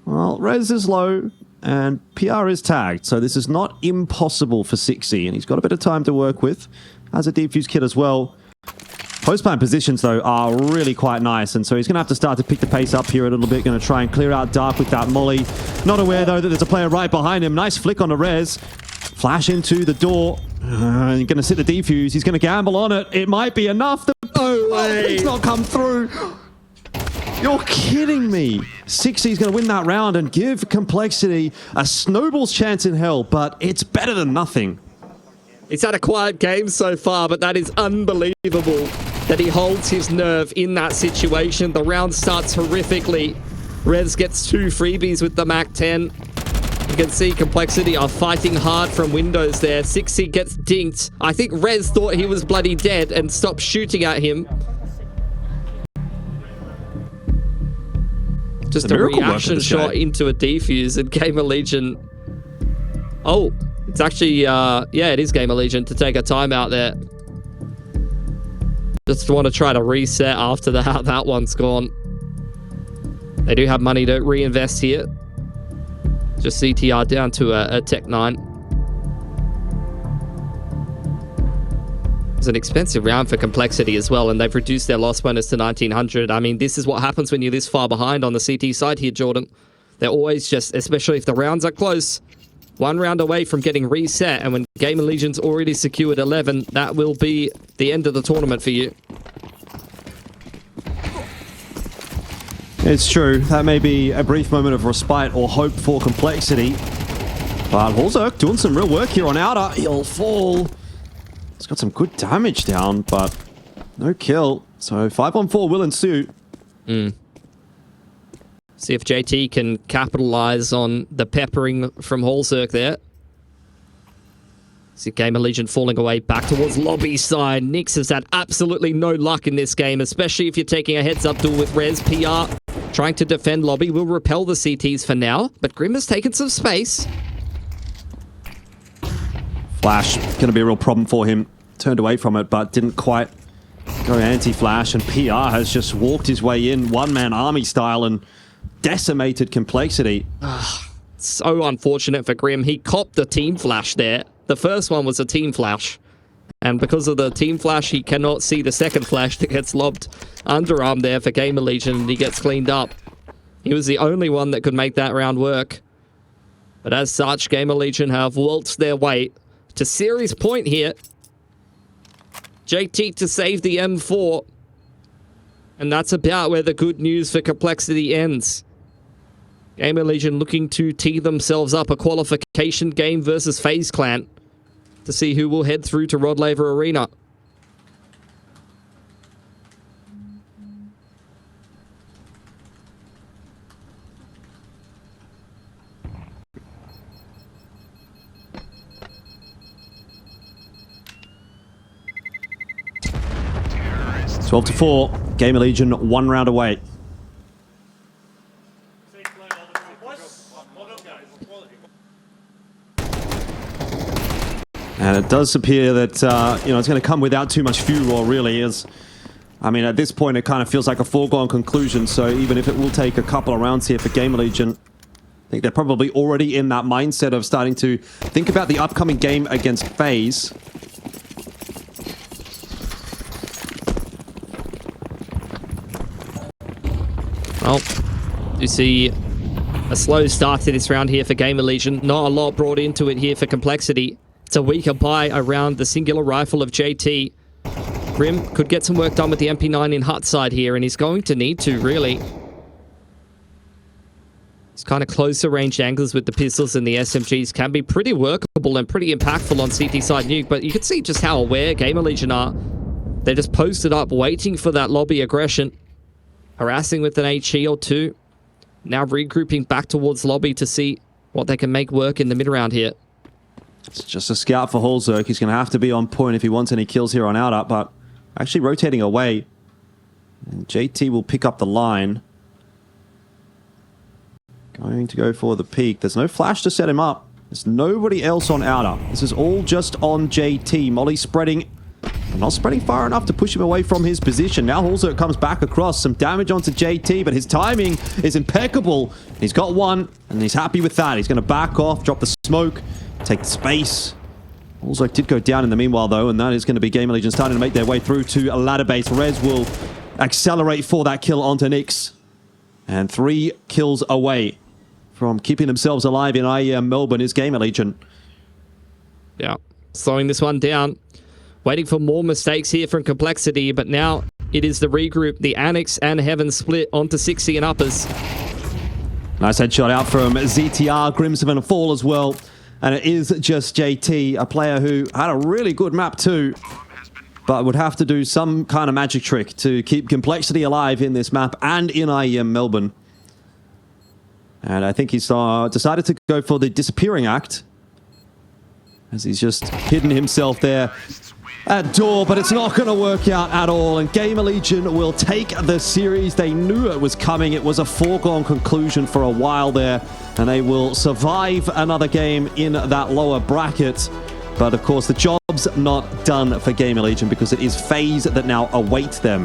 S1: Well, Rez is low, and PR is tagged, so this is not impossible for Sixy, and he's got a bit of time to work with. Has a defuse kit as well. Post-plant positions, though, are really quite nice, and so he's going to have to start to pick the pace up here a little bit. Going to try and clear out Dark with that molly. Not aware, though, that there's a player right behind him. Nice flick on the res. Flash into the door. Going to sit the defuse. He's going to gamble on it. It might be enough.
S2: No way!
S1: He's not come through. You're kidding me. 60's going to win that round and give Complexity a snowball's chance in hell, but it's better than nothing.
S2: He's had a quiet game so far, but that is unbelievable that he holds his nerve in that situation. The round starts horrifically. Rez gets 2 freebies with the MAC-10. You can see Complexity are fighting hard from windows there. 60 gets dinked. I think Rez thought he was bloody dead and stopped shooting at him. Just a reaction shot into a defuse, and GamerLegion... Oh, it's actually, yeah, it is GamerLegion to take a timeout there. Just want to try to reset after that one's gone. They do have money to reinvest here. Just CTR down to a Tech 9. It's an expensive round for Complexity as well, and they've reduced their loss bonus to 1900. I mean, this is what happens when you're this far behind on the CT side here, Jordan. They're always just, especially if the rounds are close, 1 round away from getting reset, and when GamerLegion's already secured 11, that will be the end of the tournament for you.
S1: It's true. That may be a brief moment of respite or hope for Complexity. But Holzerk doing some real work here on Outer. He'll fall. He's got some good damage down, but no kill. So 5-on-4 will ensue.
S2: See if JT can capitalize on the peppering from Holzerk there. See GamerLegion falling away back towards lobby side. Nyx has had absolutely no luck in this game, especially if you're taking a heads-up duel with Rez. PR trying to defend lobby will repel the CTs for now, but Grim has taken some space.
S1: Flash, going to be a real problem for him. Turned away from it, but didn't quite go anti-flash, and PR has just walked his way in, one-man army style, and decimated Complexity.
S2: So unfortunate for Grim. He copped the team flash there. The first one was a team flash, and because of the team flash, he cannot see the second flash that gets lobbed underarm there for GamerLegion, and he gets cleaned up. He was the only one that could make that round work. But as such, GamerLegion have waltzed their way to series point here. JT to save the M4. And that's about where the good news for Complexity ends. GamerLegion looking to tee themselves up a qualification game versus FaZe Clan to see who will head through to Rod Laver Arena.
S1: It's 12-4. GamerLegion 1 round away. And it does appear that, it's going to come without too much fuel, really. I mean, at this point, it kind of feels like a foregone conclusion. So even if it will take a couple of rounds here for GamerLegion, I think they're probably already in that mindset of starting to think about the upcoming game against FaZe.
S2: Well, you see a slow start to this round here for GamerLegion. Not a lot brought into it here for Complexity. It's a weaker buy around the singular rifle of JT. Grim could get some work done with the MP9 in hut side here, and he's going to need to, really. These kind of closer range angles with the pistols and the SMGs can be pretty workable and pretty impactful on CT side Nuke, but you can see just how aware GamerLegion are. They're just posted up, waiting for that lobby aggression. Harassing with an HE or two. Now regrouping back towards lobby to see what they can make work in the mid-round here.
S1: It's just a scout for Holzerk. He's going to have to be on point if he wants any kills here on Outer, but actually rotating away. And JT will pick up the line. Going to go for the peak. There's no flash to set him up. There's nobody else on Outer. This is all just on JT. Molly spreading. Not spreading far enough to push him away from his position. Now Holzerk comes back across. Some damage onto JT, but his timing is impeccable. He's got one, and he's happy with that. He's going to back off, drop the smoke, take the space. Allswick did go down in the meanwhile, though, and that is going to be GamerLegion starting to make their way through to a ladder base. Rez will accelerate for that kill onto Nyx. And 3 kills away from keeping themselves alive in IEM Melbourne is GamerLegion.
S2: Yeah, slowing this one down. Waiting for more mistakes here from Complexity, but now it is the regroup. The Annex and Heaven split onto 60 and uppers.
S1: Nice headshot out from ZTR. Grimsman fall as well. And it is just JT, a player who had a really good map too, but would have to do some kind of magic trick to keep Complexity alive in this map and in IEM Melbourne. And I think he's decided to go for the disappearing act, as he's just hidden himself there at door, but it's not going to work out at all. And GamerLegion will take the series. They knew it was coming. It was a foregone conclusion for a while there, and they will survive another game in that lower bracket. But of course, the job's not done for GamerLegion because it is FaZe that now await them